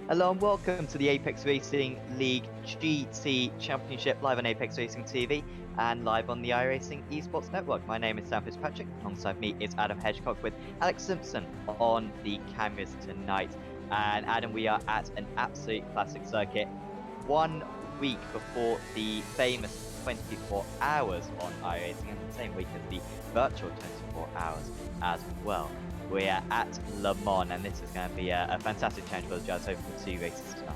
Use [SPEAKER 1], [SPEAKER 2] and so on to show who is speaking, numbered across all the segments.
[SPEAKER 1] Hello and welcome to the Apex Racing League GT Championship live on Apex Racing TV and live on the iRacing Esports Network. My name is Sam Fitzpatrick. Alongside me is Adam Hedgecock with Alex Simpson on the cameras tonight. And Adam, we are at an absolute classic circuit 1 week before the famous 24 hours on iRacing and the same week as the virtual 24 hours as well. We are at Le Mans, and this is going to be a fantastic challenge for the Jazz over the 2 races tonight.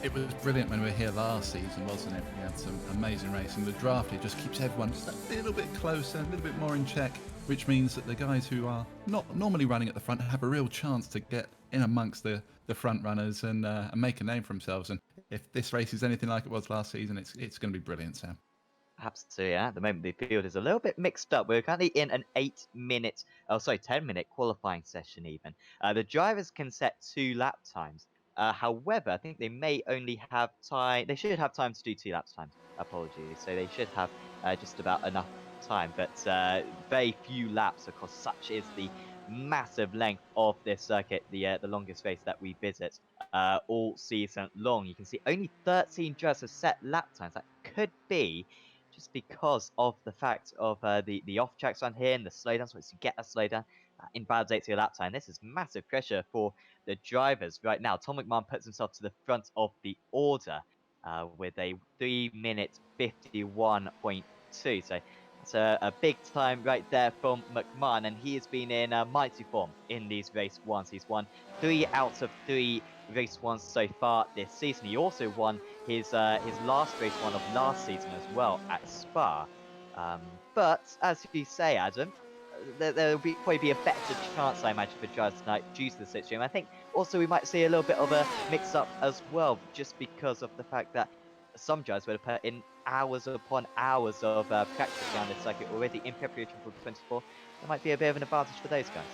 [SPEAKER 2] It was brilliant when we were here last season, wasn't it? We had some amazing racing. The draft, it just keeps everyone just a little bit closer, a little bit more in check, which means that the guys who are not normally running at the front have a real chance to get in amongst the front runners and make a name for themselves. And if this race is anything like it was last season, it's going to be brilliant, Sam.
[SPEAKER 1] Absolutely, yeah. At the moment, the field is a little bit mixed up. We're currently in an 10-minute qualifying session even. The drivers can set 2 lap times. However, I think they may only have time. They should have time to do 2 lap times. Apologies. So they should have just about enough time, but very few laps because such is the massive length of this circuit, the longest race that we visit all season long. You can see only 13 drivers have set lap times. That could be just because of the fact of the off tracks on here and the slowdowns. Once you get a slowdown, invalidates your lap time. This is massive pressure for the drivers right now. Tom McMahon puts himself to the front of the order with a 3-minute 51.2. So that's a big time right there from McMahon, and he has been in mighty form in these race ones. He's won 3 out of 3 race ones so far this season. He also won his last race one of last season as well at Spa. But as you say, Adam, there'll probably be a better chance, I imagine, for drivers tonight due to the slipstream. I think also we might see a little bit of a mix-up as well, just because of the fact that some drivers would have put in hours upon hours of practice around this circuit already in preparation for the 24. There might be a bit of an advantage for those guys.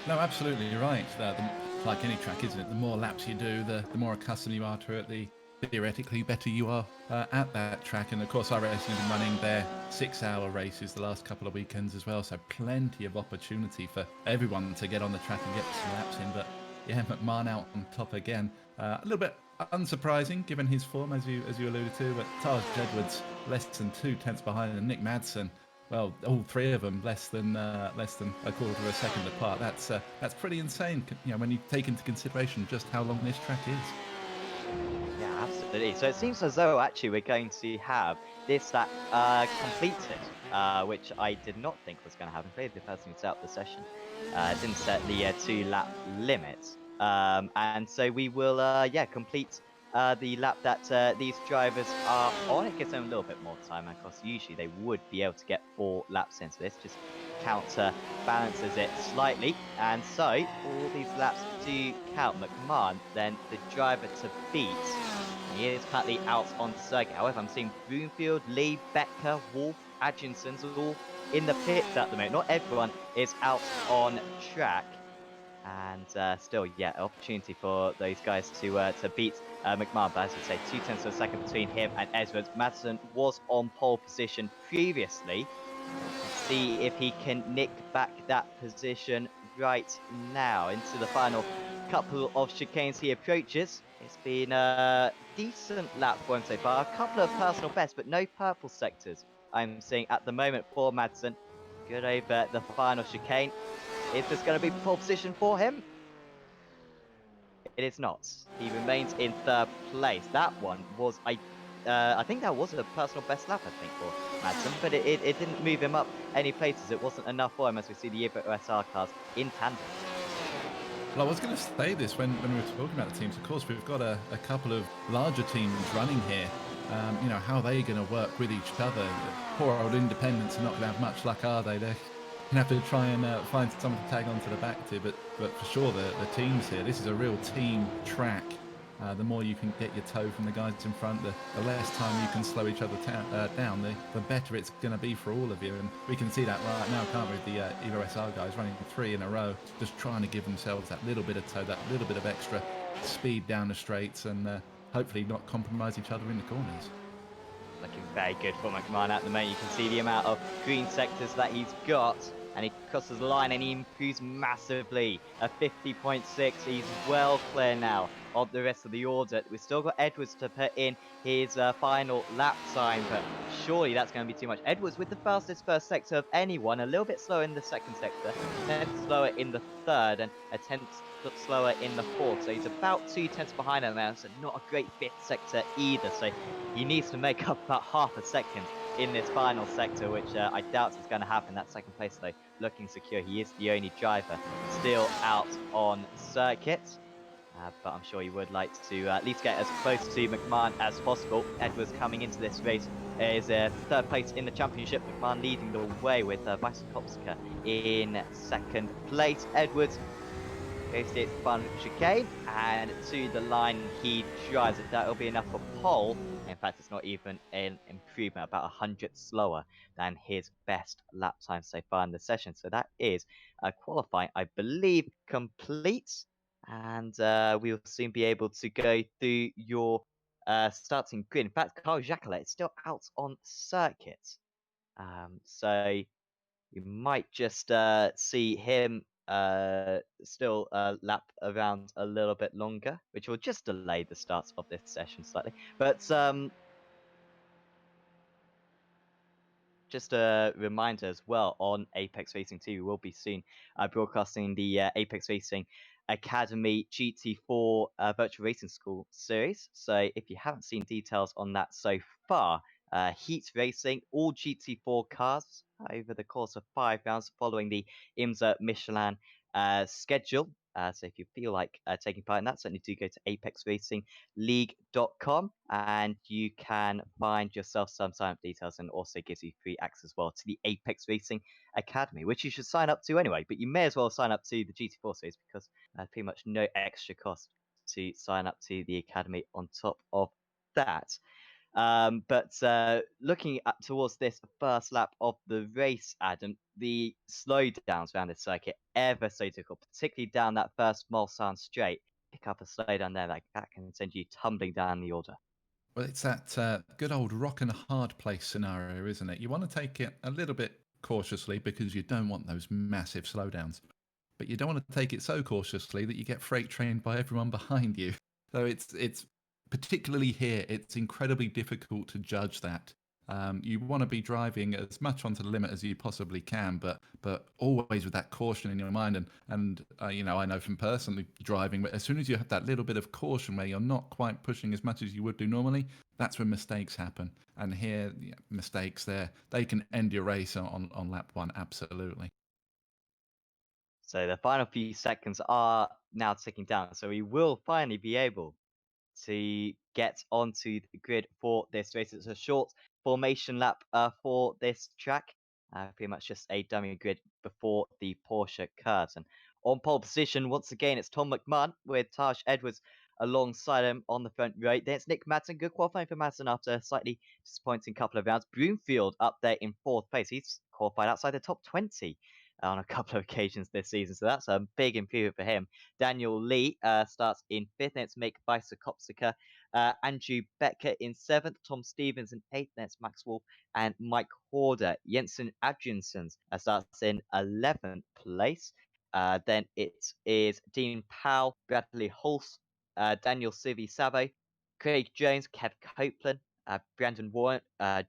[SPEAKER 2] No, absolutely, you're right. Like any track, isn't it? The more laps you do, the more accustomed you are to it, the theoretically better you are at that track. And of course, iRacing have been running their 6-hour races the last couple of weekends as well, so plenty of opportunity for everyone to get on the track and get some laps in. But yeah, McMahon out on top again. A little bit unsurprising given his form, as you alluded to, but Taj Jedward's less than 2 tenths behind, and Nick Madsen, well, all 3 of them less than a quarter of a second apart. That's pretty insane, when you take into consideration just how long this track is.
[SPEAKER 1] Yeah, absolutely. So it seems as though actually we're going to have this lap completed, which I did not think was going to happen. Clearly, the person who set up the session didn't set the 2-lap limit, and so we will complete the lap that these drivers are on. It gives them a little bit more time, and of course, usually they would be able to get 4 laps in. So this just counterbalances it slightly, and so all these laps do count. McMahon, then the driver to beat. He is currently out on circuit. However, I'm seeing Broomfield, Lee, Becker, Wolf, Adjinson's all in the pits at the moment. Not everyone is out on track. And still, yeah, opportunity for those guys to beat McMahon. But as you say, 2 tenths of a second between him and Edwards. Madsen was on pole position previously. Let's see if he can nick back that position right now. Into the final couple of chicanes he approaches. It's been a decent lap for him so far. A couple of personal bests, but no purple sectors I'm seeing at the moment for Madsen. Good over the final chicane. Is this going to be pole position for him? It is not. He remains in 3rd place. That one was, I think that was a personal best lap, I think, for Madsen, but it didn't move him up any places. It wasn't enough for him as we see the Evo SR cars in tandem.
[SPEAKER 2] Well, I was going to say this when we were talking about the teams. Of course, we've got a couple of larger teams running here. How are they going to work with each other? Poor old independents are not going to have much luck, are they? They're going to have to try and find someone to tag onto the back to. But for sure, the teams here, this is a real team track. The more you can get your toe from the guys in front, the less time you can slow each other down, the better it's going to be for all of you. And we can see that right now, can't we, with the Evo SR guys running 3 in a row, just trying to give themselves that little bit of toe, that little bit of extra speed down the straights, and hopefully not compromise each other in the corners.
[SPEAKER 1] Looking very good for McMahon at the moment. You can see the amount of green sectors that he's got. and he crosses the line and he improves massively. A 50.6. He's well clear now of the rest of the order. We've still got Edwards to put in his final lap time, but surely that's going to be too much. Edwards with the fastest first sector of anyone, a little bit slower in the second sector, 10th slower in the third, and a 10th slower in the fourth. So he's about 2 tenths behind him now, so not a great fifth sector either. So he needs to make up about half a second in this final sector, which I doubt is going to happen. That second place, though, looking secure. He is the only driver still out on circuit. But I'm sure he would like to at least get as close to McMahon as possible. Edwards coming into this race is third place in the championship. McMahon leading the way with Vysokopska in second place. Edwards goes to its final chicane and to the line he drives it. That will be enough for pole. In fact, it's not even an improvement, about 100 slower than his best lap time so far in the session. So that is qualifying, I believe, complete. And we'll soon be able to go through your starting grid. In fact, Carl Jacquelet is still out on circuit. So we might just see him still lap around a little bit longer, which will just delay the start of this session slightly. But just a reminder as well, on Apex Racing 2, we will be soon broadcasting the Apex Racing Academy GT4 Virtual Racing School series. So if you haven't seen details on that so far, heat racing, all GT4 cars over the course of 5 rounds following the IMSA Michelin schedule. So if you feel like taking part in that, certainly do go to apexracingleague.com and you can find yourself some sign-up details, and also gives you free access as well to the Apex Racing Academy, which you should sign up to anyway. But you may as well sign up to the GT4 series because pretty much no extra cost to sign up to the Academy on top of that. But looking at towards this first lap of the race, Adam, the slowdowns around this circuit ever so difficult, particularly down that first Mulsanne straight. Pick up a slowdown there, like that can send you tumbling down the order.
[SPEAKER 2] Well, it's that good old rock and hard place scenario, isn't it? You want to take it a little bit cautiously because you don't want those massive slowdowns. But you don't want to take it so cautiously that you get freight trained by everyone behind you. So it's particularly here, it's incredibly difficult to judge that. You want to be driving as much onto the limit as you possibly can, but always with that caution in your mind. And you know, I know from personally driving, but as soon as you have that little bit of caution where you're not quite pushing as much as you would do normally, that's when mistakes happen. And here, yeah, mistakes there, they can end your race on lap one, absolutely.
[SPEAKER 1] So the final few seconds are now ticking down. So we will finally be able to get onto the grid for this race. It's a short formation lap for this track. Pretty much just a dummy grid before the Porsche curves. And on pole position, once again, it's Tom McMahon with Taj Edwards alongside him on the front right. Then it's Nick Madsen. Good qualifying for Madsen after a slightly disappointing couple of rounds. Broomfield up there in fourth place. He's qualified outside the top 20 on a couple of occasions this season. So that's a big improvement for him. Daniel Lee starts in fifth. Then it's Make Vysokopska. Andrew Becker in seventh. Tom Stevens in eighth. Then it's Max Wolf and Mike Horder. Jensen Adriansen starts in 11th place. Then it is Dean Powell, Bradley Hulse, Daniel Civi Savo, Craig Jones, Kev Copeland, Brandon Warren,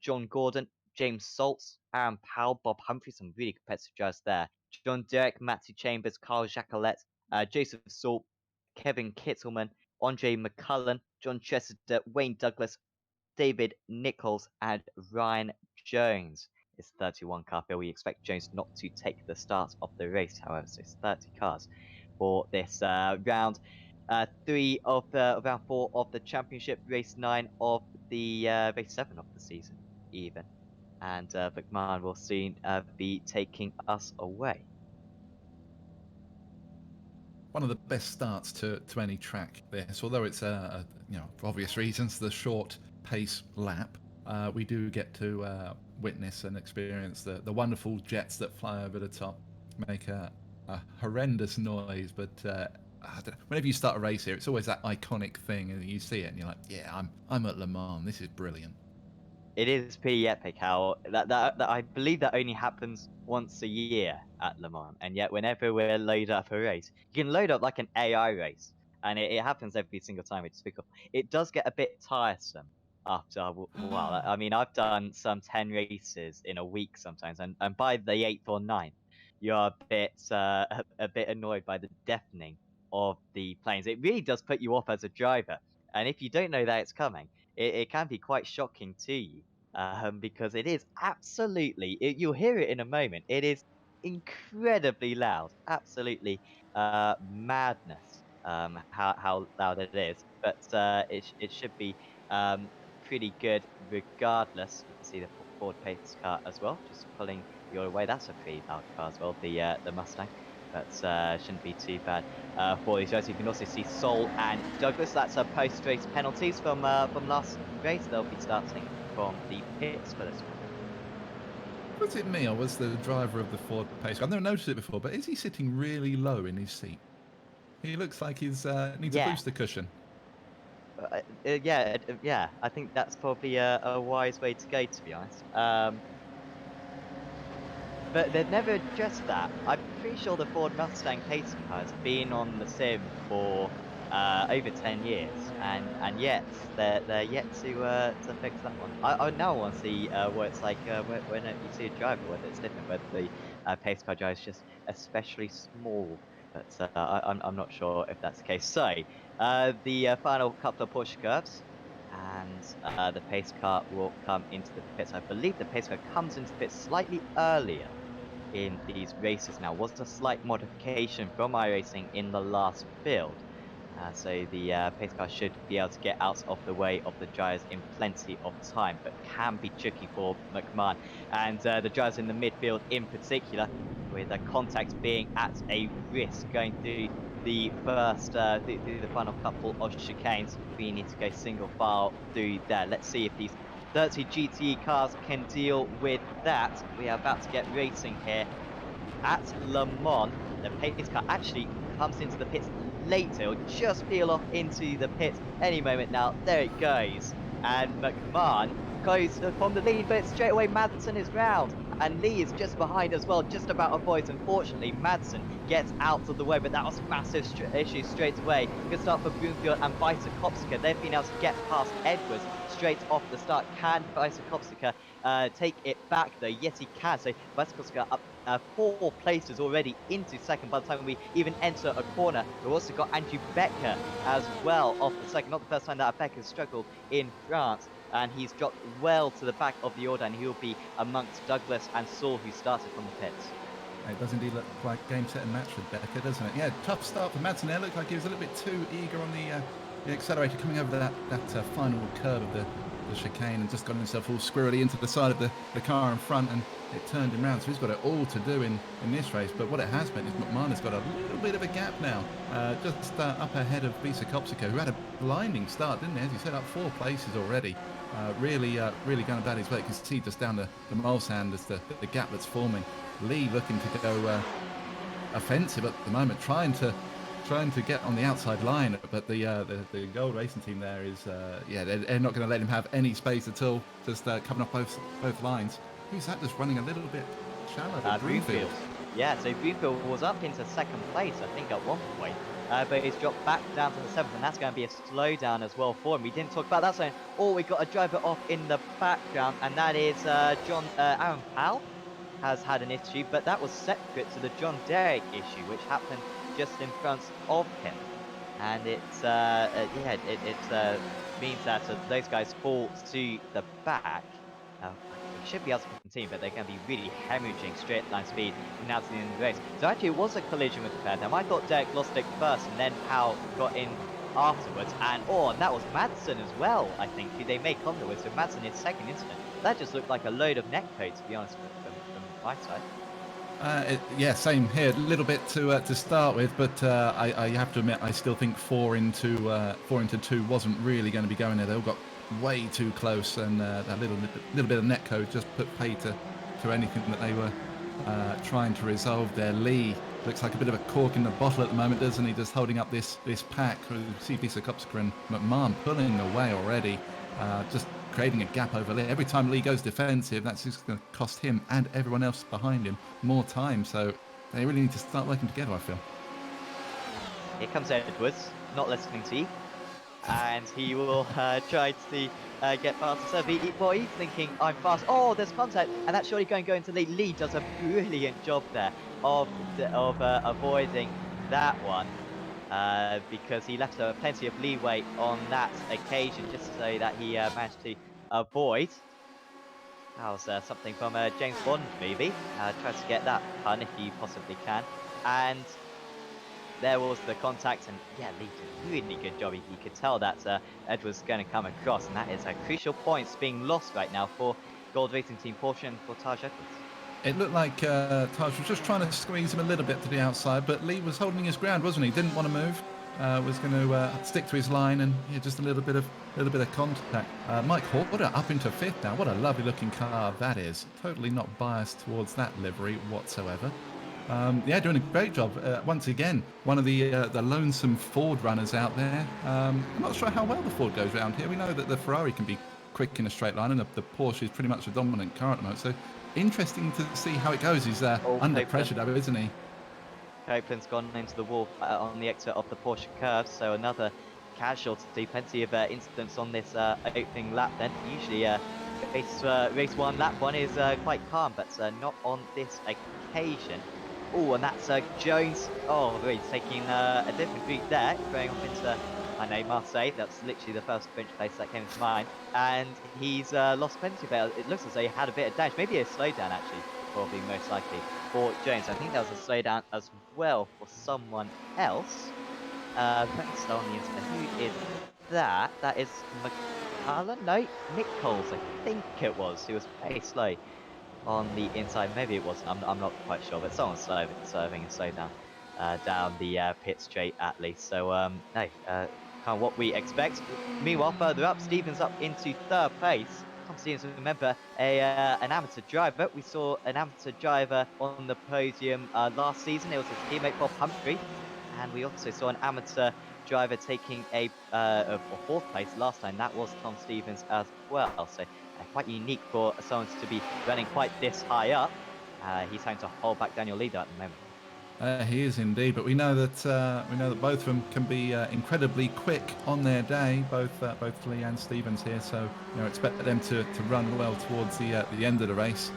[SPEAKER 1] John Gordon, James Saltz, Aaron Powell, Bob Humphrey, some really competitive drivers there. John Derek, Matthew Chambers, Carl Jacquelet, Joseph Salt, Kevin Kittelman, Andre McCullen, John Chester, Wayne Douglas, David Nichols, and Ryan Jones. It's 31 car field. We expect Jones not to take the start of the race, however, so it's 30 cars for this round. Three of round four of the championship, race 9 of the race 7 of the season, even. And McMahon will soon be taking us away.
[SPEAKER 2] One of the best starts to any track this, although it's you know, for obvious reasons, the short pace lap. We do get to witness and experience the wonderful jets that fly over the top, make a horrendous noise. But whenever you start a race here, it's always that iconic thing, and you see it, and you're like, "Yeah, I'm at Le Mans. This is brilliant."
[SPEAKER 1] It is pretty epic how that I believe that only happens once a year at Le Mans, and yet whenever we're load up a race, you can load up like an AI race, and it happens every single time. It's pretty cool. It does get a bit tiresome after a while. I mean, I've done some 10 races in a week sometimes, and by the eighth or ninth, you're a bit a bit annoyed by the deafening of the planes. It really does put you off as a driver, and if you don't know that it's coming, it can be quite shocking to you, because it is absolutely, you'll hear it in a moment. It is incredibly loud, absolutely madness. How loud it is, but it should be pretty good regardless. You can see the Ford pace car as well, just pulling the other way. That's a pretty loud car as well, the Mustang, but shouldn't be too bad for these guys. You can also see Sol and Douglas. That's a post-race penalties from last race. They'll be starting from the pits for this one.
[SPEAKER 2] Was it me or was the driver of the Ford pace car? I've never noticed it before, but is he sitting really low in his seat? He looks like he's needs a
[SPEAKER 1] Yeah,
[SPEAKER 2] booster cushion.
[SPEAKER 1] yeah. I think that's probably a wise way to go, to be honest. But they've never addressed that. I'm pretty sure the Ford Mustang pace car has been on the sim for over 10 years, and yet they're yet to fix that one. I now want to see what it's like when you see a driver, whether it's different, whether the pace car driver is just especially small. But I'm not sure if that's the case. So the final couple of push curves. And the pace car will come into the pits. I believe the pace car comes into the pits slightly earlier in these races now was a slight modification from iRacing in the last build. So the pace car should be able to get out of the way of the drivers in plenty of time, but can be tricky for McMahon. And the drivers in the midfield in particular, with a contact being at a risk going through the first, through the final couple of chicanes. We need to go single file through there. Let's see if these 30 GTE cars can deal with that. We are about to get racing here at Le Mans. The pace car actually comes into the pits later. It'll just peel off into the pits any moment now. There it goes. And McMahon goes from the lead, but straight away Madsen is round. And Lee is just behind as well, just about avoids. Unfortunately, Madsen gets out of the way, but that was a massive issue straight away. Good start for Broomfield and Vita. They've been able to get past Edwards straight off the start. Can Vita take it back though? Yes, he can. So Vita up 4 places already into second by the time we even enter a corner. We've also got Andrew Becker as well off the second. Not the first time that Becker struggled in France. And he's dropped well to the back of the order, and he'll be amongst Douglas and Saul, who started from the pits.
[SPEAKER 2] It does indeed look like game, set and match with Becker, doesn't it? Yeah, tough start for Madsen there. Looked like he was a little bit too eager on the accelerator coming over that final curve of the chicane and just got himself all squirrely into the side of the car in front, and it turned him round. So he's got it all to do in this race. But what it has meant is McMahon has got a little bit of a gap now, just up ahead of Visa Kopsico, who had a blinding start, didn't he? As you said, up 4 places already. Really going about his way. You can see just down the Mulsand as the gap that's forming. Lee looking to go offensive at the moment, trying to get on the outside line, but the Gold Racing team there is they're not going to let him have any space at all. Just coming off both lines. Who's that? Just running a little bit shallow.
[SPEAKER 1] Broomfield. Yeah, so Broomfield was up into second place, I think, at one point. But he's dropped back down to the 7th, and that's going to be a slowdown as well for him. We didn't talk about that zone. We got a driver off in the background, and that is Aaron Powell has had an issue, but that was separate to the John Derrick issue, which happened just in front of him. And it means that those guys fall to the back. We should be able to continue, but they're going to be really hemorrhaging straight line speed now to the end of the race. So actually it was a collision with the pair of them. I thought Derek lost it first and then Powell got in afterwards. And that was Madsen as well, I think, who they make contact with. So Madsen, his second incident. That just looked like a load of neck code, to be honest, from my side.
[SPEAKER 2] Same here. A little bit to start with, but I have to admit I still think 4 into 2 wasn't really going to be going there. They all got way too close, and that little bit of netcode just put pay to anything that they were trying to resolve there. Lee looks like a bit of a cork in the bottle at the moment, doesn't he? Just holding up this pack. You see Visa Kopska and McMahon pulling away already. Just creating a gap over Lee. Every time Lee goes defensive, that's just going to cost him and everyone else behind him more time. So they really need to start working together, I feel.
[SPEAKER 1] Here comes Edwards, not listening to you. And he will try to get past the serve. Well, he's thinking, I'm fast. Oh, there's contact, and that's surely going to Lee. Lee does a brilliant job there of avoiding that one because he left plenty of leeway on that occasion, just so that he managed to avoid. That was something from a James Bond movie. Tries to get that pun if you possibly can, and there was the contact, and yeah, Lee did a really good job. You could tell that Ed was going to come across, and that is a crucial points being lost right now for Gold Racing Team Porsche and for Taj Edwards.
[SPEAKER 2] It looked like Taj was just trying to squeeze him a little bit to the outside, but Lee was holding his ground, wasn't he? Didn't want to move. Was going to stick to his line, and yeah, just a little bit of contact. Mike Horder up into fifth now. What a lovely looking car that is. Totally not biased towards that livery whatsoever. Yeah, doing a great job. Once again, one of the lonesome Ford runners out there. I'm not sure how well the Ford goes around here. We know that the Ferrari can be quick in a straight line, and the Porsche is pretty much a dominant car at the moment. So interesting to see how it goes. He's under pressure though, isn't he?
[SPEAKER 1] Copeland's gone into the wall on the exit of the Porsche curve, so another casualty. Plenty of incidents on this opening lap. Then usually race one lap one is quite calm, but not on this occasion. Oh, and that's Jones. Oh, he's taking a different route there, going off into, I know, Marseille. That's literally the first French place that came to mind. And he's lost plenty of it. It looks as though he had a bit of damage. Maybe a slowdown, actually, probably most likely for Jones. I think there was a slowdown as well for someone else. Let's on the internet. Who is that? That is McCullen? No, Nichols, I think it was. He was very slow on the inside. Maybe it wasn't. I'm not quite sure, but someone's serving a slowdown down the pit straight at least. So no, kind of what we expect. Meanwhile, further up, Stevens up into third place. Tom Stevens, remember, an amateur driver. We saw an amateur driver on the podium last season. It was his teammate Bob Humphrey, and we also saw an amateur driver taking a fourth place last time. That was Tom Stevens as well. So quite unique for someone to be running quite this high up. He's having to hold back Daniel Leader at the moment.
[SPEAKER 2] He is indeed, but we know that both of them can be incredibly quick on their day, both Lee and Stevens here. So expect them to run well towards the end of the race,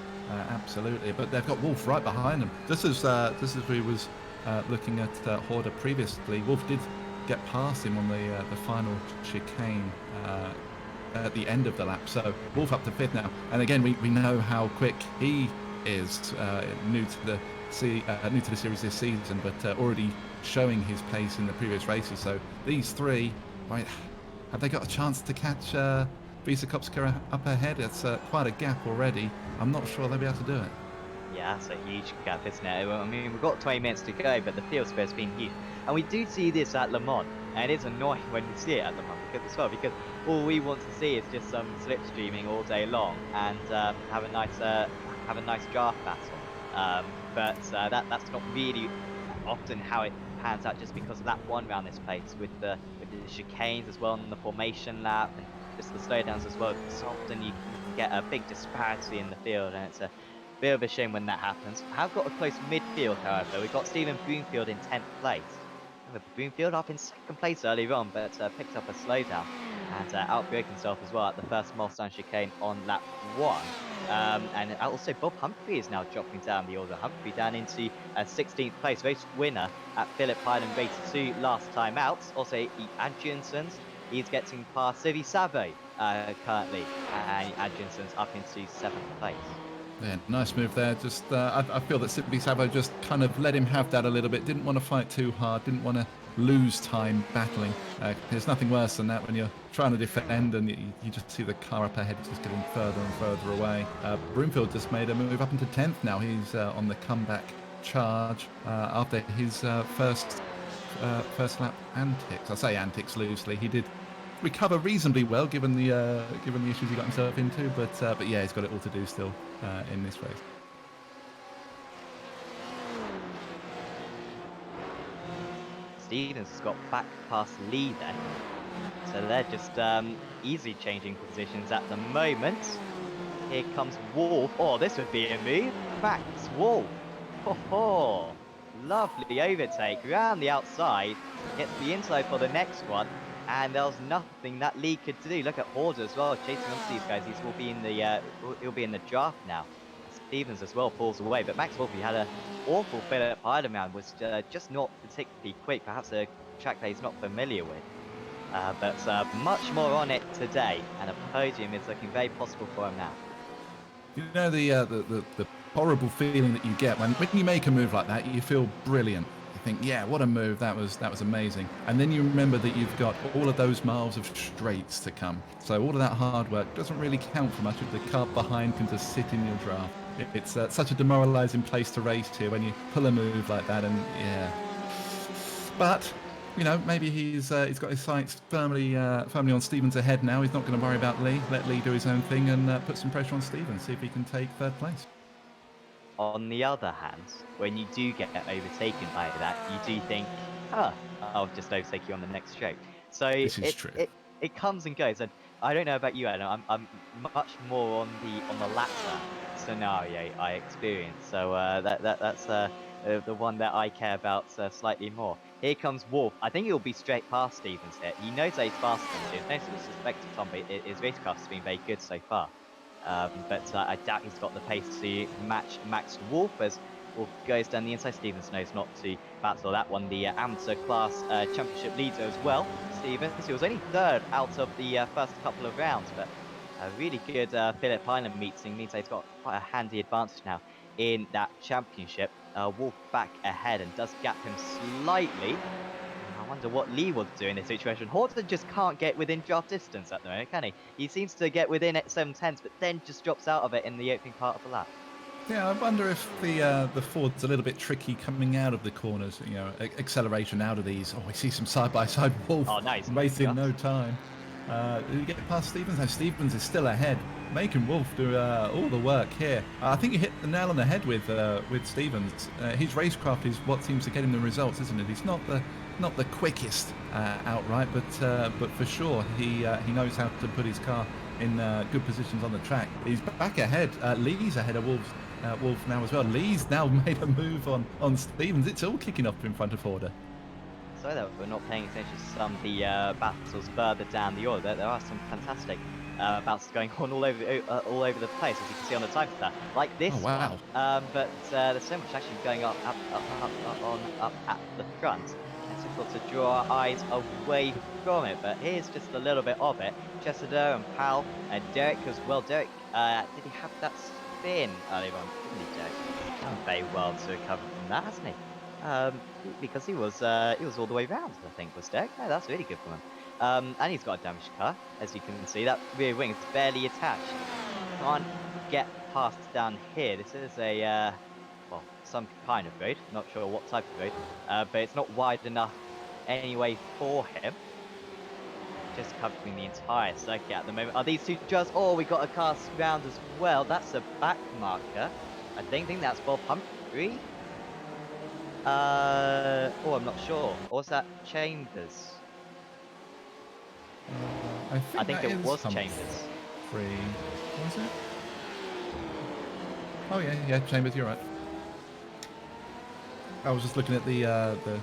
[SPEAKER 2] absolutely. But they've got Wolf right behind them. Just as we was looking at Horder previously, Wolf did get past him on the final chicane at the end of the lap. So Wolf up to fifth now, and again we know how quick he is, new to the series this season, but already showing his pace in the previous races. So these three, right, have they got a chance to catch Visa Kopska up ahead? It's quite a gap already. I'm not sure they'll be able to do it.
[SPEAKER 1] Yeah, that's a huge gap, isn't it? I mean, we've got 20 minutes to go, but the field spare's been huge. And we do see this at Le Mans, and it is annoying when we see it at Le Mans because all we want to see is just some slipstreaming all day long and have a nice draft battle. But that's not really often how it pans out, just because lap one round this place with the chicanes as well and the formation lap and just the slowdowns as well. So often you can get a big disparity in the field, and it's a bit of a shame when that happens. I've got a close midfield, however. We've got Stephen Broomfield in 10th place. Broomfield up in second place earlier on, but picked up a slowdown and outbroke himself as well at the first milestone chicane on lap one. And also Bob Humphrey is now dropping down the order. Humphrey down into 16th place, race winner at Phillip Island race 2 last time out. Also Adjunssons, he's getting past Civi Savo currently, and Adjunssons up into 7th place.
[SPEAKER 2] Yeah, nice move there. Just I feel that Sippy Savo just kind of let him have that a little bit. Didn't want to fight too hard. Didn't want to lose time battling. There's nothing worse than that when you're trying to defend and you just see the car up ahead just getting further and further away. Broomfield just made a move up into 10th now. He's on the comeback charge after his first lap antics. I say antics loosely. He did recover reasonably well given the issues he got himself into, but yeah, he's got it all to do still in this race.
[SPEAKER 1] Stevens has got back past Lee then. So they're just easy changing positions at the moment. Here comes Wolf. Oh, this would be a move. Max Wolf. Ho ho. Lovely overtake. Round the outside. Gets the inside for the next one. And there was nothing that Lee could do. Look at Horder as well, chasing onto these guys. He'll be in the he'll be in the draft now. Stevens as well pulls away. But Max Wolf, he had a awful Philip Heidemann, was just not particularly quick. Perhaps a track that he's not familiar with. But much more on it today, and a podium is looking very possible for him now.
[SPEAKER 2] You know the horrible feeling that you get when you make a move like that, you feel brilliant. You think, yeah, what a move, that was amazing. And then you remember that you've got all of those miles of straights to come. So all of that hard work doesn't really count for much if the car behind can just sit in your draft. It's such a demoralising place to race to when you pull a move like that, and yeah. But you know, maybe he's got his sights firmly on Stevens ahead now. He's not going to worry about Lee. Let Lee do his own thing and put some pressure on Stevens. See if he can take third place.
[SPEAKER 1] On the other hand, when you do get overtaken by that, you do think, "Huh, I'll just overtake you on the next stroke." So
[SPEAKER 2] This is true.
[SPEAKER 1] it comes and goes, and I don't know about you, Adam. I'm much more on the latter scenario I experience. So that's the one that I care about slightly more. Here comes Wolf. I think he'll be straight past Stevens here. He knows that he's faster than Stevens. No disrespect to Tom, but his racecraft has been very good so far. But I doubt he's got the pace to match Max Wolf as Wolf goes down the inside. Stevens knows not to battle that one. The amateur class championship leader as well. Stevens, he was only third out of the first couple of rounds, but a really good Philip Highland meeting means he's got quite a handy advantage now in that championship. Wolf back ahead and does gap him slightly. I wonder what Lee would do in this situation. Horton just can't get within draft distance at the moment, can he? He seems to get within at 7/10, but then just drops out of it in the opening part of the lap.
[SPEAKER 2] Yeah, I wonder if the Ford's a little bit tricky coming out of the corners. You know, acceleration out of these. Oh, I see some side by side Wolf
[SPEAKER 1] Oh, nice.
[SPEAKER 2] wasting no time. Did he get past Stevens? No, Stevens is still ahead, making Wolf do all the work here. I think you hit the nail on the head with Stevens. His racecraft is what seems to get him the results, isn't it? He's not the quickest outright, but for sure he knows how to put his car in good positions on the track. He's back ahead. Lee's ahead of Wolf now as well. Lee's now made a move on Stevens. It's all kicking off in front of Horder.
[SPEAKER 1] So that we're not paying attention to some of the battles further down the order. There are some fantastic battles going on all over the place, as you can see on the time stat, like this
[SPEAKER 2] Oh, wow.
[SPEAKER 1] one. But there's so much actually going up at the front. It's difficult to draw our eyes away from it, but here's just a little bit of it. Chester and Powell and Derek as well. Derek, did he have that spin earlier on? Didn't he, Derek? He's done very well to recover from that, hasn't he? Because he was all the way round, I think, was Derek. No, that's really good for him. And he's got a damaged car, as you can see. That rear wing is barely attached. Can't get past down here. This is a well, some kind of road. Not sure what type of road, but it's not wide enough anyway for him. Just covering the entire circuit at the moment. Are these two just? Oh, we got a car round as well. That's a back marker. I think that's Bob Humphrey. Oh, I'm not sure. Or was that Chambers?
[SPEAKER 2] I
[SPEAKER 1] think it was Chambers.
[SPEAKER 2] Free. Was it? Oh yeah, Chambers. You're right. I was just looking at the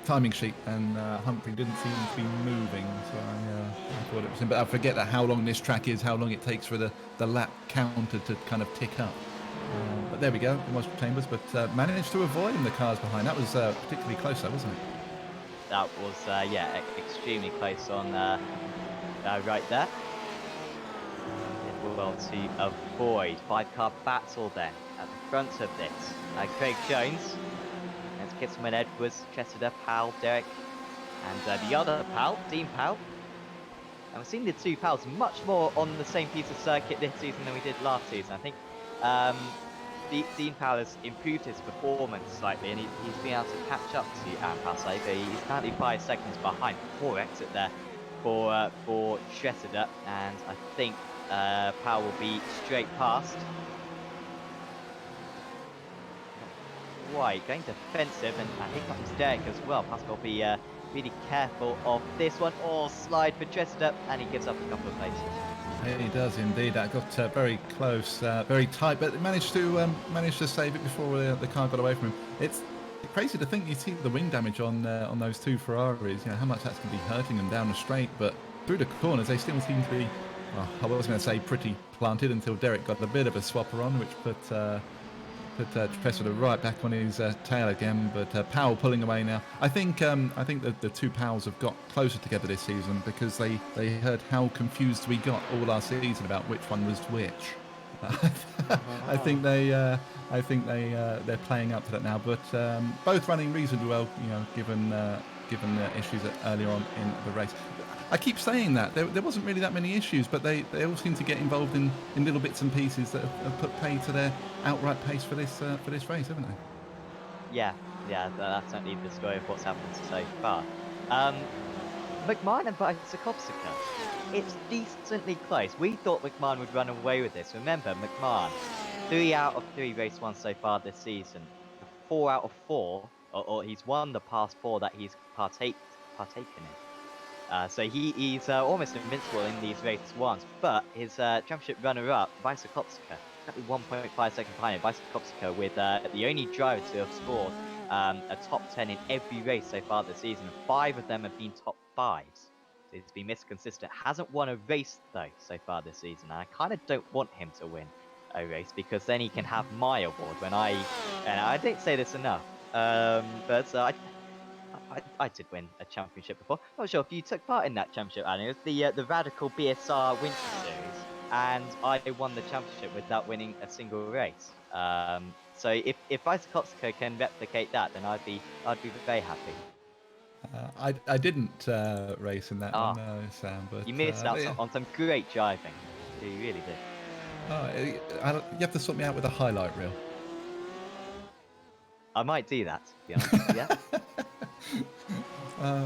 [SPEAKER 2] timing sheet, and Humphrey didn't seem to be moving, so I thought it was him. But I forget how long this track is, how long it takes for the lap counter to kind of tick up. But there we go. It was Chambers, but managed to avoid him, the cars behind. That was particularly close, though, wasn't it?
[SPEAKER 1] That was yeah, extremely close on right there. Did well to avoid 5-car battle then at the front of this. Craig Jones, and Kitselman, Edwards, Chester, Powell, Derek, and the other Powell, Dean Powell. And we've seen the two Powells much more on the same piece of circuit this season than we did last season. I think Dean Powell has improved his performance slightly, and he's been able to catch up to Aaron Powell slightly. He's currently 5 seconds behind. Poor exit there for Chester, and I think Powell will be straight past. Not quite going defensive, and here comes Derek as well. Pascal will be really careful of this one. Oh, slide for Chesterton, and he gives up a couple of places.
[SPEAKER 2] He does indeed. That got very close, very tight, but managed to save it before the car got away from him. It's crazy to think you see the wing damage on those two Ferraris. You know how much that's going to be hurting them down the straight, but through the corners they still seem to be. Well, I was going to say pretty planted until Derek got a bit of a swapper on, which put Tressida right back on his tail again, but Powell pulling away now. I think that the two Powells have got closer together this season because they heard how confused we got all last season about which one was which. I think they're playing up to that now, but both running reasonably well, you know, given the issues earlier on in the race. I keep saying that there wasn't really that many issues, but they all seem to get involved in little bits and pieces that have put pay to their outright pace for this race, haven't they?
[SPEAKER 1] Yeah, that's certainly the story of what's happened so far. McMahon and Bicycopsica, it's decently close. We thought McMahon would run away with this. Remember, McMahon, 3 out of 3 race ones so far this season. 4 out of 4, or he's won the past 4 that he's partaken in. So he's almost invincible in these race ones, but his championship runner-up, Bicycopsica, currently 1.5 seconds behind him. Bicycopsica with the only driver to have scored a top 10 in every race so far this season. 5 of them have been top 5s. So he's been consistent. Hasn't won a race though so far this season, and I kind of don't want him to win a race because then he can have my award when and I didn't say this enough, but I did win a championship before. Not sure if you took part in that championship, Alan. It was the Radical BSR Winter Series, and I won the championship without winning a single race. So if Bicycopsica can replicate that, then I'd be very happy.
[SPEAKER 2] I didn't race in that one, no, Sam, but
[SPEAKER 1] you missed out
[SPEAKER 2] yeah.
[SPEAKER 1] on some great driving. You really did.
[SPEAKER 2] You have to sort me out with a highlight reel.
[SPEAKER 1] I might do that, to be honest. Yeah.
[SPEAKER 2] Who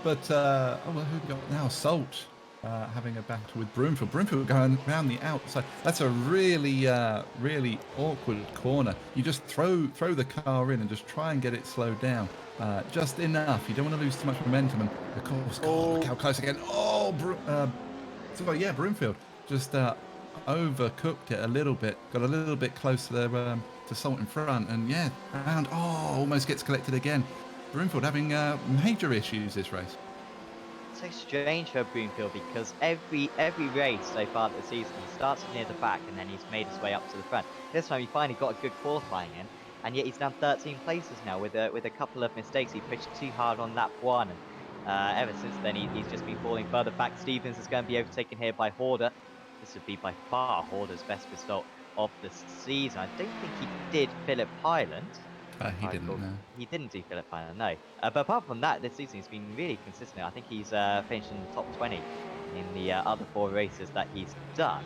[SPEAKER 2] we got now? Salt having a battle with Broomfield. Broomfield going around the outside. That's a really awkward corner. You just throw the car in and just try and get it slowed down just enough. You don't want to lose too much momentum. And of course, look how close again. Broomfield just overcooked it a little bit. Got a little bit close to Salt in front, and almost gets collected again. Broomfield having major issues this race.
[SPEAKER 1] So strange for Broomfield because every race so far this season he starts near the back and then he's made his way up to the front. This time he finally got a good qualifying in, and yet he's down 13 places now with a couple of mistakes. He pushed too hard on lap 1, and ever since then he's just been falling further back. Stevens is going to be overtaken here by Horder. This would be by far Horder's best result of the season. I don't think he did Phillip Highland.
[SPEAKER 2] He didn't, no.
[SPEAKER 1] He didn't do Phillip Highland, no. But apart from that, this season he's been really consistent. I think he's finished in the top 20 in the other 4 races that he's done.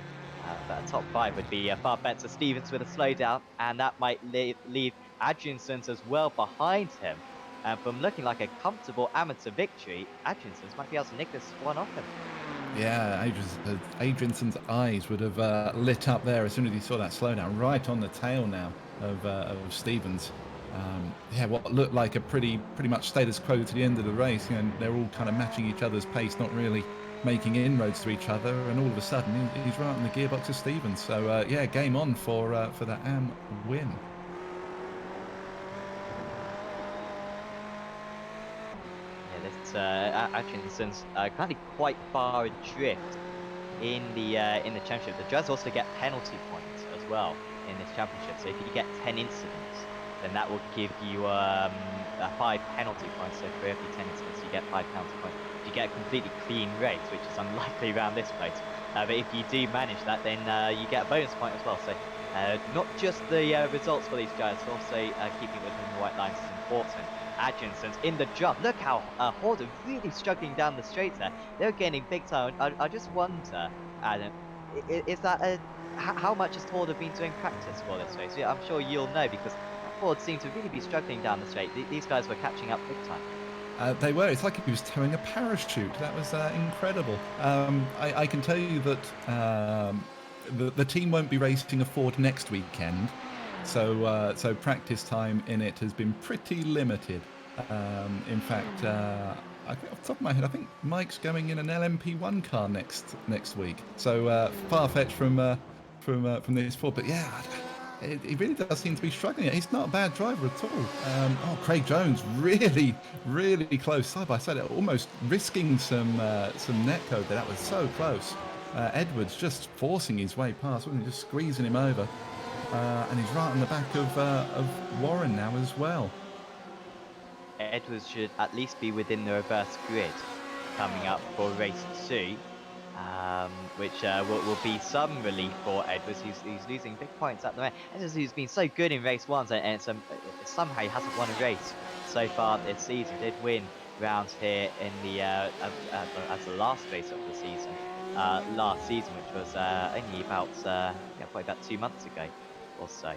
[SPEAKER 1] But a top 5 would be far better. Stevens with a slowdown, and that might leave Adriansons as well behind him. And from looking like a comfortable amateur victory, Adriansons might be able to nick this one off him.
[SPEAKER 2] Yeah, Adrianson's eyes would have lit up there as soon as he saw that slowdown, right on the tail now of Stevens. What looked like a pretty much status quo to the end of the race. You know, they're all kind of matching each other's pace, not really making inroads to each other, and all of a sudden he's right in the gearbox of Stevens. So game on for the AM win.
[SPEAKER 1] Atkinson's kind of quite far adrift in the championship. The Jazz also get penalty points as well in this championship. So if you get 10 incidents, then that will give you 5 penalty points. So for every 10 incidents, you get 5 penalty points. If you get a completely clean race, which is unlikely around this place, but if you do manage that, then you get a bonus point as well. So not just the results for these guys, also keeping within the white lines is important. Adjansons in the jump. Look how Horder really struggling down the straight there. They're gaining big time. I just wonder, Adam, is that how much has Horder been doing practice for this race? Yeah, I'm sure you'll know because Ford seemed to really be struggling down the straight. These guys were catching up big time.
[SPEAKER 2] They were. It's like he was towing a parachute. That was incredible. I can tell you that the team won't be racing a Ford next weekend. So practice time in it has been pretty limited. In fact, I think off the top of my head, I think Mike's going in an LMP1 car next week. So far-fetched from this Ford, but yeah, he really does seem to be struggling. He's not a bad driver at all. Craig Jones, really, really close side by side, almost risking some netcode there. That was so close. Edwards just forcing his way past, wasn't he? Just squeezing him over, and he's right on the back of Warren now as well.
[SPEAKER 1] Edwards should at least be within the reverse grid coming up for race 2, which will be some relief for Edwards, who's losing big points at the moment. Edwards, who's been so good in race 1s, and somehow he hasn't won a race so far this season. Did win rounds here in the as the last race of the season last season, which was only about probably about 2 months ago or so.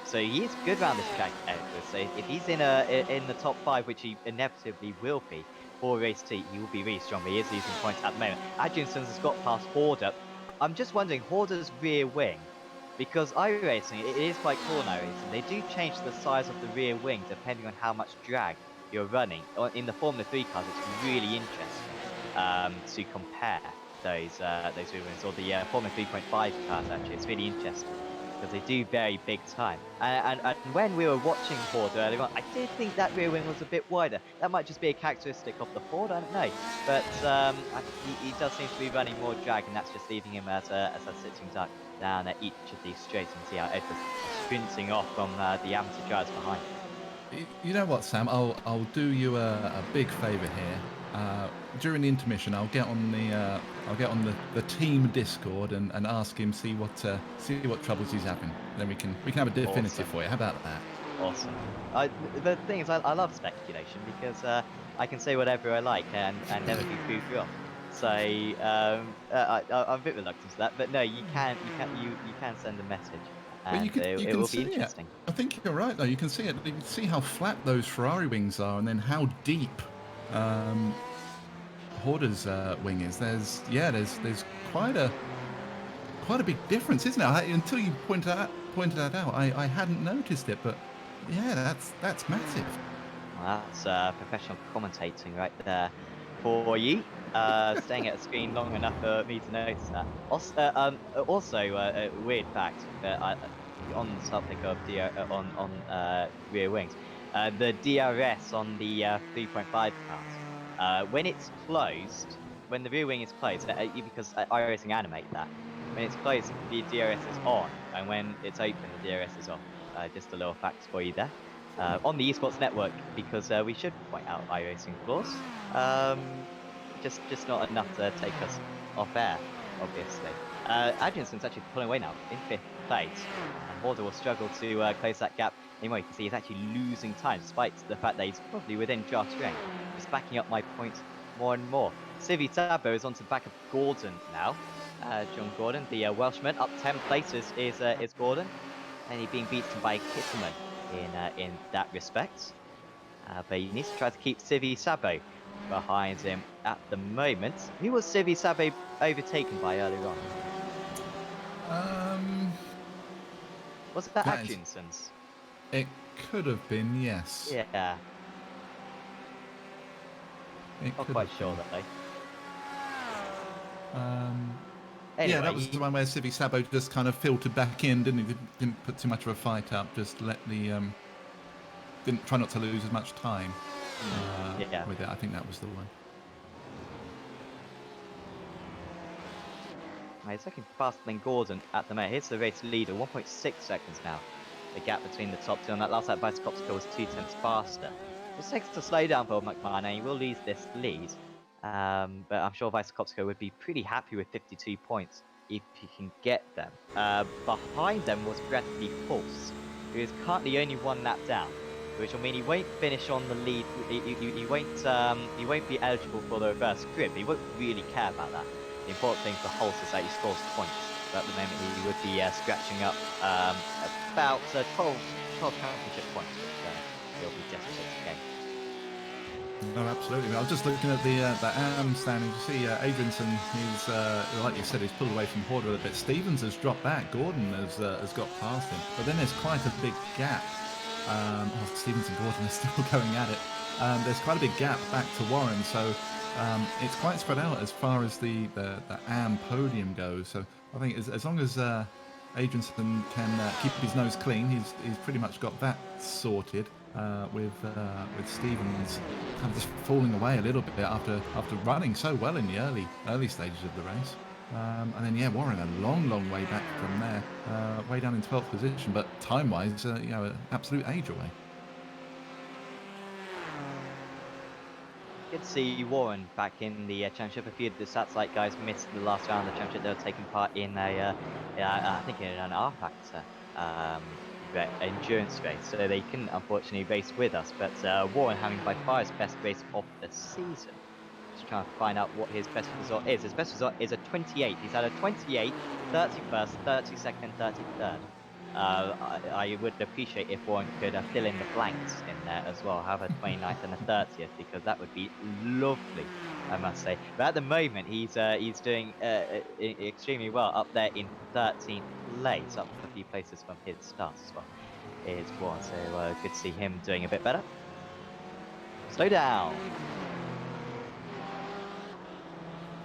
[SPEAKER 1] So he is good around this track, Edwards. So if he's in the top 5, which he inevitably will be for race 2, he will be really strong. But he is losing points at the moment. Adrianson's has got past Horder. I'm just wondering, Horder's rear wing, because iRacing, it is quite cool in iRacing. They do change the size of the rear wing depending on how much drag you're running. In the Formula 3 cars, it's really interesting to compare those rear wings, or the Formula 3.5 cars. Actually, it's really interesting because they do vary big time. And when we were watching Ford earlier on, I did think that rear wing was a bit wider. That might just be a characteristic of the Ford, I don't know. But he does seem to be running more drag, and that's just leaving him as a sitting duck down each of these straights. And see how Edwards sprinting off from the amateur drivers behind.
[SPEAKER 2] You know what, Sam? I'll do you a big favour here. During the intermission, I'll get on the team Discord and ask him see what troubles he's having. Then we can have a definitive
[SPEAKER 1] Awesome.
[SPEAKER 2] for you. How about that?
[SPEAKER 1] Awesome. The thing is, I love speculation because I can say whatever I like and never be proved wrong. So I'm a bit reluctant to that, but no, you can send a message,
[SPEAKER 2] But
[SPEAKER 1] and
[SPEAKER 2] you
[SPEAKER 1] it
[SPEAKER 2] can
[SPEAKER 1] will be
[SPEAKER 2] see it.
[SPEAKER 1] interesting.
[SPEAKER 2] I think you're right though. You can see it. You can see how flat those Ferrari wings are, and then how deep Horder's wing is. There's quite a big difference, isn't it? Until you pointed that out, I hadn't noticed it, but yeah, that's massive.
[SPEAKER 1] Well, that's professional commentating right there for you. Staying at a screen long enough for me to notice that. Also, a weird fact on the topic of rear wings, the DRS on the 3.5 cars, when it's closed, when the rear wing is closed, because iRacing animate that, when it's closed, the DRS is on, and when it's open, the DRS is off. Just a little fact for you there. On the esports network, because we should point out iRacing flaws. Just not enough to take us off air, obviously. Adrianson's actually pulling away now in 5th place, and Horder will struggle to close that gap anymore. You can see he's actually losing time, despite the fact that he's probably within draft range. Just backing up my points more and more. Civi Sabo is onto the back of Gordon now. John Gordon, the Welshman, up 10 places is Gordon, and he's being beaten by Kittelman in that respect. But he needs to try to keep Civi Sabo behind him at the moment. Who was Civi Sabo overtaken by earlier on? Was it that Atkinson's?
[SPEAKER 2] It could have been, yes.
[SPEAKER 1] Yeah. Not quite sure that though. Anyway,
[SPEAKER 2] yeah, that was the one where Civi Sabo just kind of filtered back in, didn't he? Didn't put too much of a fight up, just let the didn't try not to lose as much time with it. I think that was the one.
[SPEAKER 1] He's looking faster than Gordon at the moment. Here's the race leader, 1.6 seconds now. The gap between the top two. On that last lap, Bicycopsico was 2 tenths faster. Just takes to slow down for McMahon, and he will lose this lead. But I'm sure Bicycopsico would be pretty happy with 52 points if he can get them. Behind them was Bradley Pulse, who is currently only 1 lap down, which will mean he won't finish on the lead. He won't be eligible for the reverse grid, but he won't really care about that. The important thing for Holtz is that he scores points. But at the moment, he would be scratching up about 12 championship points, which he'll be just again.
[SPEAKER 2] No, absolutely. I was just looking at the AM standing. You see, Adrianson, he's like you said, he's pulled away from Horder a bit. Stevens has dropped back. Gordon has got past him, but then there's quite a big gap Stevens and Gordon are still going at it. There's quite a big gap back to Warren, so it's quite spread out as far as the AM podium goes. So I think as long as Adrianson can keep his nose clean, he's pretty much got that sorted. With Stevens kind of just falling away a little bit after running so well in the early stages of the race. And then, yeah, Warren a long way back from there, way down in 12th position, but time-wise, an absolute age away.
[SPEAKER 1] Good to see Warren back in the championship. A few of the Satsite guys missed the last round of the championship. They were taking part in I think in an R-Factor endurance race, so they couldn't unfortunately race with us. But Warren having by far his best race of the season. Just trying to find out what his best result is. His best result is a 28. He's had a 28, 31st, 32nd, 33rd. I would appreciate if one could fill in the blanks in there as well, have a 29th and a 30th, because that would be lovely, I must say. But at the moment, he's doing extremely well, up there in 13th place, up a few places from his start as well. Is one, so good to see him doing a bit better. Slow down.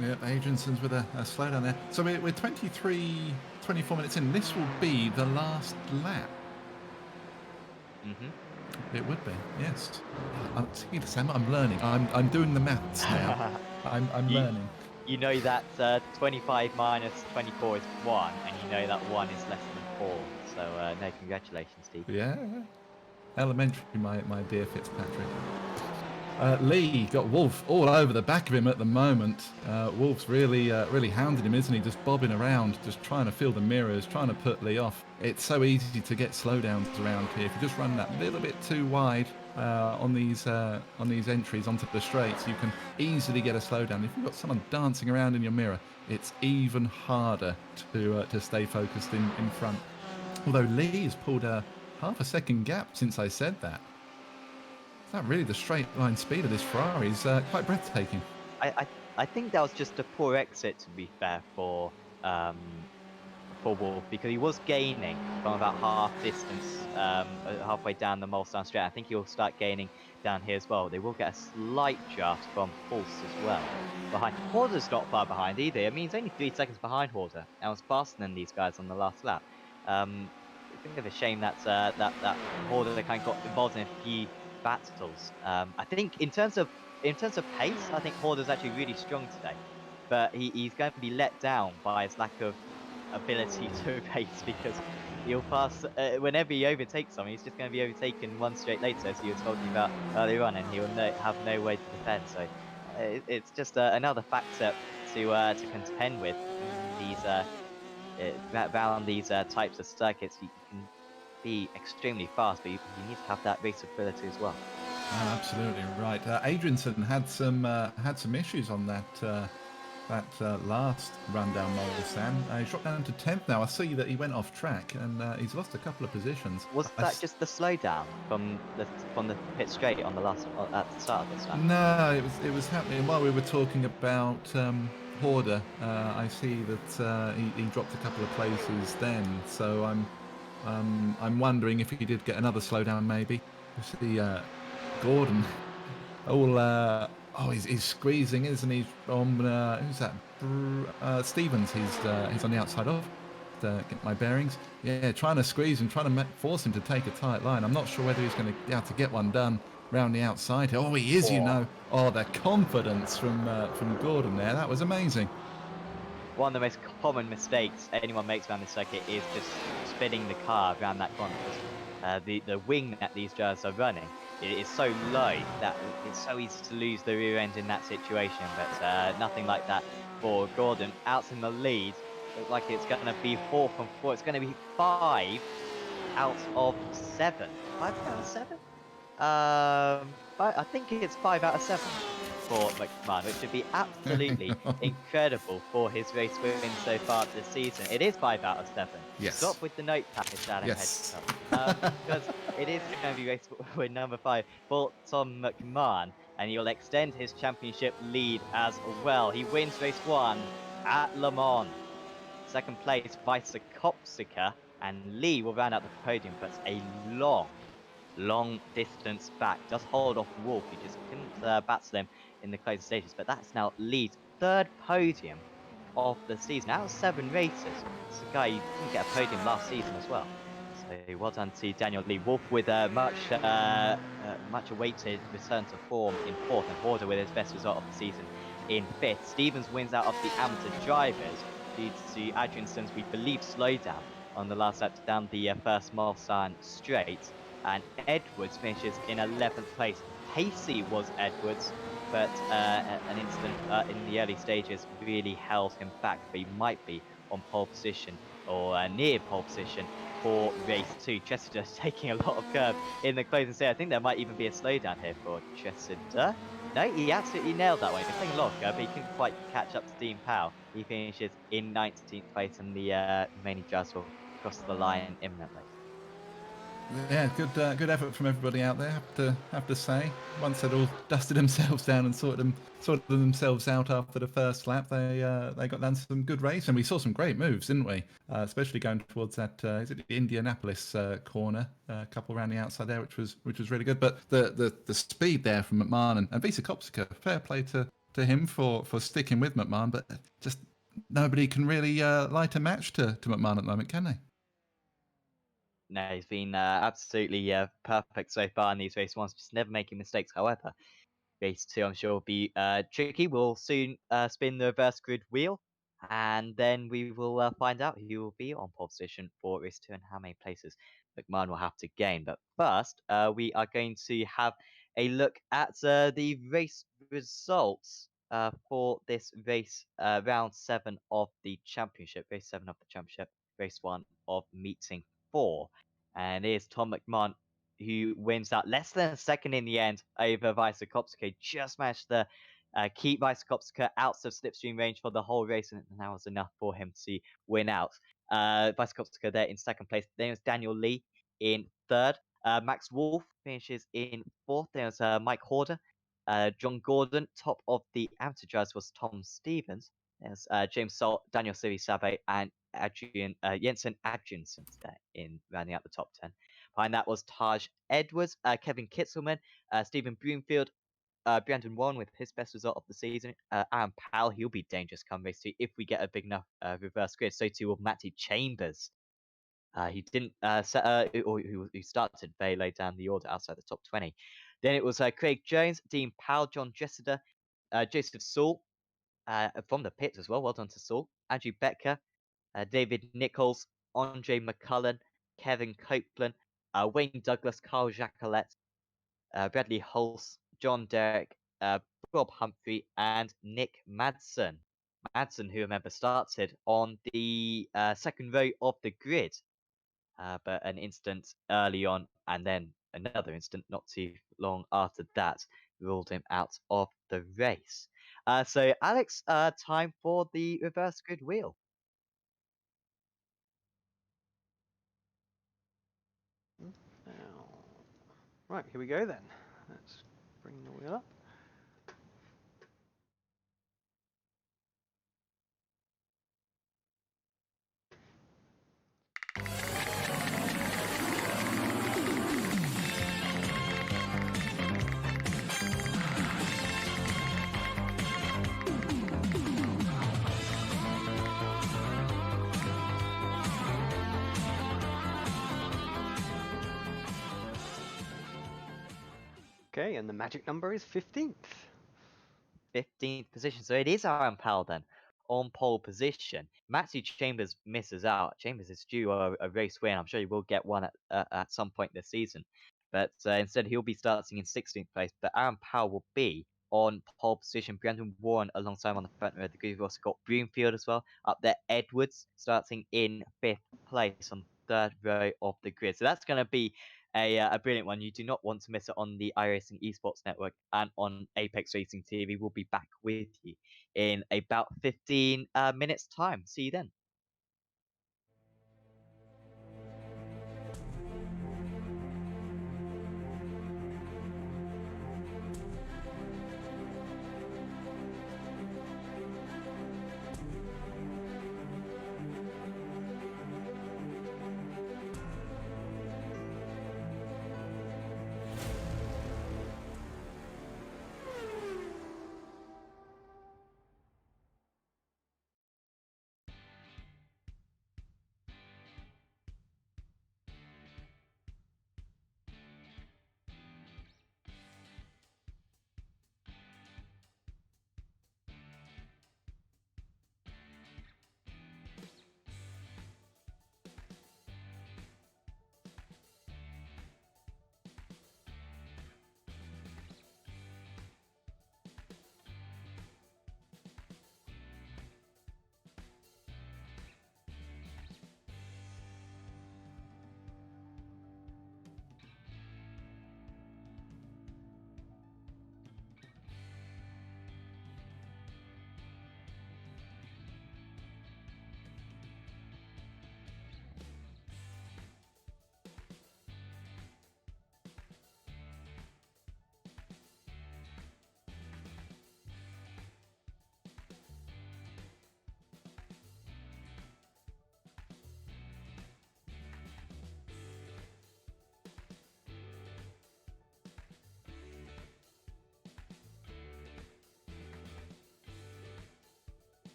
[SPEAKER 2] Yeah, Adrianson's with a slowdown there. So we're 24 minutes in. This will be the last lap. It would be, yes. See, Sam, I'm learning. I'm doing the maths now. I'm learning.
[SPEAKER 1] You know that 25 minus 24 is 1, and you know that 1 is less than 4. So, no, congratulations, Steve.
[SPEAKER 2] Yeah. Elementary, my dear Fitzpatrick. Lee got Wolf all over the back of him at the moment. Wolf's really hounding him, isn't he? Just bobbing around, just trying to feel the mirrors, trying to put Lee off. It's so easy to get slowdowns around here. If you just run that little bit too wide on these entries onto the straights, you can easily get a slowdown. If you've got someone dancing around in your mirror, it's even harder to stay focused in front. Although Lee has pulled a half a second gap since I said that. Is that really the straight line speed of this Ferrari? Is quite breathtaking.
[SPEAKER 1] I think that was just a poor exit, to be fair, for Wolf, because he was gaining from about half distance, halfway down the Mulsanne straight. I think he'll start gaining down here as well. They will get a slight draft from Pulse as well. Behind Horder's not far behind either. I mean, he's only 3 seconds behind Horder, and was faster than these guys on the last lap. It's a bit of a shame that Horder kind of got involved in a few battles. I think in terms of pace, I think Horder's actually really strong today, but he's going to be let down by his lack of ability to pace, because he'll pass whenever he overtakes someone. He's just going to be overtaken one straight later, as you were talking about earlier on, and he'll have no way to defend. So it's just another factor to contend with these around these types of circuits. You can be extremely fast, but you need to have that raceability as well.
[SPEAKER 2] Oh, absolutely right. Adrianson had some issues on that last run down Mulsanne. He's dropped down to 10th now. I see that he went off track and he's lost a couple of positions.
[SPEAKER 1] Was that just the slowdown from the pit straight on the last at the start of this lap?
[SPEAKER 2] No, it was happening while we were talking about Horder. I see that he dropped a couple of places then, so I'm wondering if he did get another slowdown maybe. You see Gordon all he's squeezing, isn't he? From who's that? Stevens. He's on the outside of. Get my bearings. Yeah, trying to squeeze and trying to force him to take a tight line. I'm not sure whether he's going to be able to get one done round the outside. Oh, he is, you know. Oh, the confidence from Gordon there. That was amazing.
[SPEAKER 1] One of the most common mistakes anyone makes around this circuit is just spinning the car around that corner. The wing that these drivers are running, it is so low that it's so easy to lose the rear end in that situation. But nothing like that for Gordon. Out in the lead. Looks like it's going to be 4 from 4. It's going to be 5 out of 7. 5 out of 7? I think it's 5 out of 7 for McMahon, which would be absolutely incredible for his race win so far this season. It is 5 out of 7.
[SPEAKER 2] Yes.
[SPEAKER 1] Stop with the notepad, Mr. Adam.
[SPEAKER 2] Yes.
[SPEAKER 1] Because it is going to be race win number 5 for Tom McMahon, and he'll extend his championship lead as well. He wins race 1 at Le Mans. Second place, Vice Kopsika, and Lee will round out the podium, but a long long distance back. Just hold off Wolf, who just couldn't battle him in the closing stages. But that's now Lee's third podium of the season out of 7 races. This is a guy who didn't get a podium last season as well. So well done to Daniel Lee. Wolf with a much awaited return to form in 4th, and Horder with his best result of the season in 5th. Stevens wins out of the amateur drivers due to Adrianson's, we believe, slowdown on the last lap down the first Mulsanne straight. And Edwards finishes in 11th place. Pacey was Edwards, but an incident in the early stages really held him back. But he might be on pole position or near pole position for race 2. Chester taking a lot of curb in the closing stage. I think there might even be a slowdown here for Chester. No, he absolutely nailed that one. He was taking a lot of curb, but he couldn't quite catch up to Dean Powell. He finishes in 19th place, and the remaining drivers will cross the line imminently.
[SPEAKER 2] Yeah, good effort from everybody out there. Have to say, once they'd all dusted themselves down and sorted themselves out after the first lap, they got down to some good race, and we saw some great moves, didn't we? Especially going towards that is it the Indianapolis corner, a couple around the outside there, which was really good. But the speed there from McMahon and Visa Kopsika, fair play to him for sticking with McMahon, but just nobody can really light a match to McMahon at the moment, can they?
[SPEAKER 1] No, he's been absolutely perfect so far in these race ones, just never making mistakes. However, race 2, I'm sure, will be tricky. We'll soon spin the reverse grid wheel, and then we will find out who will be on pole position for race 2 and how many places McMahon will have to gain. But first, we are going to have a look at the race results for this race, round 7 of the championship, race 7 of the championship, race 1 of meeting 4. And here's Tom McMahon, who wins out less than a second in the end over Vysokopska. Just managed to keep Vysokopska out of slipstream range for the whole race, and that was enough for him to win out. Vysokopska there in 2nd place. Then it was Daniel Lee in 3rd. Max Wolf finishes in 4th. There was Mike Horder. John Gordon, top of the amateur drivers, was Tom Stevens. There's James Salt, Daniel Siri Sabe, and Jensen Adjinson there in rounding out the top 10. Behind that was Taj Edwards, Kevin Kitzelman, Stephen Broomfield, Brandon Warren with his best result of the season. Aaron Powell, he'll be dangerous come race 2 if we get a big enough reverse grid. So too will Matty Chambers. He didn't or who started very low down the order outside the top 20. Then it was Craig Jones, Dean Powell, John Jessida, Joseph Saul from the pits as well. Well done to Saul. Andrew Becker, David Nichols, Andre McCullen, Kevin Copeland, Wayne Douglas, Carl Jacquelet, Bradley Hulse, John Derrick, Rob Humphrey, and Nick Madsen. Madsen, who remember started on the 2nd row of the grid, but an instant early on, and then another instant not too long after that ruled him out of the race. So, Alex, time for the reverse grid wheel.
[SPEAKER 3] Now, right, here we go then. Let's bring the wheel up. Okay, and the magic number is 15th.
[SPEAKER 1] 15th position. So it is Aaron Powell then on pole position. Matthew Chambers misses out. Chambers is due a race win. I'm sure he will get one at some point this season. But instead, he'll be starting in 16th place. But Aaron Powell will be on pole position. Brandon Warren alongside him on the front row of the grid. We've also got Broomfield as well. Up there, Edwards starting in 5th place on 3rd row of the grid. So that's going to be a brilliant one. You do not want to miss it on the iRacing Esports Network and on Apex Racing TV. We'll be back with you in about 15 minutes' time. See you then.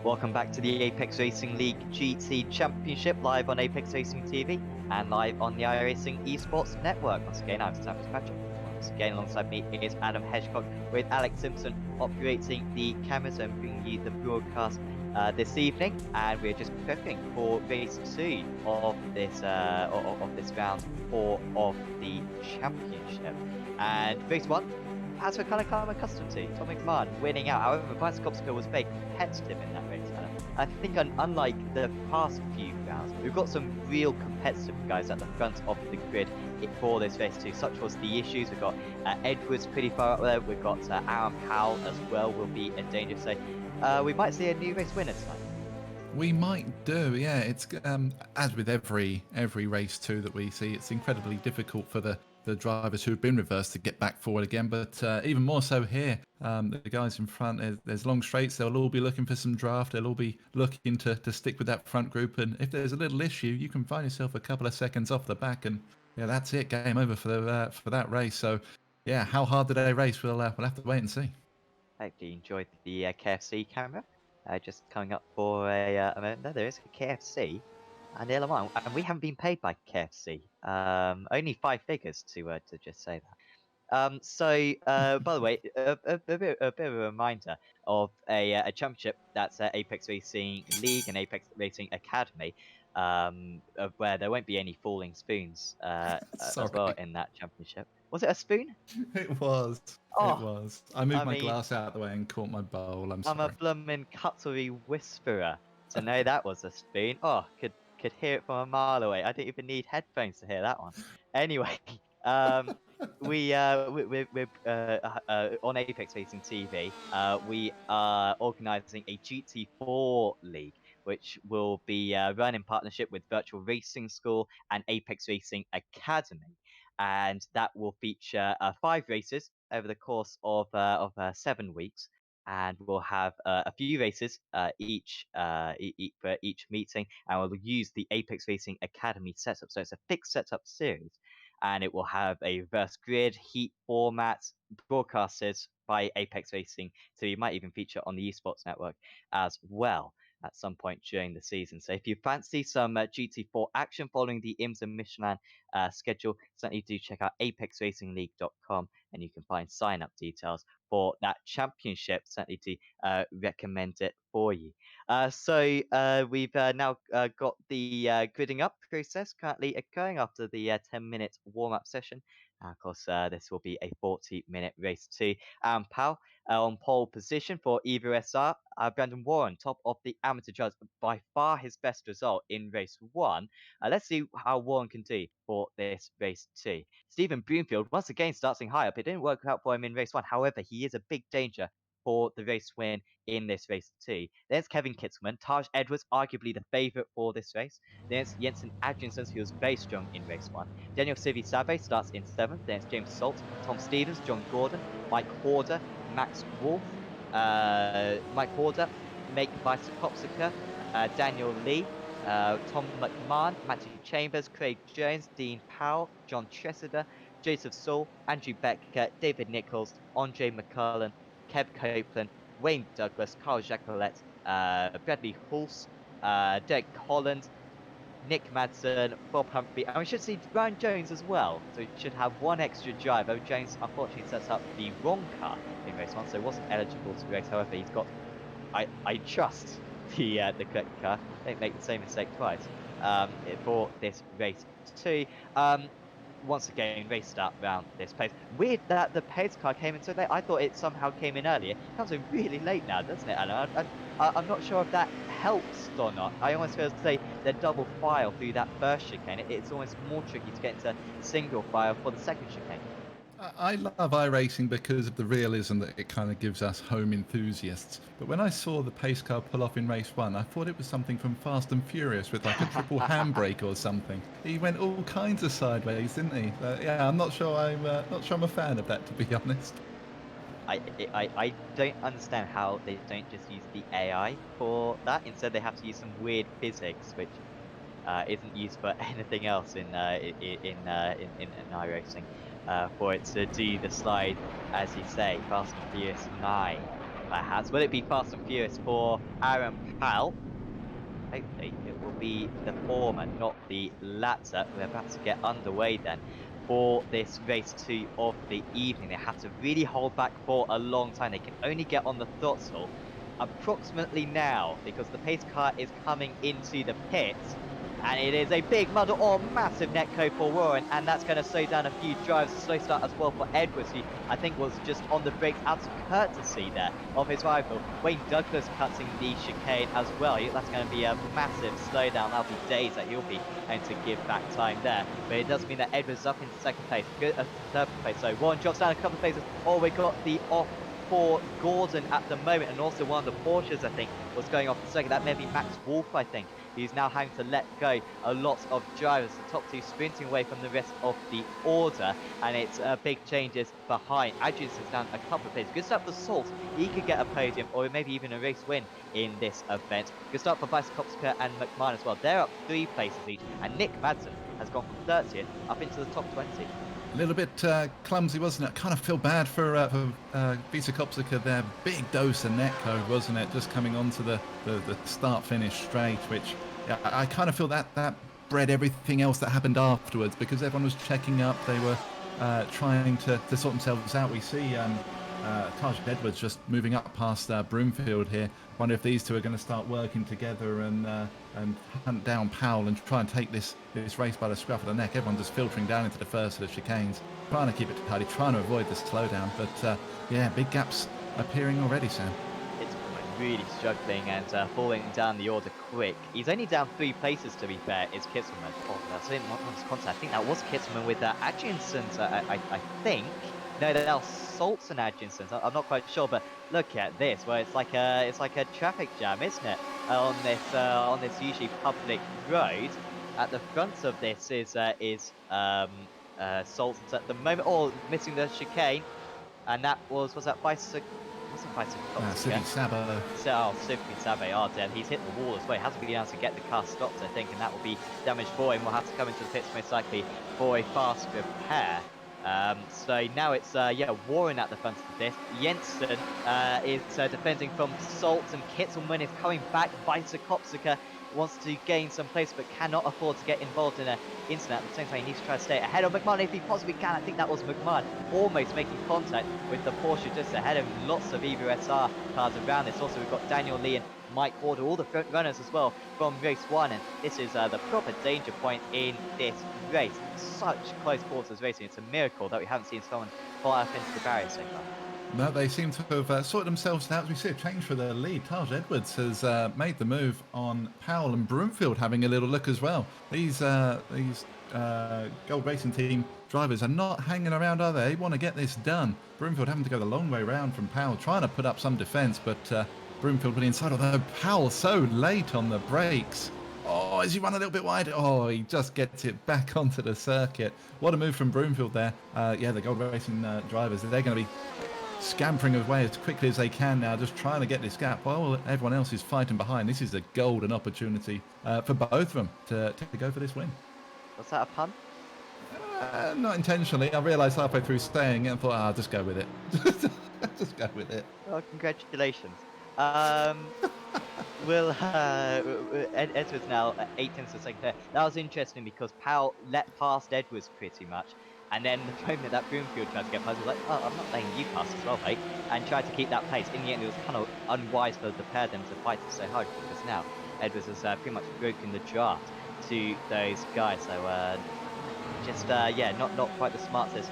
[SPEAKER 1] Welcome back to the Apex Racing League GT Championship, live on Apex Racing TV and live on the iRacing Esports Network. Once again, I'm Sam Fitzpatrick. Once again, alongside me is Adam Hedgecock, with Alex Simpson operating the cameras and bringing you the broadcast this evening. And we're just prepping for race 2 of this round 4 of the championship. And race 1, as we're kind of come accustomed to, Tommy Command winning out. However, Bicycopsico was very competitive in that race. I think unlike the past few rounds, we've got some real competitive guys at the front of the grid for this race too. Such was the issues. We've got Edwards pretty far up there. We've got Aaron Powell as well will be in danger. So we might see a new race winner tonight.
[SPEAKER 2] We might do, yeah. It's as with every race too that we see, it's incredibly difficult for the drivers who've been reversed to get back forward again. But even more so here, the guys in front, there's long straights. They'll all be looking for some draft. They'll all be looking to stick with that front group. And if there's a little issue, you can find yourself a couple of seconds off the back, and yeah, that's it. Game over for that race. So yeah, how hard did they race? We'll have to wait and see.
[SPEAKER 1] Hopefully you enjoyed the KFC camera. Just coming up for a moment. No, there is a KFC. And the Lamont, and we haven't been paid by KFC. Only 5 figures to just say that. By the way, a bit of a reminder of a championship that's Apex Racing League and Apex Racing Academy, of where there won't be any falling spoons as well
[SPEAKER 2] Sorry.
[SPEAKER 1] in that championship. Was it a spoon?
[SPEAKER 2] It was. It
[SPEAKER 1] Oh,
[SPEAKER 2] was. I moved
[SPEAKER 1] I
[SPEAKER 2] my
[SPEAKER 1] mean,
[SPEAKER 2] glass out of the way and caught my bowl. I'm
[SPEAKER 1] I'm a
[SPEAKER 2] sorry.
[SPEAKER 1] bloomin' cutlery whisperer to know that was a spoon. Oh, could hear it from a mile away. I didn't even need headphones to hear that one. Anyway, um, we're on Apex Racing TV. We are organising a GT4 league, which will be run in partnership with Virtual Racing School and Apex Racing Academy, and that will feature 5 races over the course of 7 weeks, and we'll have a few races for each meeting, and we'll use the Apex Racing Academy setup. So it's a fixed setup series, and it will have a reverse grid, heat format, broadcasted by Apex Racing, so you might even feature on the Esports Network as well at some point during the season. So if you fancy some GT4 action following the IMSA Michelin schedule, certainly do check out apexracingleague.com, and you can find sign-up details for that championship. Certainly do recommend it for you. We've now got the gridding up process currently occurring after the 10-minute warm-up session. Of course, this will be a 40-minute race too. Powell on pole position for Evo SR. Brandon Warren, top of the amateur judge, by far his best result in race 1. Let's see how Warren can do for this race 2. Stephen Broomfield once again starting high up. It didn't work out for him in race 1. However, he is a big danger for the race win in this race 2. There's Kevin Kitzman. Taj Edwards, arguably the favourite for this race. There's Jensen Adjinsons, who was very strong in race 1. Daniel Civi Save starts in 7th. There's James Salt, Tom Stevens, John Gordon, Mike Horder, Max Wolf, Mike Horder, Make Bicycopsica, Daniel Lee, Tom McMahon, Matthew Chambers, Craig Jones, Dean Powell, John Tressida, Joseph Saul, Andrew Becker, David Nichols, Andre McCullen, Kev Copeland, Wayne Douglas, Carl Jacquelet, Bradley Hulse, Derek Holland, Nick Madsen, Bob Humphrey, and we should see Brian Jones as well. So we should have one extra driver. Jones unfortunately sets up the wrong car in race 1, so wasn't eligible to race. However, he's got, I trust the correct car. Don't make the same mistake twice. For this race 2. Once again, race start round this place. Weird that the pace car came in so late. I thought it somehow came in earlier. It comes in really late now, doesn't it, Alan? I'm not sure if that helps or not. I almost feel to say the double file through that first chicane. It's almost more tricky to get into single file for the second chicane.
[SPEAKER 2] I love iRacing because of the realism that it kind of gives us home enthusiasts. But when I saw the pace car pull off in race 1, I thought it was something from Fast and Furious with like a triple handbrake or something. He went all kinds of sideways, didn't he? Yeah, I'm not sure I'm a fan of that, to be honest.
[SPEAKER 1] I don't understand how they don't just use the AI for that. Instead, they have to use some weird physics, which isn't used for anything else in iRacing, for it to do the slide, as you say, Fast and Furious 9. perhaps. Will it be Fast and Furious for Aaron Powell? Hopefully, it will be the former, not the latter. We're about to get underway then for this race 2 of the evening. They have to really hold back for a long time. They can only get on the throttle approximately now because the pace car is coming into the pits. And it is a big muddle or massive netco for Warren, and that's going to slow down a few drives. A slow start as well for Edwards, who I think was just on the brakes out of courtesy there of his rival. Wayne Douglas cutting the chicane as well. That's going to be a massive slowdown. That'll be days that he'll be having to give back time there. But it does mean that Edwards is up into second place, third place. So Warren drops down a couple of places. Oh, we got the off for Gordon at the moment, and also one of the Porsches, I think, was going off the circuit. That may be Max Wolf, I think. He's now having to let go a lot of drivers. The top two sprinting away from the rest of the order, and it's big changes behind. Adrian's down a couple of places. Good start for Salt. He could get a podium or maybe even a race win in this event. Good start for Bicycopska and McMahon as well. They're up 3 places each, and Nick Madsen has gone from 30th up into the top 20.
[SPEAKER 2] A little bit clumsy, wasn't it? Kind of feel bad for Vita Kopsika there. Big dose of netco, wasn't it? Just coming onto the start-finish straight, which I kind of feel that bred everything else that happened afterwards, because everyone was checking up. They were trying to sort themselves out. We see Taj Edwards just moving up past Broomfield here. Wonder if these two are going to start working together and hunt down Powell and try and take this race by the scruff of the neck. Everyone just filtering down into the first of the chicanes, trying to keep it tidy, trying to avoid the slowdown. But yeah, big gaps appearing already, Sam.
[SPEAKER 1] It's really struggling and falling down the order quick. He's only down 3 places, to be fair, is Kitzelman. Oh, that's in contact. I think that was Kitzelman with Atkinson's, I think. No, that was Salts and Atkinson's. I'm not quite sure, but look at this, where it's like a traffic jam, isn't it? On this usually public road. At the front of this is Salts at the moment. Oh, missing the chicane, and that was that bicycle. Wasn't bicycle.
[SPEAKER 2] City Sabo.
[SPEAKER 1] Oh, Civic Sabe. Oh, damn. He's hit the wall as well. He hasn't been able to get the car stopped, I think, and that will be damage for him. We'll have to come into the pits most likely for a fast repair. So now it's Warren at the front of this. Jensen is defending from Salt, and Kitzelman is coming back. Bicycopsica wants to gain some place but cannot afford to get involved in an incident. At the same time, he needs to try to stay ahead of McMahon if he possibly can. I think that was McMahon almost making contact with the Porsche just ahead of him. Lots of Evo SR cars around this. Also, we've got Daniel Lee and Mike Warder, all the front runners as well from race 1, and this is the proper danger point in this race. Such close quarters racing. It's a miracle that we haven't seen someone fly up into the barrier so far.
[SPEAKER 2] No, they seem to have sorted themselves out. As we see a change for the lead. Taj Edwards has made the move on Powell, and Broomfield having a little look as well. These Gold Racing Team drivers are not hanging around, are they? They want to get this done. Broomfield having to go the long way round from Powell, trying to put up some defence, but Broomfield put inside, although Powell so late on the brakes. Oh, has he run a little bit wide? Oh, he just gets it back onto the circuit. What a move from Broomfield there. Yeah, the Gold Racing drivers, they're going to be scampering away as quickly as they can now, just trying to get this gap while everyone else is fighting behind. This is a golden opportunity for both of them to go for this win.
[SPEAKER 1] Was that a pun?
[SPEAKER 2] Not intentionally. I realised halfway through saying it and thought, I'll just go with it. Just go with it.
[SPEAKER 1] Well, congratulations. Edwards now at 8 tenths of a second there. That was interesting because Powell let past Edwards pretty much, and then the moment that Broomfield tried to get past, he was like, oh, I'm not letting you pass as well, mate, and tried to keep that pace. In the end, it was kind of unwise for the pair of them to fight it so hard, because now Edwards has pretty much broken the draft to those guys. So not quite the smartest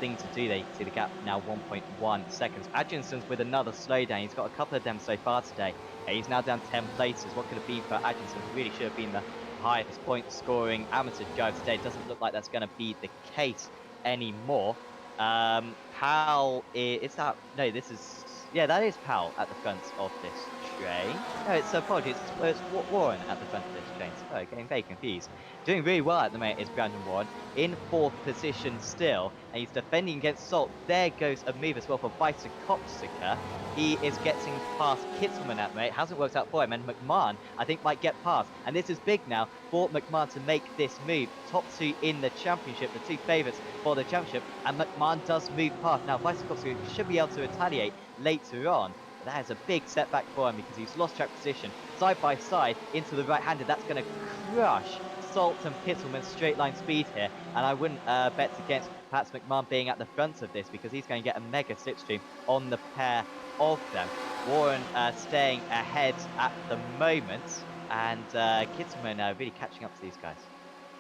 [SPEAKER 1] thing to do there. You can see the gap now 1.1 seconds. Adjinson's with another slowdown. He's got a couple of them so far today. He's now down 10 places. What could it be for Adjinson? Really should have been the highest point scoring amateur driver today. Doesn't look like that's going to be the case anymore. Powell is that? No, this is that is Powell at the front of this train. No, it's apologies. It's Warren at the front of this train. So getting very confused. Doing really well at the moment is Brandon Warren in 4th position still, and he's defending against Salt. There goes a move as well for Bicycopsica. He is getting past Kitzelman at the moment. It hasn't worked out for him, and McMahon I think might get past. And this is big now for McMahon to make this move. Top 2 in the championship, the 2 favourites for the championship, and McMahon does move past. Now Bicycopsica should be able to retaliate later on. that is a big setback for him because he's lost track position. Side by side into the right-hander, that's going to crush Salt and Kittelman's straight line speed here. And I wouldn't bet against perhaps McMahon being at the front of this because he's going to get a mega slipstream on the pair of them. Warren staying ahead at the moment, and Kittelman really catching up to these guys.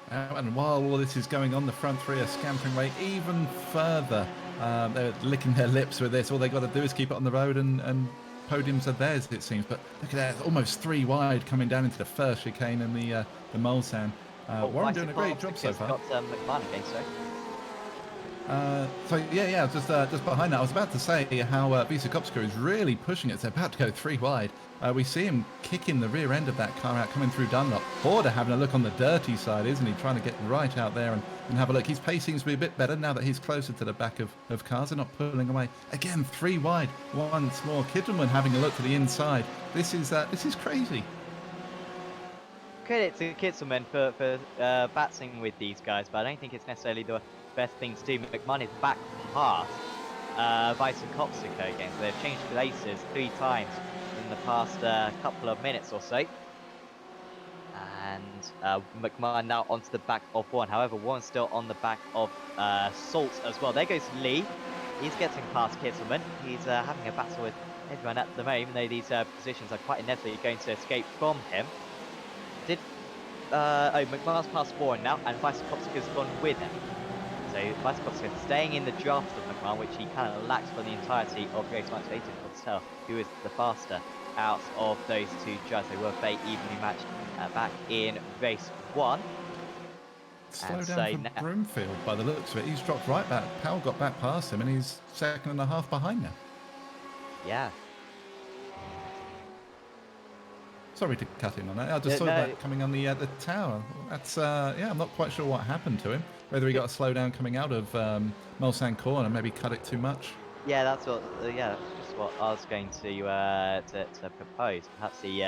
[SPEAKER 2] And while all this is going on, the front three are scampering away even further. They're licking their lips with this. All they got to do is keep it on the road, and podiums are theirs, it seems. But look at that, almost 3 wide coming down into the first chicane and the Mulsanne. Warren doing a great job so far.
[SPEAKER 1] Got McMahon again, so.
[SPEAKER 2] So yeah, just behind that, I was about to say how Visa Kopska is really pushing it. They're about to go 3 wide. We see him kicking the rear end of that car out, coming through Dunlop. Border having a look on the dirty side, isn't he? Trying to get right out there and have a look. His pacing seems to be a bit better now that he's closer to the back of cars. They're not pulling away. Again, 3 wide once more. Kittelman having a look to the inside. This is crazy.
[SPEAKER 1] Credit to Kittelman for battling with these guys, but I don't think it's necessarily the best thing to do. McMahon is back past Vice and Kopsika again, so they've changed places 3 times in the past couple of minutes or so. And McMahon now onto the back of Warren. However, Warren's still on the back of Salt as well. There goes Lee. He's getting past Kittelman. He's having a battle with everyone at the moment, even though these positions are quite inevitably going to escape from him. McMahon's past Warren now, and Vice Kopsika's gone with him. So Vice Kopsika staying in the draft of McMahon, which he kind of lacks for the entirety of race 1. So it's difficult to tell who is the faster out of those 2 drivers. They were very evenly matched back in race 1.
[SPEAKER 2] Slow down for Broomfield by the looks of it. He's dropped right back. Powell got back past him, and he's 2.5 behind now.
[SPEAKER 1] Yeah.
[SPEAKER 2] Sorry to cut in on that. I just saw that coming on the tower. That's I'm not quite sure what happened to him. Whether he got a slowdown coming out of Mulsanne corner, maybe cut it too much.
[SPEAKER 1] Yeah, that's what. That's just what I was going to propose. Perhaps he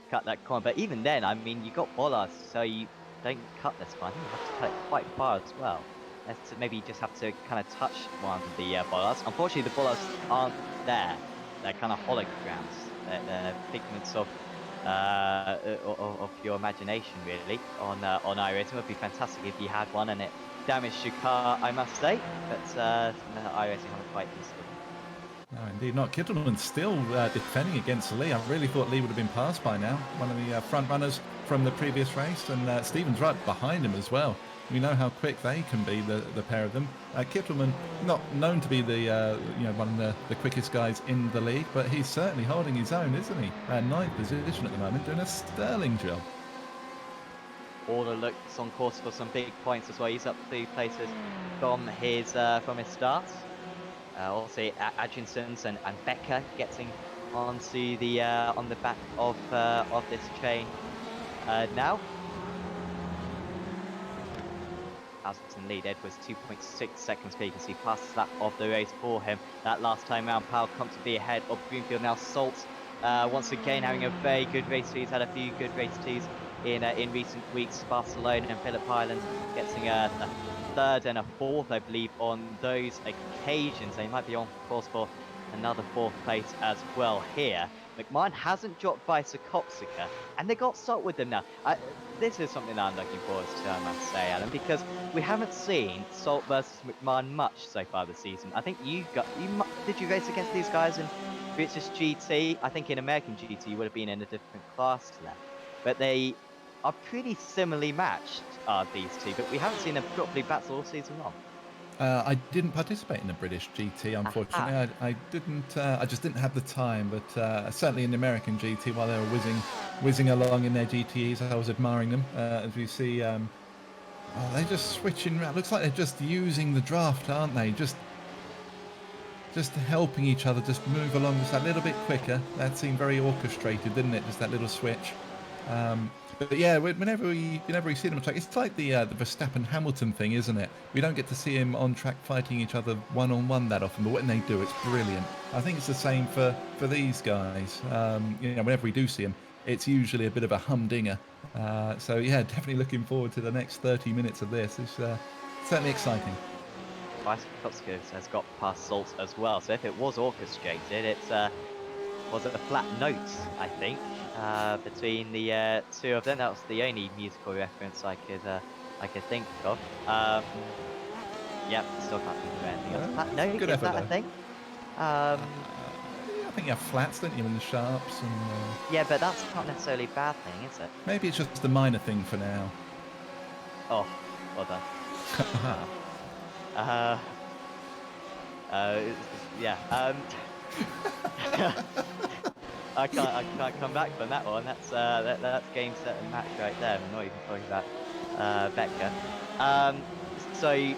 [SPEAKER 1] cut that corner, but even then, I mean, you got bollards, so you don't cut this far. I think you have to cut it quite far as well. Maybe you just have to kind of touch one of the bollards. Unfortunately, the bollards aren't there. They're kind of holograms. They're figments of your imagination, really, on iRacing. It would be fantastic if you had one and it damaged your car, I must say, but iRacing haven't quite used it.
[SPEAKER 2] No, indeed not. Kittelman still defending against Lee. I really thought Lee would have been passed by now. One of the front runners from the previous race, and Stephen's right behind him as well. We know how quick they can be, the pair of them. Kittelman, not known to be the one of the quickest guys in the league, but he's certainly holding his own, isn't he? 9th position at the moment, doing a sterling job.
[SPEAKER 1] Order looks on course for some big points as well. He's up 3 places from his start. Also, Adjinsons and Becker getting onto the on the back of this chain now. Alston lead. Edwards 2.6 seconds clear. You can see past lap of the race for him. That last time round, Powell comfortably ahead of Broomfield. Now Salt once again having a very good race 2. He's had a few good race 2s in recent weeks. Barcelona and Phillip Island getting a 3rd and a 4th, I believe, on those occasions. They might be on course for another 4th place as well here. McMahon hasn't dropped by Kopsika, and they got Salt with them now. This is something that I'm looking forward to, I must say, Alan, because we haven't seen Salt versus McMahon much so far this season. I think did you race against these guys in British GT? I think in American GT you would have been in a different class to them, but they are pretty similarly matched, these 2, but we haven't seen them properly battle all season long.
[SPEAKER 2] I didn't participate in the British GT, unfortunately. I didn't. I just didn't have the time. But certainly in the American GT, while they were whizzing along in their GTEs, I was admiring them. As we see, they're just switching around. Looks like they're just using the draft, aren't they? Just helping each other, just move along just a little bit quicker. That seemed very orchestrated, didn't it? Just that little switch. But yeah, whenever we see them on track, it's like the Verstappen-Hamilton thing, isn't it? We don't get to see him on track fighting each other one-on-one that often, but when they do, it's brilliant. I think it's the same for these guys. Whenever we do see them, it's usually a bit of a humdinger. So yeah, definitely looking forward to the next 30 minutes of this. It's certainly exciting.
[SPEAKER 1] Vice Kopsika has got past Salt as well, so if it was orchestrated, it's was a flat note, I think, between the two of them. That was the only musical reference I could think of. Yep, still can't think of anything else. Flat
[SPEAKER 2] It's a
[SPEAKER 1] note,
[SPEAKER 2] good
[SPEAKER 1] is
[SPEAKER 2] effort
[SPEAKER 1] that a
[SPEAKER 2] though.
[SPEAKER 1] thing?
[SPEAKER 2] I think you have flats, don't you, and the sharps, and
[SPEAKER 1] Yeah, but that's not necessarily a bad thing, is it?
[SPEAKER 2] maybe it's just a minor thing for now.
[SPEAKER 1] Oh, well done. Uh, yeah. I can't come back from that one. That's game, set, and match right there. We're not even talking about Becca. So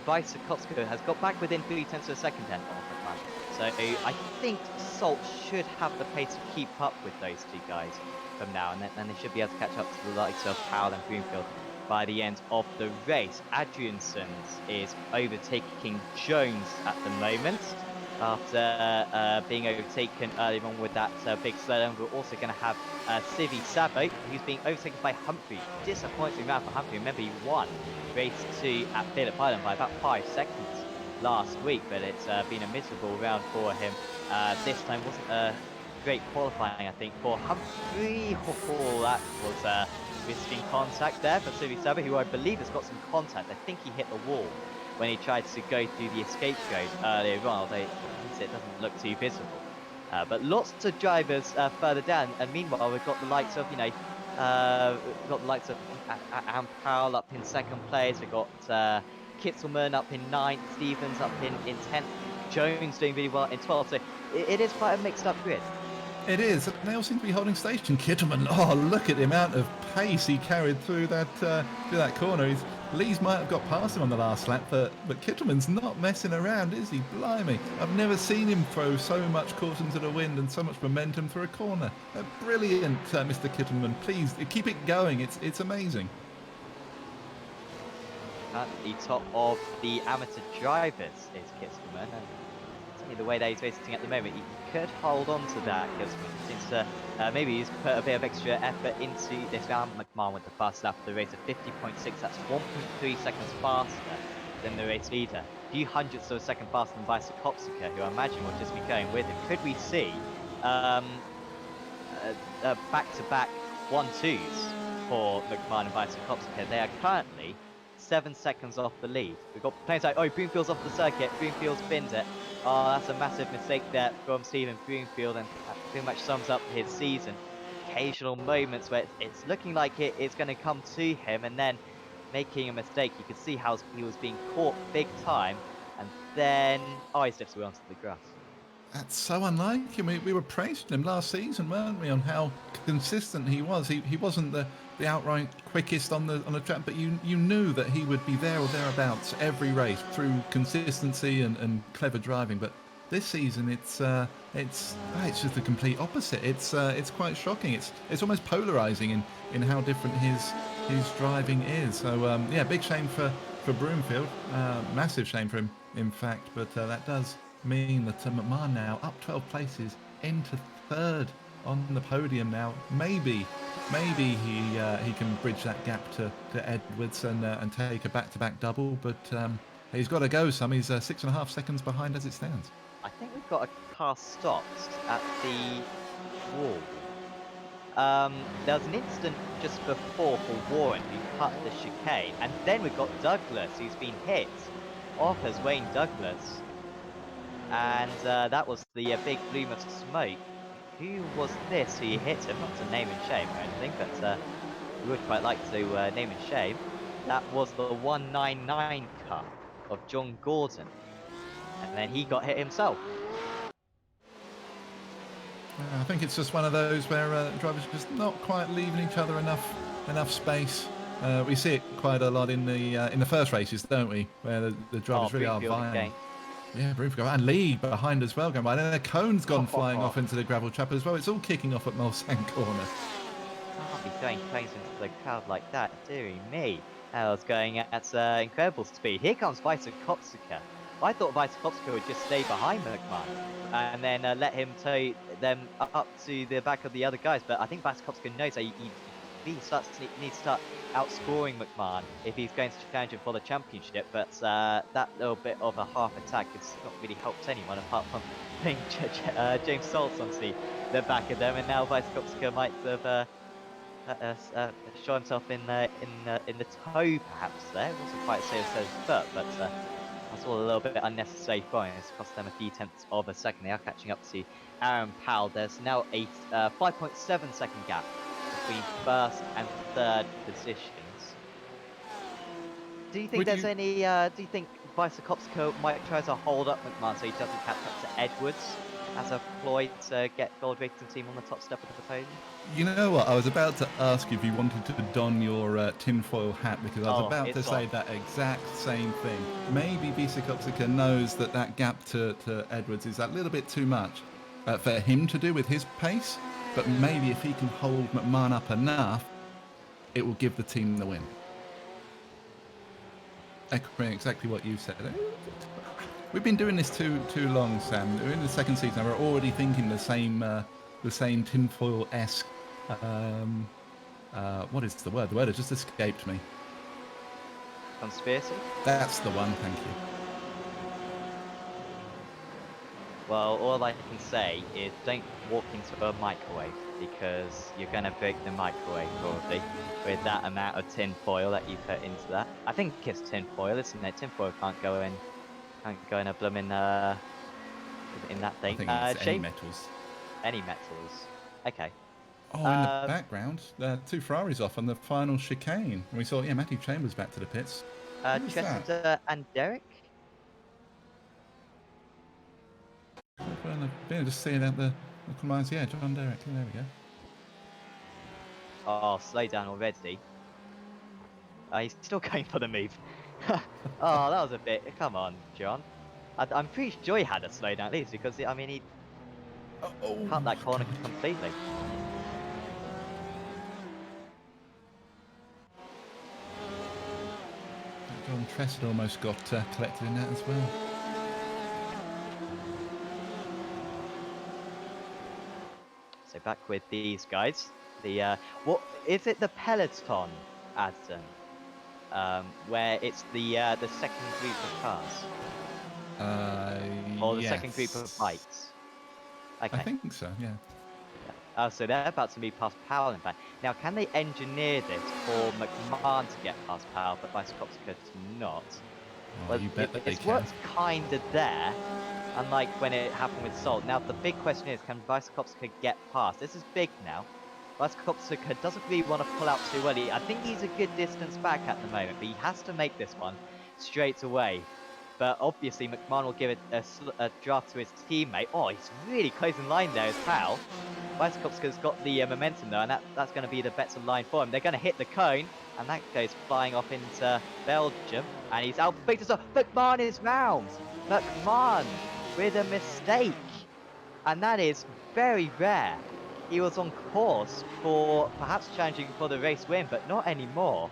[SPEAKER 1] Vysokotsko has got back within 3/10 of a second then of McMahon. So I think Salt should have the pace to keep up with those two guys from now, and then they should be able to catch up to the likes of Powell and Broomfield by the end of the race. Adrianson's is overtaking Jones at the moment after being overtaken earlier on with that big slowdown. We're also going to have Civi Sabo, who's being overtaken by Humphrey. Disappointing round for Humphrey. Remember, he won race 2 at Phillip Island by about 5 seconds last week, but it's been a miserable round for him. This time wasn't a great qualifying, I think, for Humphrey. Oh, that was risking contact there for Civi Sabo, who I believe has got some contact. I think he hit the wall when he tried to go through the escape road earlier on, although it doesn't look too visible. But lots of drivers further down, and meanwhile we've got the likes of, we've got the likes of Ampal up in second place. We've got Kitzelman up in 9th, Stevens up in 10th, Jones doing really well in 12th. So it is quite a mixed up grid.
[SPEAKER 2] It is. They all seem to be holding station. Kittelman, oh, look at the amount of pace he carried through that corner. Lees might have got past him on the last lap, but Kittelman's not messing around, is he? Blimey. I've never seen him throw so much caution to the wind and so much momentum through a corner. Brilliant, Mr. Kittelman. Please, keep it going. It's amazing.
[SPEAKER 1] At the top of the amateur drivers is Kitzelman, and certainly the way that he's racing at the moment, he could hold on to that. Kitzelman seems to maybe he's put a bit of extra effort into this round. McMahon with the fast lap of the race of 50.6, that's 1.3 seconds faster than the race leader. A few hundredths of a second faster than Vysokopsika, who I imagine will just be going with him. Could we see back-to-back 1-2s for McMahon and Vysokopsika? They are currently 7 seconds off the lead. We've got players like, oh, Broomfield's off the circuit. Broomfield spins it. Oh, that's a massive mistake there from Stephen Broomfield, and that pretty much sums up his season. Occasional moments where it's looking like it's going to come to him, and then making a mistake. You could see how he was being caught big time, and then he slips away onto the grass.
[SPEAKER 2] That's so unlike him. We were praising him last season, weren't we, on how consistent he was. He wasn't the outright quickest on the track, but you knew that he would be there or thereabouts every race through consistency and clever driving. But this season, it's just the complete opposite. It's quite shocking. It's almost polarizing in how different his driving is. So yeah, big shame for Broomfield. Massive shame for him, in fact. But that does mean that McMahon now up 12 places into 3rd on the podium now. Maybe he can bridge that gap to Edwards and take a back-to-back double, but he's got to go some. He's 6.5 seconds behind as it stands.
[SPEAKER 1] I think we've got a car stopped at the wall. There was an incident just before for Warren who cut the chicane, and then we've got Douglas who's been hit off as Wayne Douglas. And that was the big plume of smoke. Who was this who hit him? Not to name and shame or anything, but we would quite like to name and shame. That was the 199 car of John Gordon. And then he got hit himself.
[SPEAKER 2] I think it's just one of those where drivers are just not quite leaving each other enough space. We see it quite a lot in the first races, don't we? Where the drivers really are vying. Yeah, Broomfield and Lee behind as well going by. And then the cone's gone flying off into the gravel trap as well. It's all kicking off at Mulsanne Corner.
[SPEAKER 1] Can't be throwing cones into the crowd like that, dearie me. I was going at incredible speed. Here comes Vysokopsika. I thought Vysokopsika would just stay behind McMahon and then let him tow them up to the back of the other guys. But I think Vysokopsika knows that he needs to start outscoring McMahon if he's going to challenge him for the championship. But that little bit of a half attack has not really helped anyone apart from putting James Saltz onto the back of them, and now Vice Kopska might have shot himself in the toe, perhaps. There, it wasn't quite safe as his foot, but that's all a little bit unnecessary for him. It's cost them a few tenths of a second. They are catching up to Aaron Powell. There's now a 5.7 second gap between first and third positions. Do you think there's any? Do you think Vysokopsko might try to hold up McMahon so he doesn't catch up to Edwards as a ploy to get Gold Racing Team on the top step of the podium?
[SPEAKER 2] You know what? I was about to ask if you wanted to don your tinfoil hat, because I was about to say that exact same thing. Maybe Vysokopska knows that that gap to Edwards is a little bit too much for him to do with his pace, but maybe if he can hold McMahon up enough, it will give the team the win. Echoing exactly what you said. We've been doing this too long, Sam. We're in the second season and we're already thinking the same tinfoil-esque. What is the word? The word has just escaped me.
[SPEAKER 1] Conspiracy?
[SPEAKER 2] That's the one, thank you.
[SPEAKER 1] Well, all I can say is don't walk into a microwave, because you're going to break the microwave probably with that amount of tin foil that you put into that. I think it's tin foil, isn't it? Tin foil can't go in a blooming in that thing.
[SPEAKER 2] I think it's any metals.
[SPEAKER 1] Any metals. Okay.
[SPEAKER 2] Oh, in the background, two Ferraris off on the final chicane. And we saw, Matthew Chambers back to the pits.
[SPEAKER 1] Chester and Derek?
[SPEAKER 2] Just seeing out the commands. Yeah, John Derek. Yeah, there we go.
[SPEAKER 1] Oh, slow down already. He's still going for the move. Oh, that was a bit... Come on, John. I'm pretty sure he had a slowdown at least, because, I mean, he cut that corner completely.
[SPEAKER 2] John Tressett almost got collected in that as well.
[SPEAKER 1] So back with these guys. The what is it? The peloton, Adson, where it's the second group of cars. Or the second group of bikes. Okay.
[SPEAKER 2] I think so. Yeah.
[SPEAKER 1] So they're about to move past Powell, in fact. Now, can they engineer this for McMahon to get past Powell, but Vysokopska to not?
[SPEAKER 2] Oh,
[SPEAKER 1] Well,
[SPEAKER 2] you bet that they
[SPEAKER 1] it's
[SPEAKER 2] can.
[SPEAKER 1] worked kind of there, unlike when it happened with Salt. Now, the big question is, can Vysokopska get past? This is big now. Vysokopska doesn't really want to pull out too early. I think he's a good distance back at the moment, but he has to make this one straight away. But obviously, McMahon will give it a draft to his teammate. Oh, he's really close in line there as Powell. Vysokopska's got the momentum though, and that's going to be the better line for him. They're going to hit the cone, and that goes flying off into Belgium, and he's outbeat us. McMahon is round. McMahon with a mistake, and that is very rare. He was on course for perhaps challenging for the race win, but not anymore.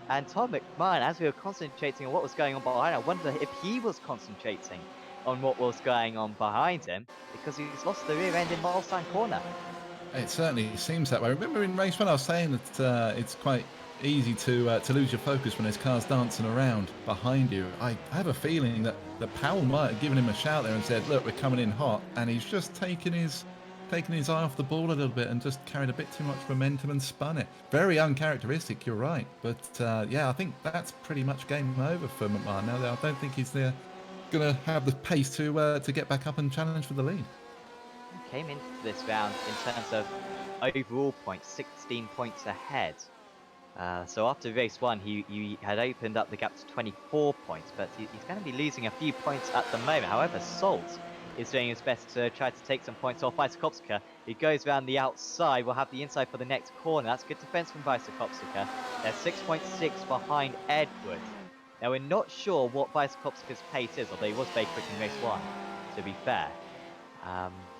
[SPEAKER 1] And Tom McMahon, as we were concentrating on what was going on behind, I wonder if he was concentrating on what was going on behind him, because he's lost the rear end in Mulsanne corner.
[SPEAKER 2] It certainly seems that way. Remember in race 1 I was saying that it's quite easy to lose your focus when there's cars dancing around behind you. I have a feeling that Powell might have given him a shout there and said, look, we're coming in hot, and he's just taken his eye off the ball a little bit and just carried a bit too much momentum and spun it. Very uncharacteristic, you're right. But I think that's pretty much game over for McMahon now. I don't think he's going to have the pace to get back up and challenge for the lead.
[SPEAKER 1] Came into this round in terms of overall points, 16 points ahead. So after race 1, he had opened up the gap to 24 points, but he's going to be losing a few points at the moment. However, Salt is doing his best to try to take some points off Vysokopska. He goes around the outside. We'll have the inside for the next corner. That's good defense from Vysokopska. They're 6.6 behind Edwards. Now, we're not sure what Vysokopska's pace is, although he was very quick in race 1, to be fair.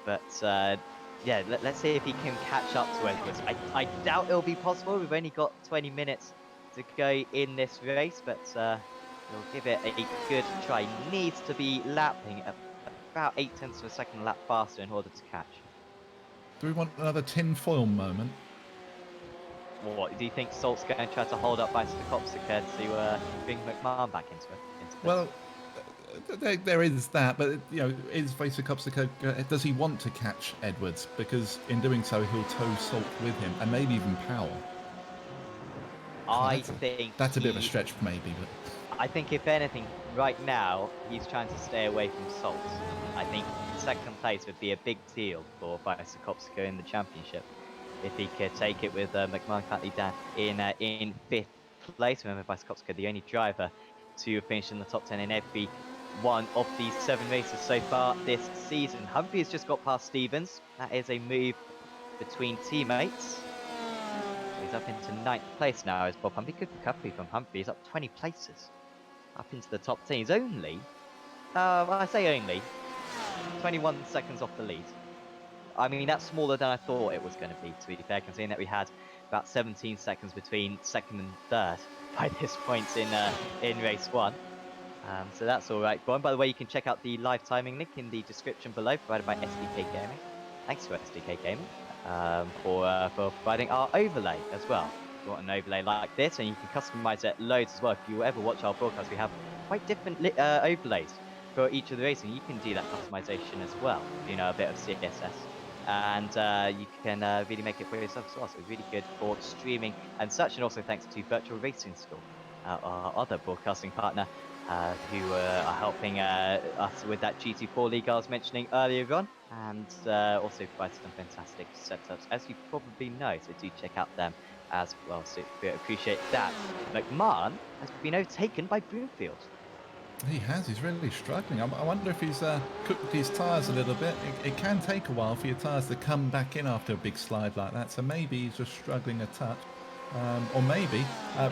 [SPEAKER 1] Let's see if he can catch up to Edwards. I doubt it'll be possible. We've only got 20 minutes to go in this race, but we'll give it a good try. He needs to be lapping about 0.8 of a second lap faster in order to catch.
[SPEAKER 2] Do we want another tin foil moment?
[SPEAKER 1] what do you think Salt's going to try to hold up Bicycopsica to bring McMahon back into this?
[SPEAKER 2] Well, there is that, but is Vasicopsico, does he want to catch Edwards? Because in doing so, he'll tow Salt with him, and maybe even Powell.
[SPEAKER 1] I think
[SPEAKER 2] That's a bit of a stretch, maybe. But
[SPEAKER 1] I think if anything, right now he's trying to stay away from Salt. I think second place would be a big deal for Bicycopsico in the championship if he could take it with McMahon currently down in fifth place. Remember, Bicycopsico the only driver to finish in the top 10 in every one of these 7 races so far this season. Humphrey has just got past Stevens. That is a move between teammates. So he's up into 9th place now as Bob Humphrey. Good recovery from Humphrey. He's up 20 places. Up into the top 10. He's only, I say only, 21 seconds off the lead. I mean, that's smaller than I thought it was going to be fair, considering that we had about 17 seconds between second and third by this point in race 1. So that's all right. By the way, you can check out the live timing link in the description below, provided by SDK Gaming. Thanks to SDK Gaming for providing our overlay as well. If you want an overlay like this, and you can customize it loads as well. If you ever watch our broadcast, we have quite different overlays for each of the racing. You can do that customization as well if you know a bit of CSS. And you can really make it for yourself as well. So it's really good for streaming and such. And also thanks to Virtual Racing School, our other broadcasting partner, who are helping us with that GT4 league I was mentioning earlier on, and also provide some fantastic setups, as you probably know. So do check out them as well. So we appreciate that. McMahon has been overtaken by Broomfield.
[SPEAKER 2] he has. He's really struggling. I wonder if he's cooked his tyres a little bit. It can take a while for your tyres to come back in after a big slide like that. So maybe he's just struggling a touch. Or maybe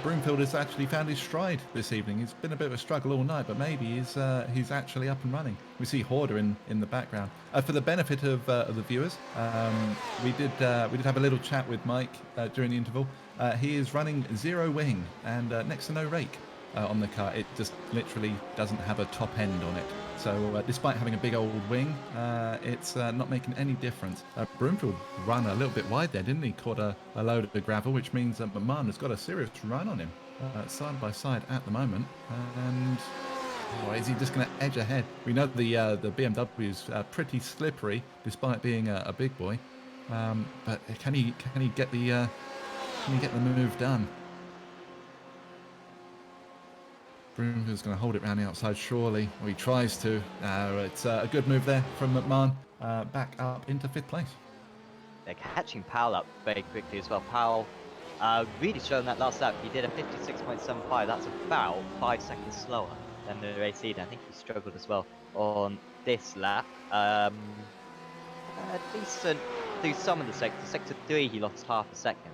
[SPEAKER 2] Broomfield has actually found his stride this evening. It's been a bit of a struggle all night, but maybe he's actually up and running. We see Horder in the background. For the benefit of the viewers, we did have a little chat with Mike during the interval. He is running 0 wing and next to no rake on the car. It just literally doesn't have a top end on it. So despite having a big old wing, it's not making any difference. Broomfield ran a little bit wide there, didn't he? Caught a load of the gravel, which means that McMahon has got a serious run on him, side by side at the moment. And is he just going to edge ahead? We know the BMW is pretty slippery, despite being a big boy. But can he get the move done? Broomfield's going to hold it round the outside, surely. Or he tries to. It's a good move there from McMahon. Back up into 5th place.
[SPEAKER 1] They're catching Powell up very quickly as well. Powell really showing that last lap. He did a 56.75. That's about 5 seconds slower than the race leader. I think he struggled as well on this lap. Decent through some of the sectors. Sector 3, he lost half a second.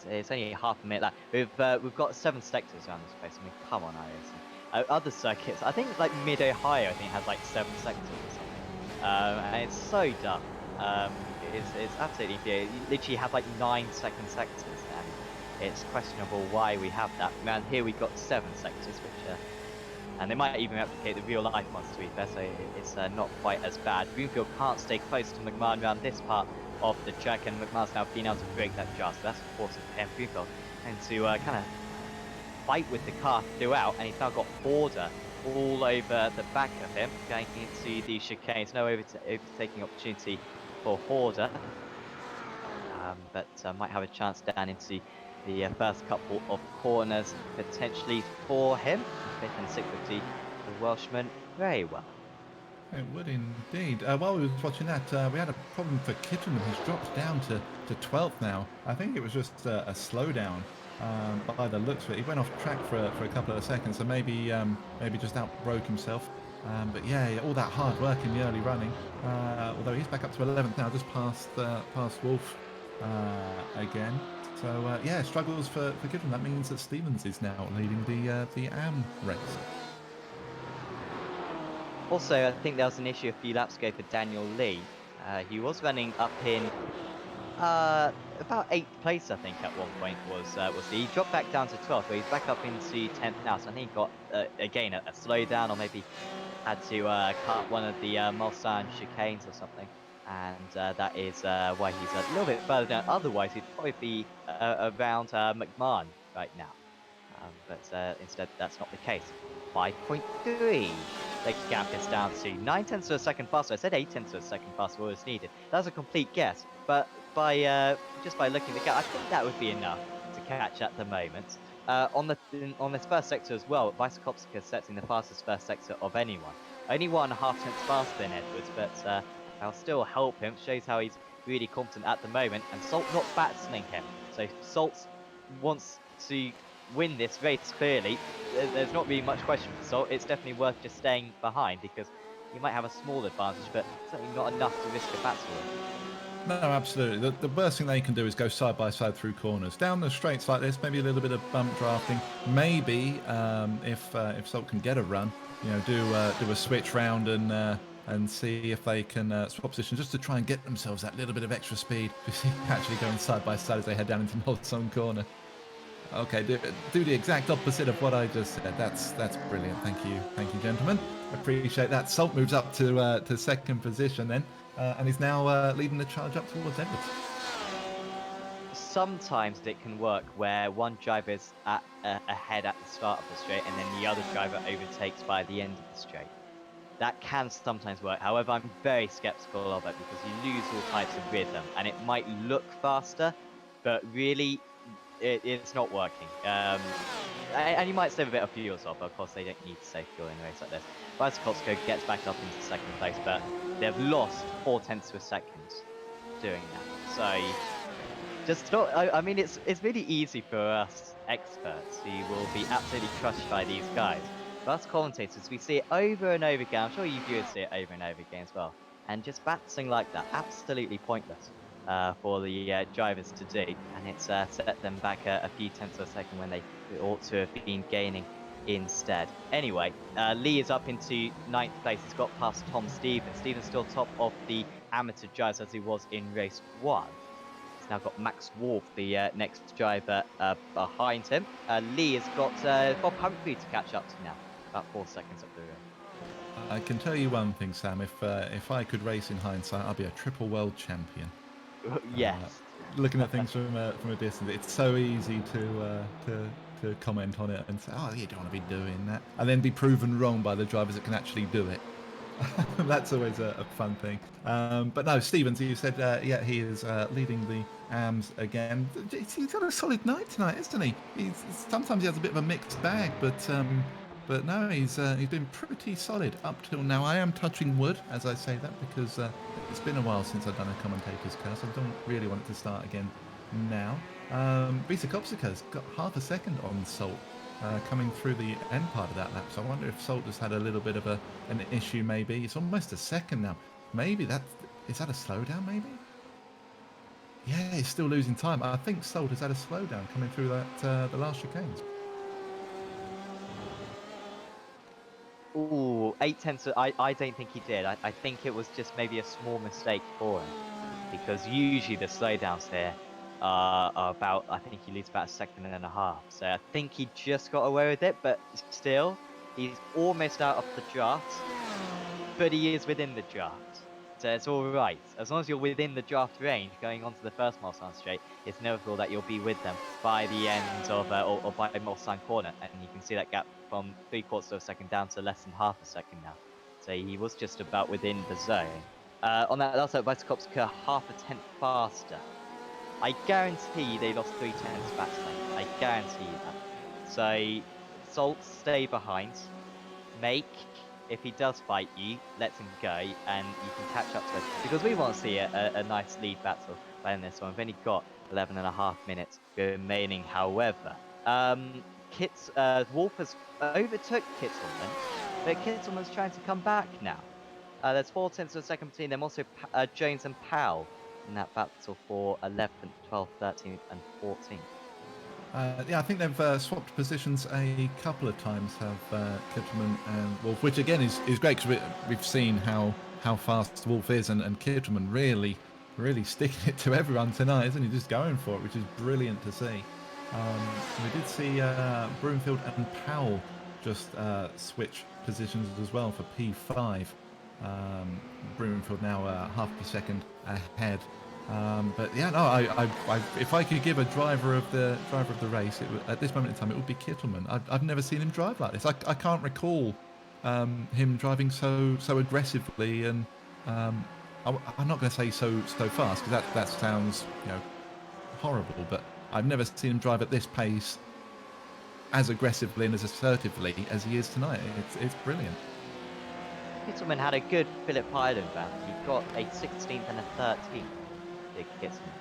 [SPEAKER 1] It's only half a minute lap. We've got 7 sectors around this place. I mean, come on, iRacing. Other circuits, I think like Mid Ohio, I think has like 7 sectors or something. And it's so dumb. It's absolutely infuriating. You literally have like 9-second sectors, and it's questionable why we have that. Man, here we've got 7 sectors, which and they might even replicate the real life ones to be fair, so it's not quite as bad. Broomfield can't stay close to McMahon around this part of the track, and McMahon's now been able to break that jar, so that's important for him, Broomfield, and to kind of fight with the car throughout, and he's now got Horder all over the back of him, going into the chicanes. No overtaking opportunity for Horder, but might have a chance down into the first couple of corners potentially for him. 5th and 6th would do the Welshman very well.
[SPEAKER 2] It would indeed. While we were watching that, we had a problem for Kittenham. He's dropped down to 12th now. I think it was just a slowdown by the looks of it. He went off track for a couple of seconds, so maybe just outbroke himself. But yeah, all that hard work in the early running. Although he's back up to 11th now, just past Wolf again. So yeah, struggles for Kittenham. That means that Stevens is now leading the AM race.
[SPEAKER 1] Also, I think there was an issue a few laps ago for Daniel Lee. He was running up in about 8th place, I think, at one point was he dropped back down to 12th, but he's back up into 10th now. So I think he got again a slowdown, or maybe had to cut one of the Mulsanne chicanes or something. and that is why he's a little bit further down. Otherwise, he'd probably be around McMahon right now. But instead, that's not the case. 5.3. The gap is down to 9 tenths of a second faster. I said 8 tenths of a second faster was needed. That's a complete guess, but by just by looking at the gap, I think that would be enough to catch at the moment. On this first sector as well, Vysokopska setting the fastest first sector of anyone. Only 1.5 tenths faster than Edwards, but I'll still help him. Shows how he's really confident at the moment, and Salt not battling him. So Salt wants to win this race clearly. There's not really much question for Salt. It's definitely worth just staying behind because he might have a small advantage, but certainly not enough to risk a battle with.
[SPEAKER 2] No, absolutely. The worst thing they can do is go side by side through corners. Down the straights like this, maybe a little bit of bump drafting. Maybe if Salt can get a run, do a switch round and see if they can swap position just to try and get themselves that little bit of extra speed. Actually going side by side as they head down into Molson corner. Okay, do the exact opposite of what I just said. That's brilliant. Thank you, gentlemen. Appreciate that. Salt moves up to second position then, and is now leading the charge up towards Edwards.
[SPEAKER 1] Sometimes it can work where one driver is ahead at the start of the straight and then the other driver overtakes by the end of the straight. That can sometimes work. However, I'm very skeptical of it because you lose all types of rhythm and it might look faster, but really it's not working. And you might save a bit of fuel off. Of course, they don't need to save fuel in a race like this. Vysokopska gets back up into second place, but they've lost 4 tenths of a second doing that. So just not. I mean, it's really easy for us experts who will be absolutely crushed by these guys. But us commentators, we see it over and over again. I'm sure you viewers see it over and over again as well. And just battling like that, absolutely pointless for the drivers to do. And it's set them back a few tenths of a second when they ought to have been gaining instead. Anyway, Lee is up into 9th place. He's got past Tom Stevens. Stevens still top of the amateur drivers as he was in race 1. He's now got Max Wolf, the next driver, behind him. Lee has got Bob Humphrey to catch up to now, about 4 seconds up the rear.
[SPEAKER 2] I can tell you one thing, Sam. If I could race in hindsight, I'd be a triple world champion.
[SPEAKER 1] Yes.
[SPEAKER 2] Looking at things from a distance, it's so easy to comment on it and say, "Oh, you don't want to be doing that," and then be proven wrong by the drivers that can actually do it. That's always a fun thing. But no, Stevens, you said, he is leading the AMs again. He's got a solid night tonight, isn't he? Sometimes he has a bit of a mixed bag, but no, he's been pretty solid up till now. I am touching wood as I say that because it's been a while since I've done a commentator's curse. I don't really want it to start again now. Vysokopska's got half a second on Salt. Coming through the end part of that lap, so I wonder if Salt has had a little bit of an issue. Maybe it's almost a second now. Maybe is that a slowdown? Maybe. Yeah, he's still losing time. I think Salt has had a slowdown coming through that the last chicanes.
[SPEAKER 1] Ooh, 8 tenths. I don't think he did. I think it was just maybe a small mistake for him, because usually the slowdowns here are about, I think he loses about a second and a half. So I think he just got away with it, but still, he's almost out of the draft, but he is within the draft. So it's all right. As long as you're within the draft range going onto the first Mulsanne straight, it's inevitable that you'll be with them by the end of, or by Mulsanne corner. And you can see that gap from 3/4 of a second down to less than half a second now. So he was just about within the zone. On that last lap, Vysokopska half a tenth faster. I guarantee they lost 3 tenths battling. I guarantee you that. So Salt, stay behind. Make, if he does fight you, let him go and you can catch up to him. Because we want to see a nice lead battle by this one. We've only got 11.5 minutes remaining, however. Wolf has overtook Kittelman, but Kittelman's trying to come back now. There's 4 tenths of a second between them. Also, Jones and Powell in that battle for 11th, 12th, 13th, and 14th.
[SPEAKER 2] Yeah, I think they've swapped positions a couple of times, have Kittelman and Wolf, which again is great because we've seen how fast Wolf is, and Kittelman really sticking it to everyone tonight, isn't he? Just going for it, which is brilliant to see. We did see Broomfield and Powell just switch positions as well for P5. Broomfield now half a second ahead. But yeah, no, if I could give a driver of the race, at this moment in time, it would be Kittleman. I've never seen him drive like this. I can't recall him driving so aggressively, and I'm not going to say so fast, because that sounds horrible. But I've never seen him drive at this pace, as aggressively and as assertively as he is tonight. It's brilliant.
[SPEAKER 1] Kittleman had a good Phillip Island round. He got a 16th and a 13th, big Kittleman.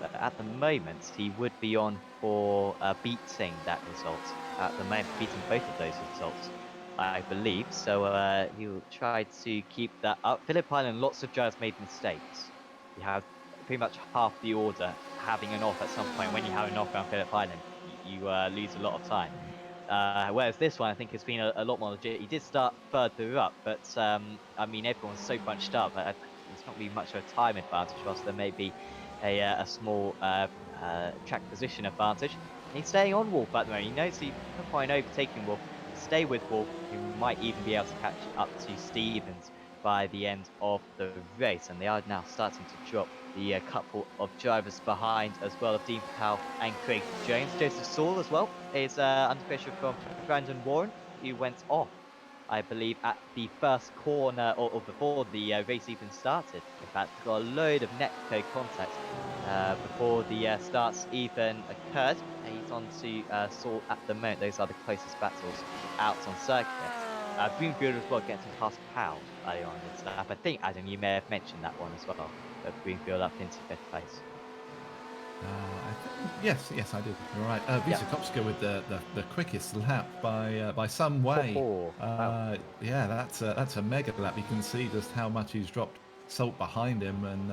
[SPEAKER 1] But at the moment, he would be on for beating that result. At the moment, beating both of those results, I believe. So he'll try to keep that up. Phillip Island, lots of drivers made mistakes. You have pretty much half the order having an off at some point. When you have an off around Phillip Island, you lose a lot of time. Whereas this one, I think, has been a lot more legit. He did start further up, but I mean, everyone's so bunched up. There's not really much of a time advantage, whilst there may be a small track position advantage. And he's staying on Wolf at the moment. He knows he's no point overtaking Wolf. Stay with Wolf, who might even be able to catch up to Stevens by the end of the race. And they are now starting to drop the couple of drivers behind as well, of Dean Powell and Craig Jones. Joseph Saul as well is under pressure from Brandon Warren, who went off, I believe, at the first corner or before the race even started. In fact, got a load of netco contact before the starts even occurred. He's on to Saul at the moment. Those are the closest battles out on circuit. Broomfield as well, getting past Powell earlier on this lap. I think, Adam, you may have mentioned that one as well. Broomfield up into 5th place.
[SPEAKER 2] Yes, I did. You're right. Visakowska with the quickest lap by some way.
[SPEAKER 1] Wow.
[SPEAKER 2] Yeah, that's a mega lap. You can see just how much he's dropped Salt behind him, and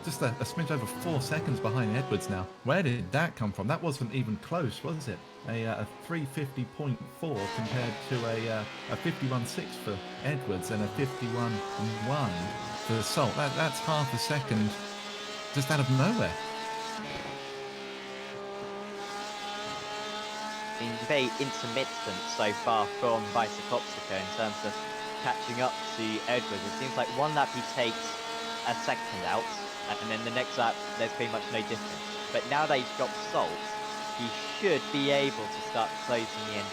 [SPEAKER 2] just a smidge over 4 seconds behind Edwards now. Where did that come from? That wasn't even close, was it? A 350.4 compared to a 51.6 for Edwards and a 51.1 for Salt. That's half a second just out of nowhere.
[SPEAKER 1] Been very intermittent so far from Visakowska in terms of catching up to Edwards. It seems like one lap he takes a second out, and then the next lap there's pretty much no difference. But now that he's dropped Salt, he should be able to start closing in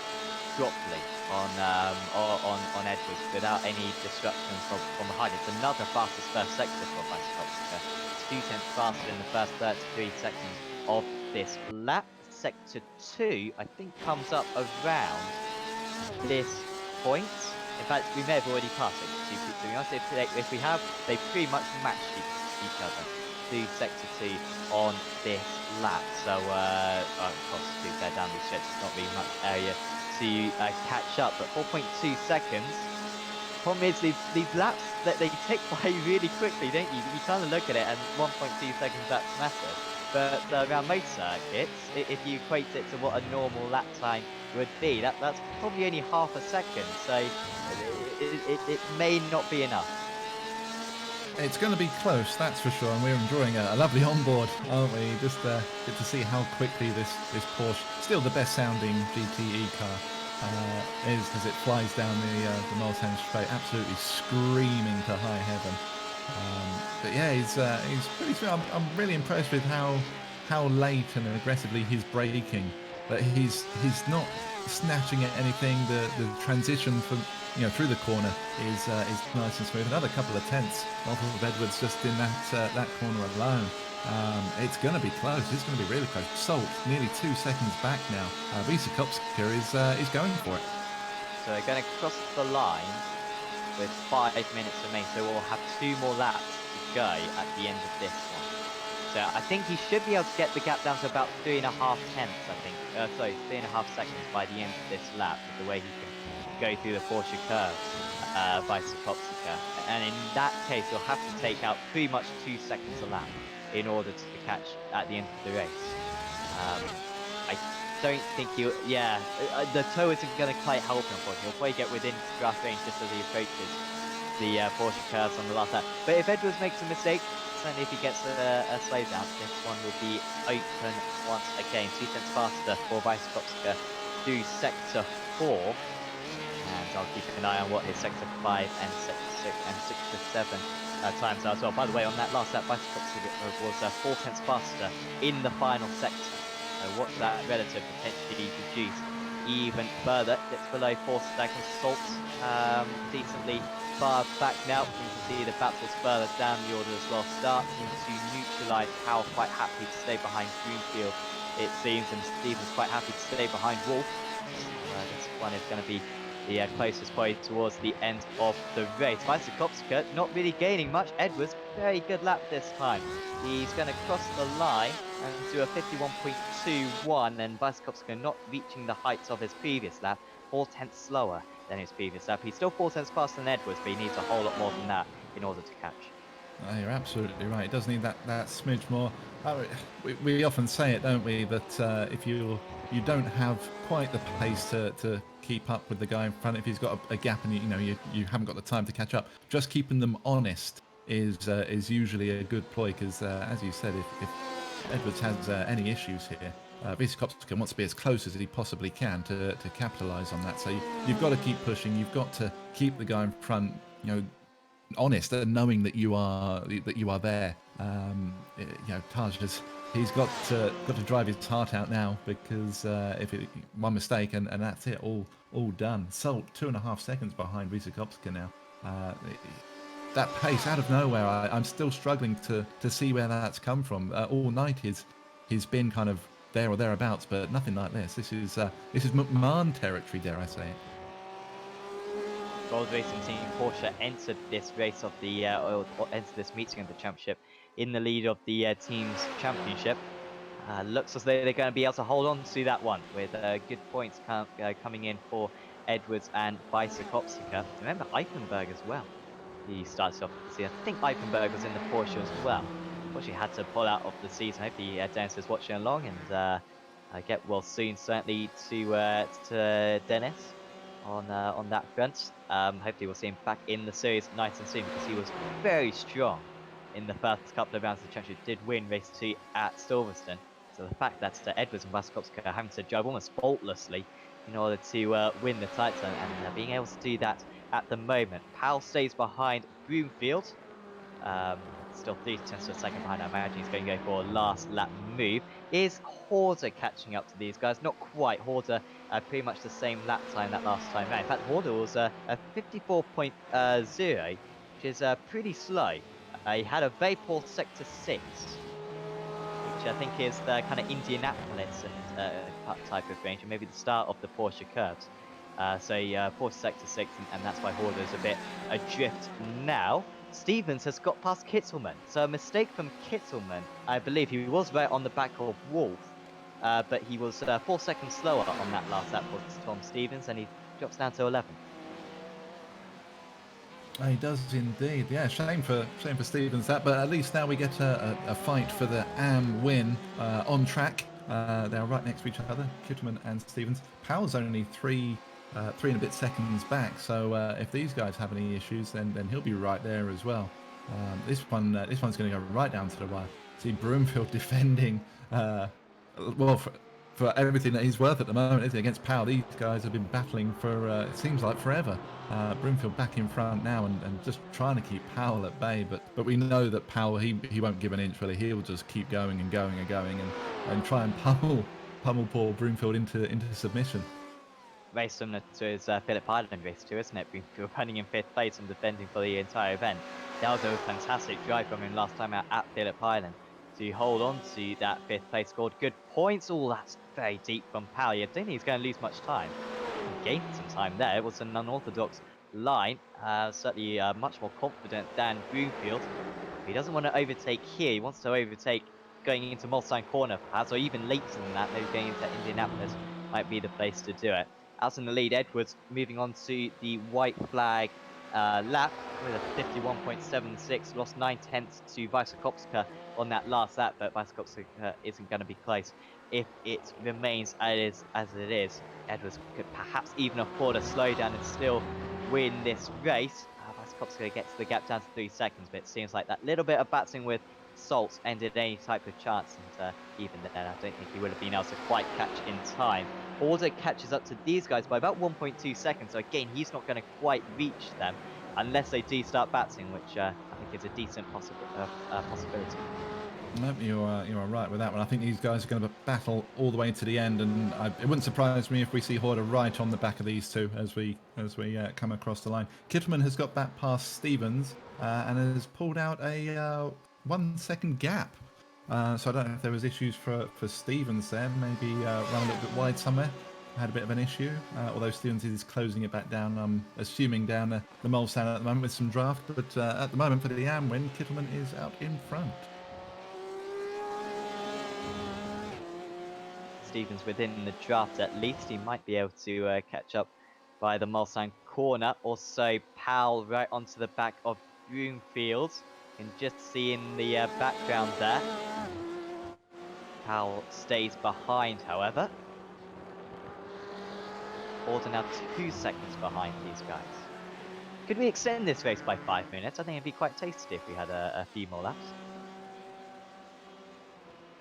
[SPEAKER 1] properly on Edwards without any disruptions from behind. It's another fastest first sector for Visakowska. 2/10 faster in the first 33 seconds of this lap. Sector 2, I think, comes up around this point. In fact, we may have already passed Sector 2, to be honest. If we have, they pretty much matched each other through Sector 2 on this lap. So, of course, to go down these stretches, not really much area to catch up. But 4.2 seconds. Problem is, these laps, that they tick by really quickly, don't you? You kind of look at it, and 1.2 seconds, that's massive. But around most circuits, if you equate it to what a normal lap time would be, that's probably only half a second. So it may not be enough.
[SPEAKER 2] It's going to be close, that's for sure, and we're enjoying a lovely onboard, aren't we? Just get to see how quickly this Porsche, still the best sounding GTE car, is as it flies down the Mulsanne Straight, absolutely screaming to high heaven. But yeah, he's pretty smooth. I'm really impressed with how late and aggressively he's braking. But he's not snatching at anything. The transition from through the corner is nice and smooth. Another couple of tenths off of Edwards just in that corner alone. It's going to be close. It's going to be really close. Salt nearly 2 seconds back now. Visakowska is going for it.
[SPEAKER 1] So they're going to cross the line with 5 minutes remaining, so we'll have 2 more laps to go at the end of this one. So I think he should be able to get the gap down to about 3.5 tenths, I think. 3.5 seconds by the end of this lap, with the way he can go through the Porsche curves by Visakowska. And in that case, you'll have to take out pretty much 2 seconds a lap in order to catch at the end of the race. I don't think the toe isn't going to quite help him. He'll probably get within draft range just as he approaches the Porsche curves on the last lap. But if Edwards makes a mistake, certainly if he gets a slow down, this one will be open once again. 2 tenths faster for Visakowska through Sector 4. And I'll keep an eye on what his Sector 5 and Sector 6 and 6 to 7 times as well. By the way, on that last lap, Bicyclops was 4 tenths faster in the final sector. Watch that relative potentially reduce even further. Gets below 4 seconds. Salts decently far back now. You can see the battles further down the order as well, starting to neutralise Powell quite happy to stay behind Broomfield, it seems, and Stevens quite happy to stay behind Wolf. So this one is going to be the closest point towards the end of the race. Bicycopska not really gaining much. Edwards, very good lap this time. He's going to cross the line and do a 51.21, and Bicycopska not reaching the heights of his previous lap, 4 tenths slower than his previous lap. He's still 4 tenths faster than Edwards, but he needs a whole lot more than that in order to catch.
[SPEAKER 2] You're absolutely right. It does need that smidge more. We often say it, don't we, that if you don't have quite the pace to keep up with the guy in front, if he's got a gap and you haven't got the time to catch up, just keeping them honest is usually a good ploy, because as you said, if Edwards has any issues here, Bicycopska wants to be as close as he possibly can to capitalise on that. So you've got to keep pushing. You've got to keep the guy in front, honest and knowing that you are there. Taj he's got to drive his heart out now, because one mistake and that's it, all done. Salt 2.5 seconds behind Bicycopska now. That pace out of nowhere, I'm still struggling to see where that's come from. All night he's been kind of there or thereabouts, but nothing like this. This is McMahon territory, dare I say it.
[SPEAKER 1] Gold Racing Team Porsche entered this race of the or entered this meeting of the championship in the lead of the team's championship. Looks as though they're going to be able to hold on to that one with good points coming in for Edwards and Bicycopska. Remember Eichenberg as well. He starts off the season. I think Eichenberg was in the Porsche as well. Unfortunately, had to pull out of the season. Hopefully, Dennis is watching along and get well soon. Certainly to Dennis on that front. Hopefully we'll see him back in the series nice and soon, because he was very strong in the first couple of rounds of the championship. Did win race 2 at Silverstone. So the fact that Edwards and Bicycopska are having to drive almost faultlessly in order to win the title, and being able to do that at the moment. Powell stays behind Broomfield. Still 3 tenths of a second behind. I imagine he's going to go for a last lap move. Is Horder catching up to these guys? Not quite. Horder pretty much the same lap time that last time round. In fact, Horder was a 54.0, which is pretty slow. He had a very poor sector 6, which I think is the kind of Indianapolis and type of range, and maybe the start of the Porsche curves. Porsche sector 6, and that's why Horder is a bit adrift now. Stevens has got past Kittelman, so a mistake from Kittelman. I believe he was right on the back of Wolf, but he was 4 seconds slower on that last lap for Tom Stevens, and he drops down to 11th.
[SPEAKER 2] He does indeed. Yeah, shame for Stevens that, but at least now we get a fight for the AM win on track. They're right next to each other, Kittelman and Stevens. Powell's only 3 and a bit seconds back, so if these guys have any issues, then he'll be right there as well. This one's going to go right down to the wire. See Broomfield defending, for everything that he's worth at the moment, isn't it? Against Powell. These guys have been battling for it seems like forever. Broomfield back in front now and just trying to keep Powell at bay, but we know that Powell he won't give an inch really. He'll just keep going and going and going and try and pummel poor Broomfield into submission.
[SPEAKER 1] Very similar to his Phillip Island race too, isn't it? Broomfield running in 5th place and defending for the entire event. That was a fantastic drive from him last time out at Phillip Island to hold on to that 5th place. Scored good points. Oh, that's very deep from Powell. You don't think he's going to lose much time. He gained some time there. It was an unorthodox line. Certainly much more confident than Broomfield. He doesn't want to overtake here. He wants to overtake going into Molstein Corner perhaps, or even later than that, maybe going into Indianapolis might be the place to do it. Out in the lead, Edwards moving on to the white flag lap with a 51.76, lost 9 tenths to Bicycopska on that last lap, but Bicycopska isn't going to be close if it remains as it is. Edwards could perhaps even afford a slowdown and still win this race. Bicycopska gets the gap down to 3 seconds, but it seems like that little bit of battling with Salts ended any type of chance, and even then I don't think he would have been able to quite catch in time. Horder catches up to these guys by about 1.2 seconds, so again he's not going to quite reach them. unless they do start batting, which I think is a decent possibility.
[SPEAKER 2] Nope, you are right with that one. I think these guys are going to battle all the way to the end, and it wouldn't surprise me if we see Horder right on the back of these two as we come across the line. Kittleman has got back past Stevens and has pulled out a 1 second gap. So I don't know if there was issues for Stevens there. Maybe run a little bit wide somewhere. Had a bit of an issue. Although Stevens is closing it back down, I'm assuming down the Mulsanne at the moment with some draft. But at the moment for the AM win, Kittleman is out in front.
[SPEAKER 1] Stevens within the draft at least. He might be able to catch up by the Mulsanne corner. Also, Powell right onto the back of Broomfield. You can just see in the background there. Powell stays behind, however. Order now 2 seconds behind these guys. Could we extend this race by 5 minutes? I think it'd be quite tasty if we had a few more laps.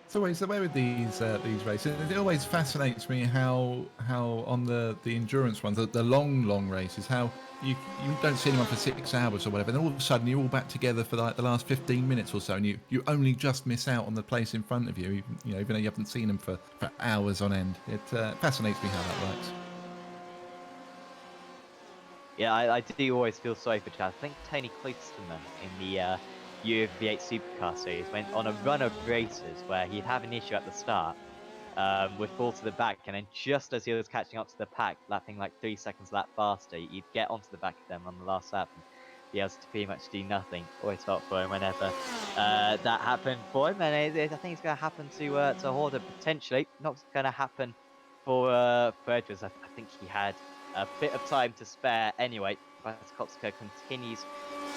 [SPEAKER 2] It's always the way with these races. It always fascinates me how on the endurance ones, the long races, how you don't see anyone for 6 hours or whatever, and all of a sudden you're all back together for like the last 15 minutes or so, and you only just miss out on the place in front of you, even though you haven't seen them for hours on end. It fascinates me how that works.
[SPEAKER 1] Yeah, I do always feel sorry for Chad. I think Tony Klosterman in the UV8 Supercar Series went on a run of races where he'd have an issue at the start, would fall to the back, and then just as he was catching up to the pack, lapping like 3 seconds a lap faster, you'd get onto the back of them on the last lap and be able to pretty much do nothing. Always felt for him whenever that happened for him, and I think it's going to happen to Horder potentially. Not going to happen for Edwards. I think he had a bit of time to spare anyway. Kopska continues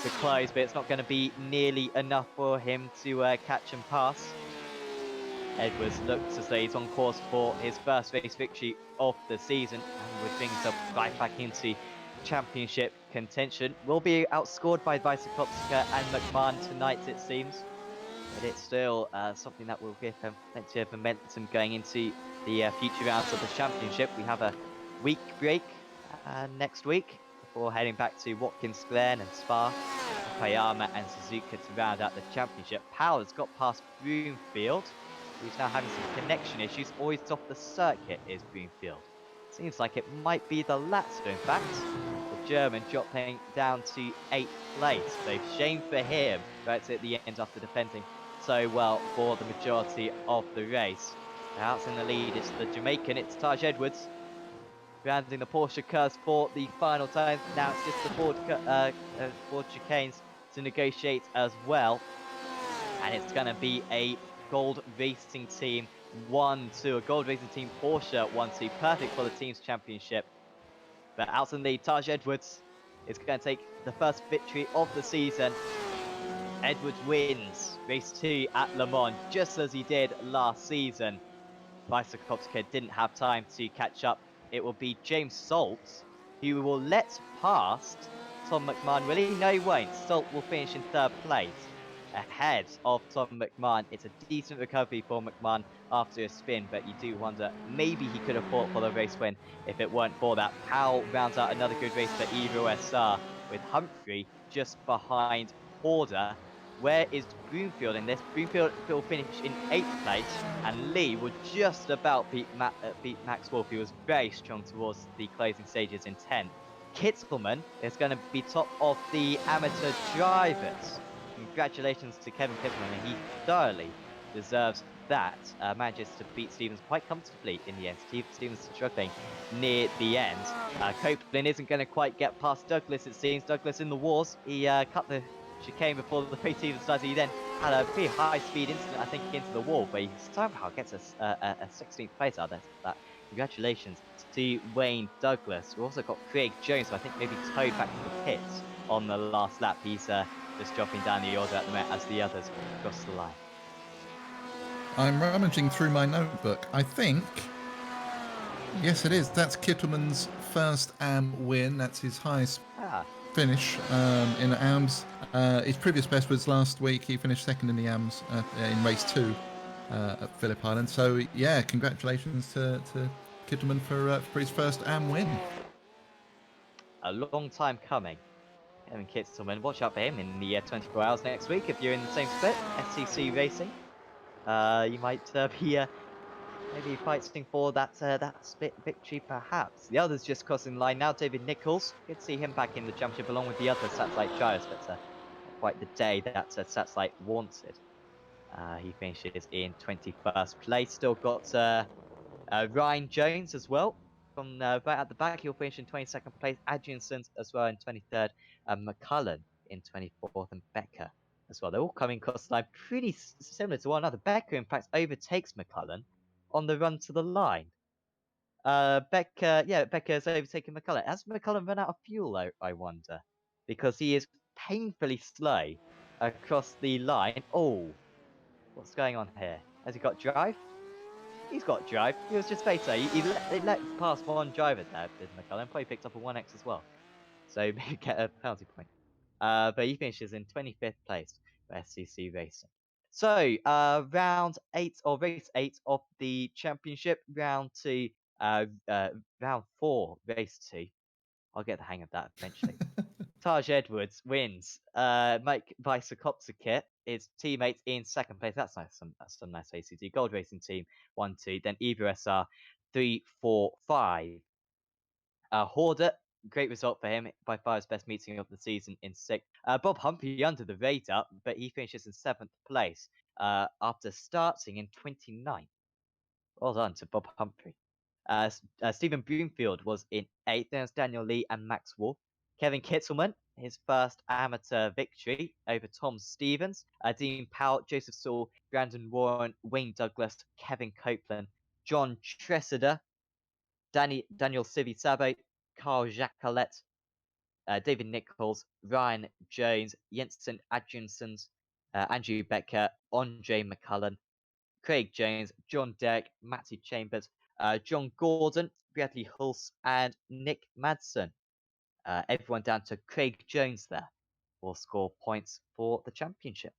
[SPEAKER 1] to close, but it's not going to be nearly enough for him to catch and pass. Edwards looks as though he's on course for his first race victory of the season and would bring himself right back into championship contention. Will be outscored by Kopska and McMahon tonight, it seems. But it's still something that will give them plenty of momentum going into the future rounds of the championship. We have a week break next week before heading back to Watkins Glen and Spa, Okayama and Suzuka to round out the championship. Powell has got past Broomfield, who's now having some connection issues. Always off the circuit is Broomfield. Seems like it might be the latter, in fact. The German dropping down to 8th place. So shame for him right at the end after defending so well for the majority of the race. Out in the lead, it's the Jamaican, it's Taj Edwards. Rounding the Porsche curves for the final time. Now it's just the Ford chicanes to negotiate as well. And it's going to be a Gold Racing Team 1-2. A Gold Racing Team Porsche 1-2. Perfect for the team's championship. But out in the lead, Taj Edwards is going to take the first victory of the season. Edwards wins race 2 at Le Mans, just as he did last season. Kopska didn't have time to catch up. It will be James Salt who will let past Tom McMahon. Will he? No, he won't. Salt will finish in 3rd place ahead of Tom McMahon. It's a decent recovery for McMahon after a spin, but you do wonder maybe he could have fought for the race win if it weren't for that. Powell rounds out another good race for Evo SR with Humphrey just behind Horder. Where is Broomfield in this? Broomfield will finish in 8th place, and Lee would just about beat Max Wolf, who was very strong towards the closing stages in 10th. Kittleman is going to be top of the amateur drivers. Congratulations to Kevin Kittleman, and he thoroughly deserves that. Manages to beat Stevens quite comfortably in the end. Stevens struggling near the end. Copeland isn't going to quite get past Douglas, it seems. Douglas in the wars. He cut the chicane before the race even started. He then had a pretty high-speed incident, I think, into the wall, but he somehow gets a 16th place out of that. Congratulations to Wayne Douglas. We've also got Craig Jones, who I think maybe towed back to the pits on the last lap. He's just dropping down the order at the moment as the others cross the line.
[SPEAKER 2] I'm rummaging through my notebook. I think, yes, it is. That's Kittleman's first AM win. That's his highest finish in AMS. His previous best was last week. He finished 2nd in the AMS in race 2 at Phillip Island. So yeah, congratulations to Kittleman for his first AM win.
[SPEAKER 1] A long time coming. Kevin Kitselman, watch out for him in the 24 hours next week if you're in the same split, SCC Racing. You might be maybe fighting for that split victory, perhaps. The others just crossing the line now. David Nichols, good to see him back in the championship along with the other Satellite drivers, but not quite the day that Satellite wanted. He finishes in 21st place. Still got Ryan Jones as well from right at the back. He'll finish in 22nd place. Adrianson as well in 23rd. McCullen in 24th, and Becker as well. They're all coming across the line pretty similar to one another. Becker, in fact, overtakes McCullen on the run to the line. Becker's overtaken McCullen. Has McCullen run out of fuel, I wonder? Because he is painfully slow across the line. Oh, what's going on here? Has he got drive? He's got drive. He was just better. He let past one driver there, did McCullen. Probably picked up a 1x as well. So maybe get a penalty point. But he finishes in 25th place for SCC Racing. So, round 8 or race 8 of the championship, round 2, round 4, race 2. I'll get the hang of that eventually. Taj Edwards wins. Mike Vicekopsakit, his teammates in 2nd place. That's nice. That's some nice ACT. Gold Racing Team 1, 2. Then Evo SR 3, 4, 5. Horder, great result for him. By far his best meeting of the season in 6th. Bob Humphrey under the radar, but he finishes in 7th place after starting in 29th. Well done to Bob Humphrey. Stephen Broomfield was in 8th. Then it was Daniel Lee and Max Wolf. Kevin Kitzelman, his first amateur victory over Tom Stevens. Dean Powell, Joseph Saul, Brandon Warren, Wayne Douglas, Kevin Copeland, John Tressida, Daniel Civi-Sabo, Carl Jacquelet, David Nichols, Ryan Jones, Jensen Adjinsons, Andrew Becker, Andre McCullen, Craig Jones, John Derrick, Matty Chambers, John Gordon, Bradley Hulse, and Nick Madsen. Everyone down to Craig Jones there will score points for the championship.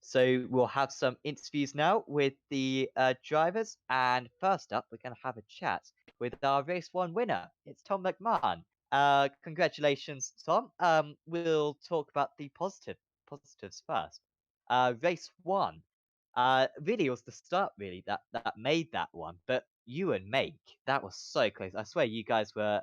[SPEAKER 1] So we'll have some interviews now with the drivers, and first up, we're going to have a chat with our race 1 winner. It's Tom McMahon. Congratulations, Tom. We'll talk about the positives first. Race 1. Really, it was the start really that made that one, but you and Make, that was so close. I swear you guys were.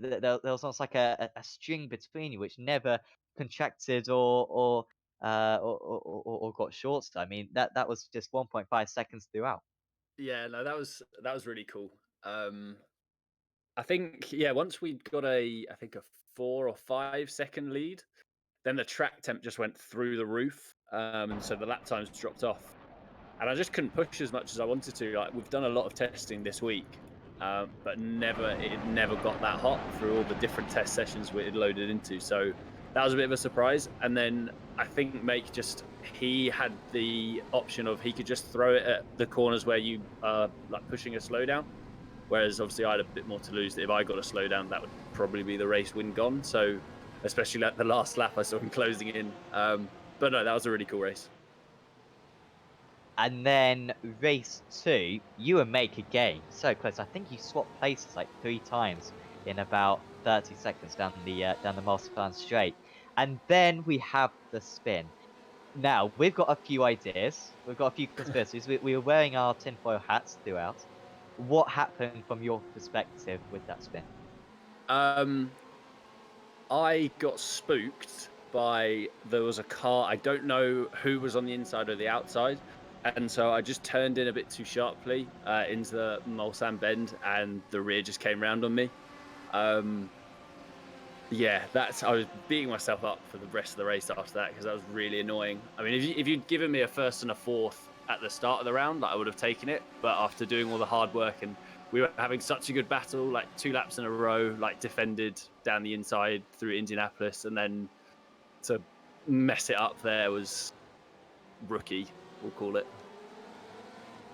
[SPEAKER 1] There was almost like a string between you, which never contracted or got shorts. I mean, that was just 1.5 seconds throughout.
[SPEAKER 4] Yeah, no, that was really cool. I think once we got I think a 4 or 5 second lead, then the track temp just went through the roof, and so the lap times dropped off, and I just couldn't push as much as I wanted to. Like, we've done a lot of testing this week, but it never got that hot through all the different test sessions we had loaded into. So that was a bit of a surprise. And then I think he had the option of he could just throw it at the corners where you are like pushing a slowdown. Whereas obviously I had a bit more to lose. If I got a slowdown, that would probably be the race win gone. So especially at the last lap, I saw him closing in. But no, that was a really cool race.
[SPEAKER 1] And then race 2, you and Make again, so close. I think you swapped places like 3 times in about 30 seconds down the Master Plan straight. And then we have the spin. Now, we've got a few ideas. We've got a few conspiracies. We were wearing our tinfoil hats throughout. What happened from your perspective with that spin?
[SPEAKER 4] I got spooked there was a car. I don't know who was on the inside or the outside. And so I just turned in a bit too sharply into the Mulsanne bend, and the rear just came round on me. I was beating myself up for the rest of the race after that, because that was really annoying. I mean, if you'd given me a 1st and a 4th at the start of the round, I would have taken it. But after doing all the hard work, and we were having such a good battle, like 2 laps in a row, like defended down the inside through Indianapolis, and then to mess it up there was rookie, we'll call it.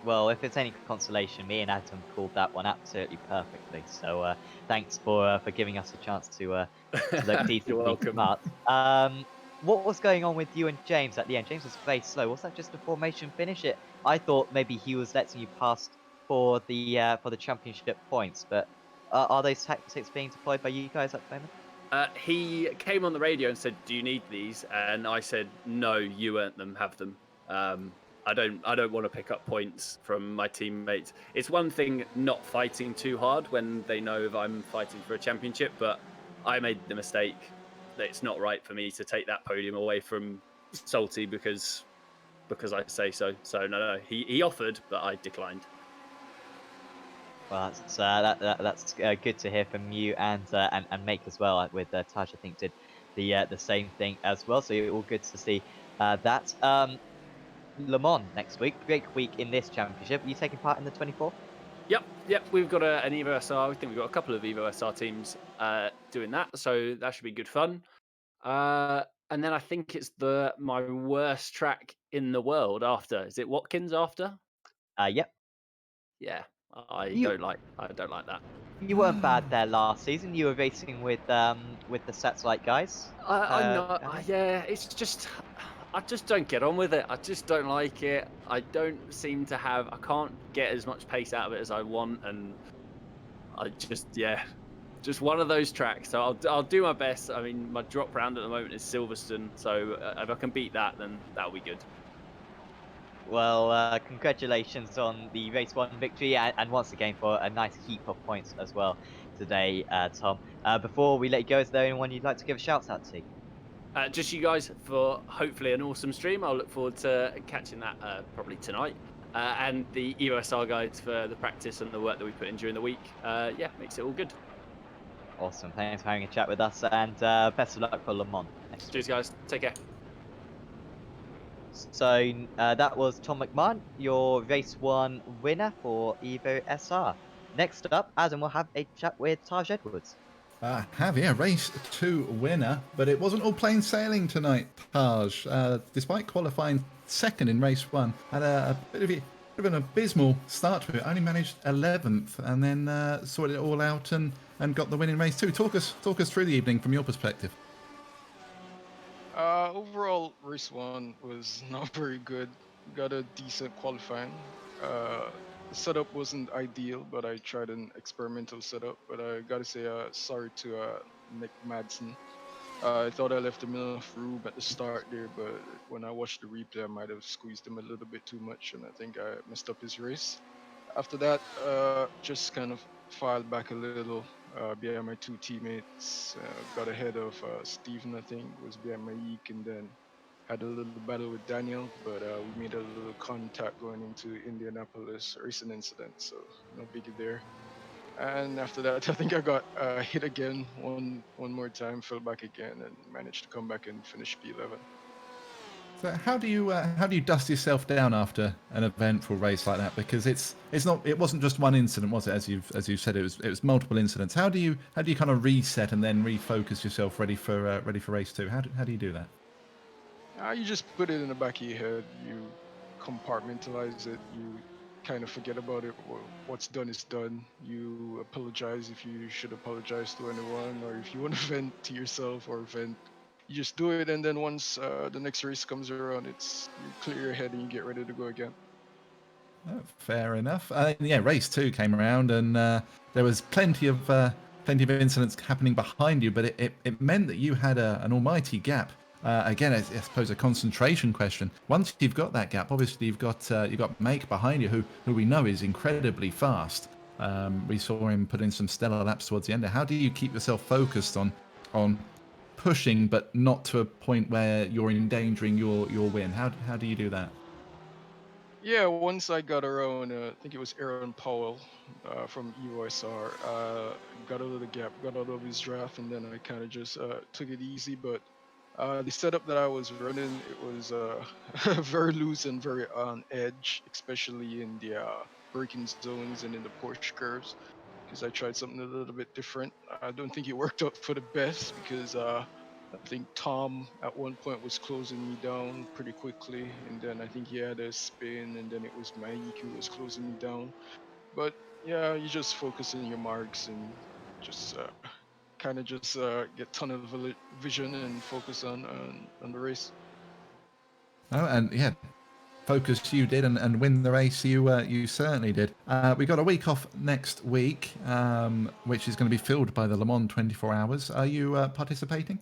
[SPEAKER 1] Well, if it's any consolation, me and Adam called that one absolutely perfectly. So thanks for giving us a chance to look decently smart. What was going on with you and James at the end? James was very slow. Was that just a formation finish? I thought maybe he was letting you pass for the championship points, but are those tactics being deployed by you guys at the moment?
[SPEAKER 4] He came on the radio and said, "Do you need these?" And I said, "No, you earned them. Have them." I don't want to pick up points from my teammates. It's one thing not fighting too hard when they know if I'm fighting for a championship, but I made the mistake that it's not right for me to take that podium away from Salty because I say so. So no, he offered, but I declined.
[SPEAKER 1] Well, that's good to hear from you and Make as well. With Taj, I think did the same thing as well. So you're all good to see that. Le Mans next week, big week in this championship. Are you taking part in the 24?
[SPEAKER 4] Yep. We've got an Evo SR. I think we've got a couple of Evo SR teams doing that, so that should be good fun. And then I think it's my worst track in the world after. Is it Watkins after?
[SPEAKER 1] Yep.
[SPEAKER 4] Yeah, I
[SPEAKER 1] You
[SPEAKER 4] don't like that.
[SPEAKER 1] you weren't bad there last season. You were racing with the Satellite guys.
[SPEAKER 4] I'm not.
[SPEAKER 1] Earlier.
[SPEAKER 4] Yeah, it's just I just don't get on with it. I just don't like it. I don't seem to have. I can't get as much pace out of it as I want, and I just just one of those tracks. So I'll do my best. I mean, my drop round at the moment is Silverstone, so if I can beat that, then that'll be good.
[SPEAKER 1] Well, congratulations on the race one victory, and once again for a nice heap of points as well today, Tom. Before we let you go, is there anyone you'd like to give a shout out to?
[SPEAKER 4] Just you guys for hopefully an awesome stream. I'll look forward to catching that probably tonight. And the EOSR guides for the practice and the work that we put in during the week. Makes it all good.
[SPEAKER 1] Awesome. Thanks for having a chat with us, and best of luck for Le Mans next week.
[SPEAKER 4] Cheers, guys. Take care.
[SPEAKER 1] So that was Tom McMahon, your race one winner for Evo SR. Next up, Adam will have a chat with Taj Edwards.
[SPEAKER 2] Race 2 winner, but it wasn't all plain sailing tonight, Taj. Despite qualifying second in race 1, had a bit of an abysmal start to it. Only managed 11th, and then sorted it all out and got the win in race 2. Talk us through the evening from your perspective.
[SPEAKER 5] Overall, race 1 was not very good. Got a decent qualifying. The setup wasn't ideal, but I tried an experimental setup. But I gotta say, sorry to Nick Madsen. I thought I left him enough room at the start there, but when I watched the replay, I might have squeezed him a little bit too much, and I think I messed up his race. After that, just kind of filed back a little behind my two teammates. Got ahead of Steven, I think, was behind my Yeek, and then had a little battle with Daniel, but we made a little contact going into Indianapolis racing incident, so no biggie there. And after that, I think I got hit again one more time, fell back again, and managed to come back and finish P11.
[SPEAKER 2] So how do you dust yourself down after an eventful race like that? Because it wasn't just one incident, was it? As you said, it was multiple incidents. How do you kind of reset and then refocus yourself ready for race 2? How do you do that?
[SPEAKER 5] You just put it in the back of your head. You compartmentalize it. You kind of forget about it. What's done is done. You apologize if you should apologize to anyone, or if you want to vent to yourself or vent, you just do it. And then once the next race comes around, you clear your head and you get ready to go again.
[SPEAKER 2] Fair enough. Race 2 came around, and there was plenty of incidents happening behind you, but it meant that you had an almighty gap. Again, I suppose a concentration question. Once you've got that gap, obviously you've got Make behind you, who we know is incredibly fast. We saw him put in some stellar laps towards the end. How do you keep yourself focused on pushing, but not to a point where you're endangering your win? How do you do that?
[SPEAKER 5] Yeah, once I got around, I think it was Aaron Powell from EOSR, got out of the gap, got out of his draft, and then I kind of just took it easy. But the setup that I was running, it was very loose and very on edge, especially in the braking zones and in the Porsche curves, because I tried something a little bit different. I don't think it worked out for the best because I think Tom at one point was closing me down pretty quickly, and then I think he had a spin, and then it was Maik who was closing me down. But yeah, you just focus on your marks and just kind of just get tunnel vision and focus on the race.
[SPEAKER 2] Oh, and yeah, focus you did and win the race you certainly did. We got a week off next week, which is going to be filled by the Le Mans 24 Hours. Are you participating?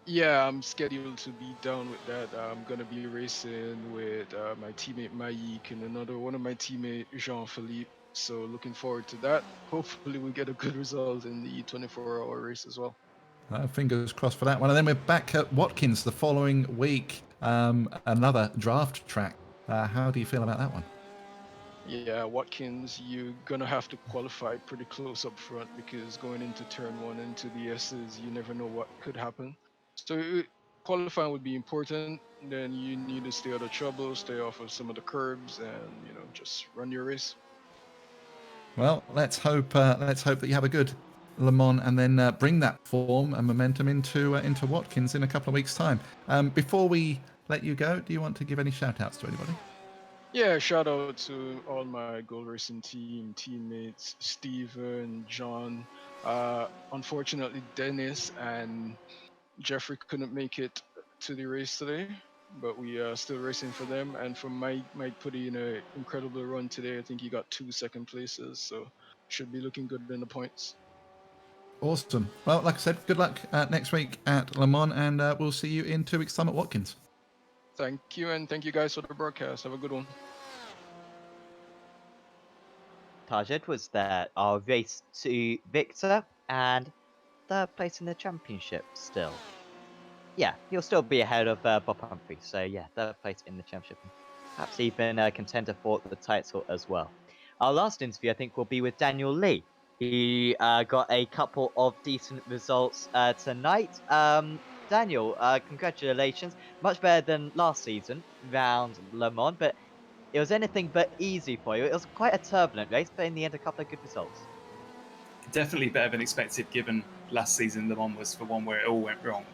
[SPEAKER 5] Yeah, I'm scheduled to be down with that. I'm gonna be racing with my teammate Maik and another one of my teammate Jean-Philippe. So looking forward to that. Hopefully we get a good result in the 24-hour race as well.
[SPEAKER 2] Fingers crossed for that one. And then we're back at Watkins the following week. Another draft track. How do you feel about that one?
[SPEAKER 5] Yeah, Watkins, you're gonna have to qualify pretty close up front because going into turn one into the S's, you never know what could happen. So qualifying would be important. Then you need to stay out of trouble, stay off of some of the curbs, and just run your race.
[SPEAKER 2] Well, let's hope that you have a good Le Mans and then bring that form and momentum into Watkins in a couple of weeks' time. Before we let you go, do you want to give any shout outs to anybody?
[SPEAKER 5] Yeah, shout out to all my Gold Racing team teammates, Steven, John. Unfortunately, Dennis and Jeffrey couldn't make it to the race today, but we are still racing for them. And for Mike put in an incredible run today. I think he got 2 second places, so should be looking good in the points.
[SPEAKER 2] Awesome. Well, like I said, good luck next week at Le Mans, and we'll see you in 2 weeks' time at Watkins.
[SPEAKER 5] Thank you, and thank you guys for the broadcast. Have a good one.
[SPEAKER 1] Tajid was there. Our race to Victor and third place in the championship still. Yeah, he'll still be ahead of Bob Humphrey. So yeah, third place in the championship. Perhaps even a contender for the title as well. Our last interview, I think, will be with Daniel Lee. He got a couple of decent results tonight. Daniel, congratulations. Much better than last season round Le Mans, but it was anything but easy for you. It was quite a turbulent race, but in the end, a couple of good results.
[SPEAKER 6] Definitely better than expected, given last season Le Mans was for one where it all went wrong.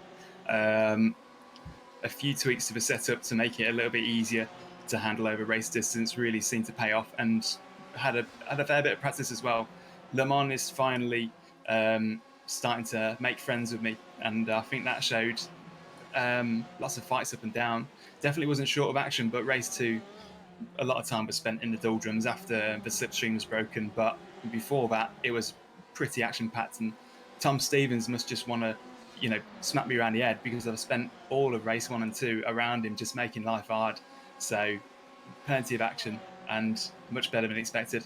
[SPEAKER 6] A few tweaks to the setup to make it a little bit easier to handle over race distance really seemed to pay off, and had a fair bit of practice as well. Le Mans is finally starting to make friends with me, and I think that showed. Lots of fights up and down. Definitely wasn't short of action, but race 2, a lot of time was spent in the doldrums after the slipstream was broken. But before that, it was pretty action-packed, and Tom Stevens must just want to, smack me around the head, because I've spent all of race 1 and 2 around him, just making life hard. So plenty of action and much better than expected.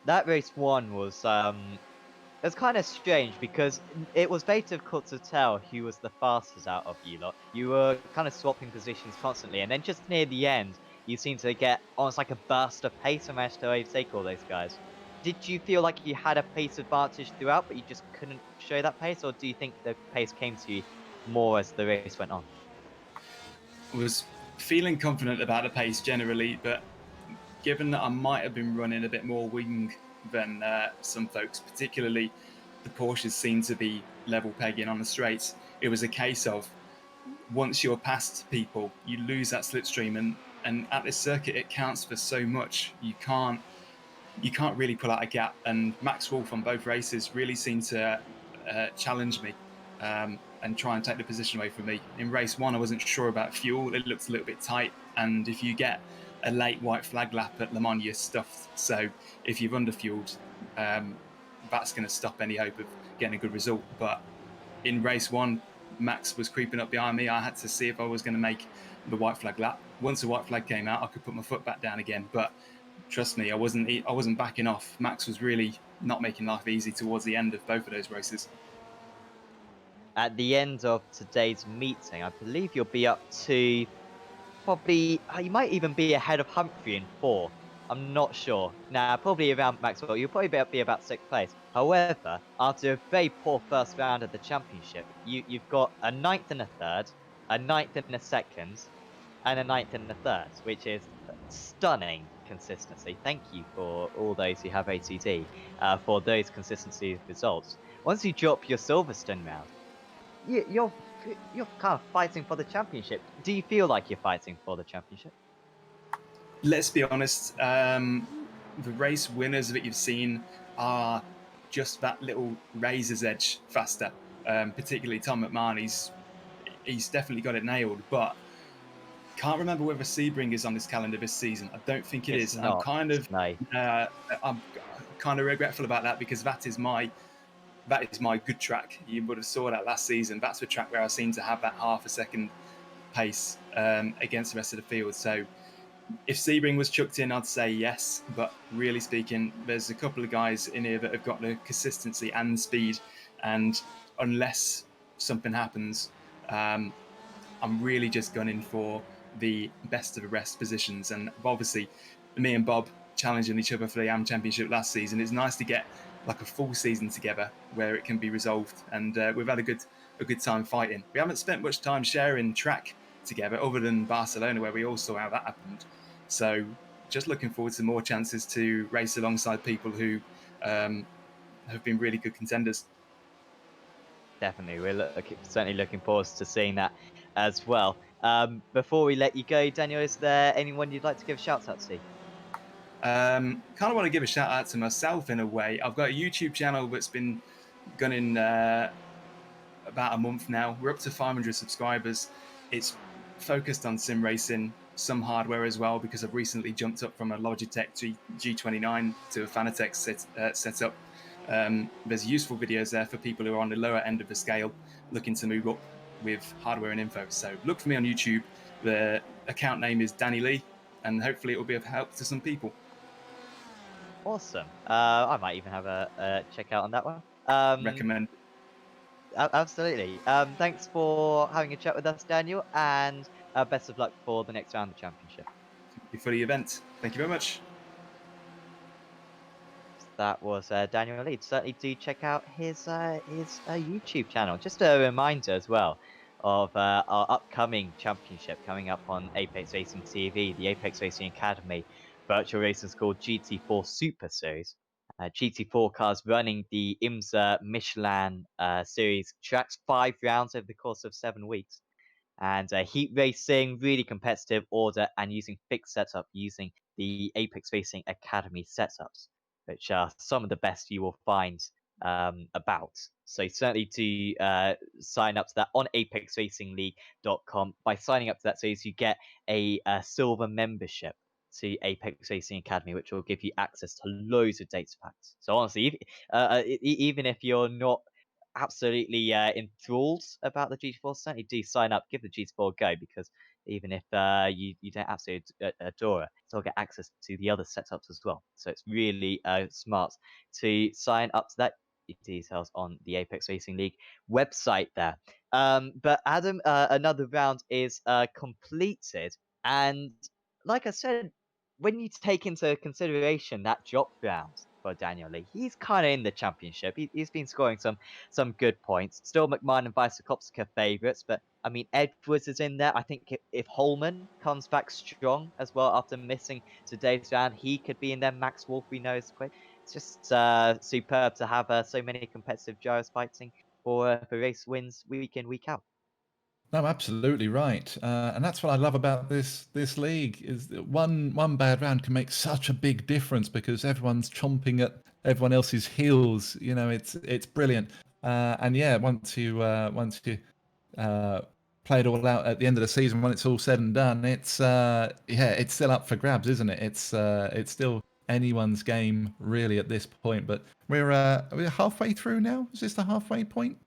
[SPEAKER 1] That race 1 was it was kind of strange because it was very difficult to tell who was the fastest out of you lot. You were kind of swapping positions constantly, and then just near the end, you seemed to get almost like a burst of pace and managed to overtake all those guys. Did you feel like you had a pace advantage throughout, but you just couldn't show that pace, or do you think the pace came to you more as the race went on?
[SPEAKER 6] I was feeling confident about the pace generally, but given that I might have been running a bit more wing than some folks, particularly the Porsches seem to be level pegging on the straights, it was a case of once you're past people, you lose that slipstream, and at this circuit it counts for so much. You can't really pull out a gap, and Max Wolf on both races really seemed to challenge me and try and take the position away from me. In race 1, I wasn't sure about fuel. It looked a little bit tight, and if you get a late white flag lap at Le Mans, you're stuffed. So if you've underfueled, that's going to stop any hope of getting a good result. But in race 1, Max was creeping up behind me. I had to see if I was going to make the white flag lap. Once the white flag came out, I could put my foot back down again. But trust me, I wasn't backing off. Max was really not making life easy towards the end of both of those races.
[SPEAKER 1] At the end of today's meeting, I believe you'll be up to probably, you might even be ahead of Humphrey in 4th. I'm not sure. Nah, probably around Maxwell. You'll probably be about 6th place. However, after a very poor first round of the championship, you've got a 9th and a 3rd, a 9th and a 2nd, and a 9th and a 3rd, which is stunning consistency. Thank you for all those who have ATD for those consistency results. Once you drop your Silverstone round, you're kind of fighting for the championship. Do you feel like you're fighting for the championship?
[SPEAKER 6] Let's be honest. The race winners that you've seen are just that little razor's edge faster. Particularly Tom McMahon, he's definitely got it nailed. But can't remember whether Sebring is on this calendar this season. I don't think it
[SPEAKER 1] It's
[SPEAKER 6] is.
[SPEAKER 1] not. No.
[SPEAKER 6] I'm kind of regretful about that because that is my good track. You would have saw that last season. That's the track where I seem to have that half a second pace against the rest of the field. So if Sebring was chucked in, I'd say yes. But really speaking, there's a couple of guys in here that have got the consistency and speed. And unless something happens, I'm really just gunning for the best of the rest positions. And obviously, me and Bob challenging each other for the AM Championship last season. It's nice to get like a full season together where it can be resolved. And we've had a good time fighting. We haven't spent much time sharing track together, other than Barcelona, where we all saw how that happened. So just looking forward to more chances to race alongside people who have been really good contenders.
[SPEAKER 1] Definitely, we're certainly looking forward to seeing that as well. Before we let you go, Daniel, is there anyone you'd like to give a shout out to?
[SPEAKER 6] Kind of want to give a shout out to myself in a way. I've got a YouTube channel that's been gunning about a month now. We're up to 500 subscribers. It's focused on sim racing, some hardware as well, because I've recently jumped up from a Logitech G29 to a Fanatec setup. There's useful videos there for people who are on the lower end of the scale looking to move up with hardware and info. So look for me on YouTube. The account name is Danny Lee, and hopefully it will be of help to some people.
[SPEAKER 1] Awesome. I might even have a check out on that one.
[SPEAKER 6] Recommend.
[SPEAKER 1] Absolutely. Thanks for having a chat with us, Daniel, and best of luck for the next round of the championship.
[SPEAKER 6] Thank you for the event. Thank you very much.
[SPEAKER 1] That was Daniel Leeds. Certainly do check out his YouTube channel. Just a reminder as well of our upcoming championship coming up on Apex Racing TV, the Apex Racing Academy virtual racing school GT4 Super Series. GT4 cars running the IMSA Michelin series tracks 5 rounds over the course of 7 weeks. And heat racing, really competitive order, and using fixed setup using the Apex Racing Academy setups, which are some of the best you will find about. So certainly do sign up to that on apexracingleague.com. By signing up to that series, you get a silver membership to Apex Racing Academy, which will give you access to loads of data packs. So honestly, even if you're not absolutely enthralled about the GT4, certainly do sign up, give the GT4 a go, because even if you don't absolutely adore it, still get access to the other setups as well. So it's really smart to sign up to that. Details on the Apex Racing League website there. But Adam, another round is completed, and like I said, when you take into consideration that drop round for Daniel Lee, he's kind of in the championship. He's been scoring some good points. Still McMahon and Vysokopska favourites, but I mean Edwards is in there. I think if Holman comes back strong as well after missing today's round, he could be in there. Max Wolf, we know, is quick. It's just superb to have so many competitive gyros fighting for race wins week in, week out.
[SPEAKER 2] No, absolutely right, and that's what I love about this league is that one bad round can make such a big difference because everyone's chomping at everyone else's heels. You know, it's brilliant, and yeah, once you play it all out at the end of the season, when it's all said and done, it's it's still up for grabs, isn't it? It's still anyone's game really at this point. But we're halfway through now. Is this the halfway point?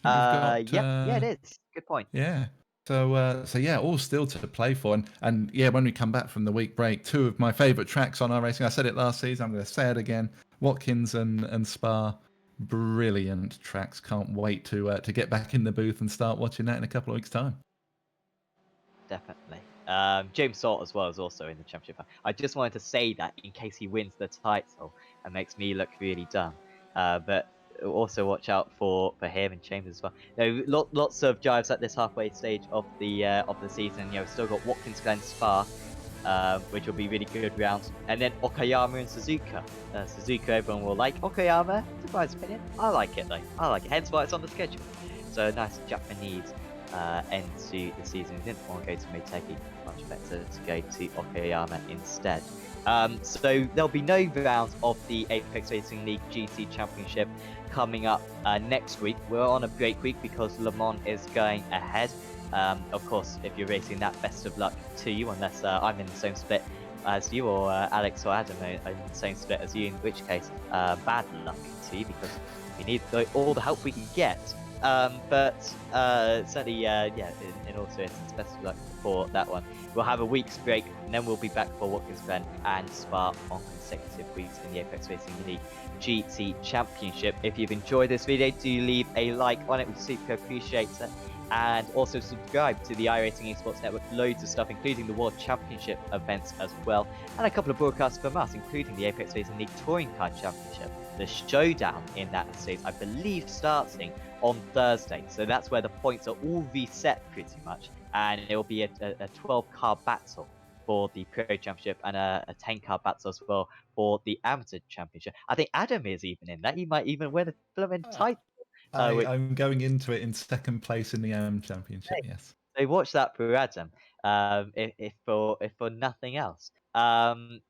[SPEAKER 2] I think we've got
[SPEAKER 1] Yeah, it is. Good point.
[SPEAKER 2] yeah. So yeah, all still to play for, and yeah, when we come back from the week break, 2 of my favourite tracks on our racing. I said it last season. I'm going to say it again. Watkins and Spa, brilliant tracks. Can't wait to get back in the booth and start watching that in a couple of weeks' time.
[SPEAKER 1] Definitely. James Salt as well is also in the championship. I just wanted to say that in case he wins the title and makes me look really dumb. But also watch out for him and Chambers as well. You know, lots of drives at this halfway stage of the season. You know, still got Watkins Glen Spa, which will be really good rounds, and then Okayama and Suzuka. Suzuka, everyone will like. Okayama, surprise opinion, I like it though. I like it. Hence why it's on the schedule. So a nice Japanese end to the season. We didn't want to go to Motegi, much better to go to Okayama instead. So there'll be no rounds of the Apex Racing League GT Championship coming up next week. We're on a break week because Le Mans is going ahead. Of course, if you're racing that, best of luck to you, unless I'm in the same split as you, or Alex or Adam are in the same split as you, in which case, bad luck to you, because we need all the help we can get. But certainly, yeah, in all seriousness, best of luck for that one. We'll have a week's break, and then we'll be back for Watkins Glen and Spa on consecutive weeks in the Apex Racing League GT Championship. If you've enjoyed this video, do leave a like on it. We super appreciate it. And also subscribe to the iRacing Esports Network. Loads of stuff, including the World Championship events as well. And a couple of broadcasts from us, including the Apex Racing League Touring Car Championship. The showdown in that stage, I believe, starting on Thursday. So that's where the points are all reset pretty much. And it will be a 12-car battle for the Pro Championship and a 10-car battle as well for the Amateur Championship. I think Adam is even in that. He might even win a blooming title.
[SPEAKER 2] I'm going into it in second place in the Championship. Yes.
[SPEAKER 1] So watch that for Adam, if for nothing else. And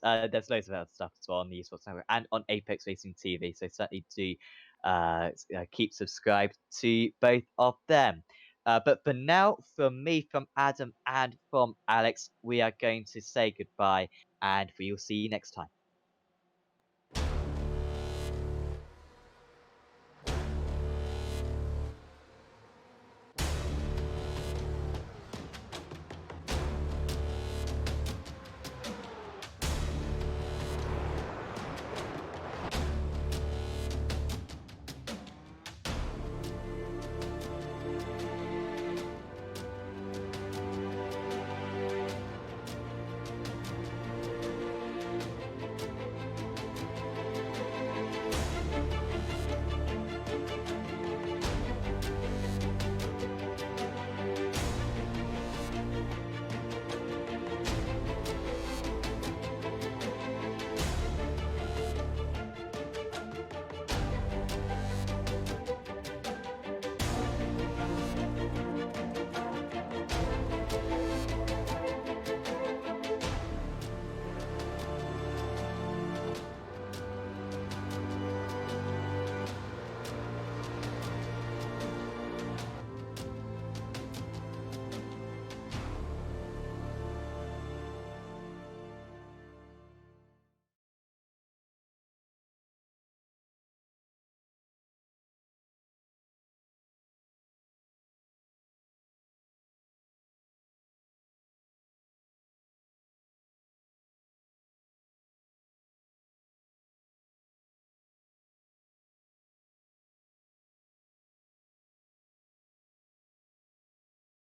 [SPEAKER 1] there's loads of other stuff as well on the Esports Network and on Apex Racing TV. So certainly do keep subscribed to both of them. But for now, from me, from Adam, and from Alex, we are going to say goodbye, and we will see you next time.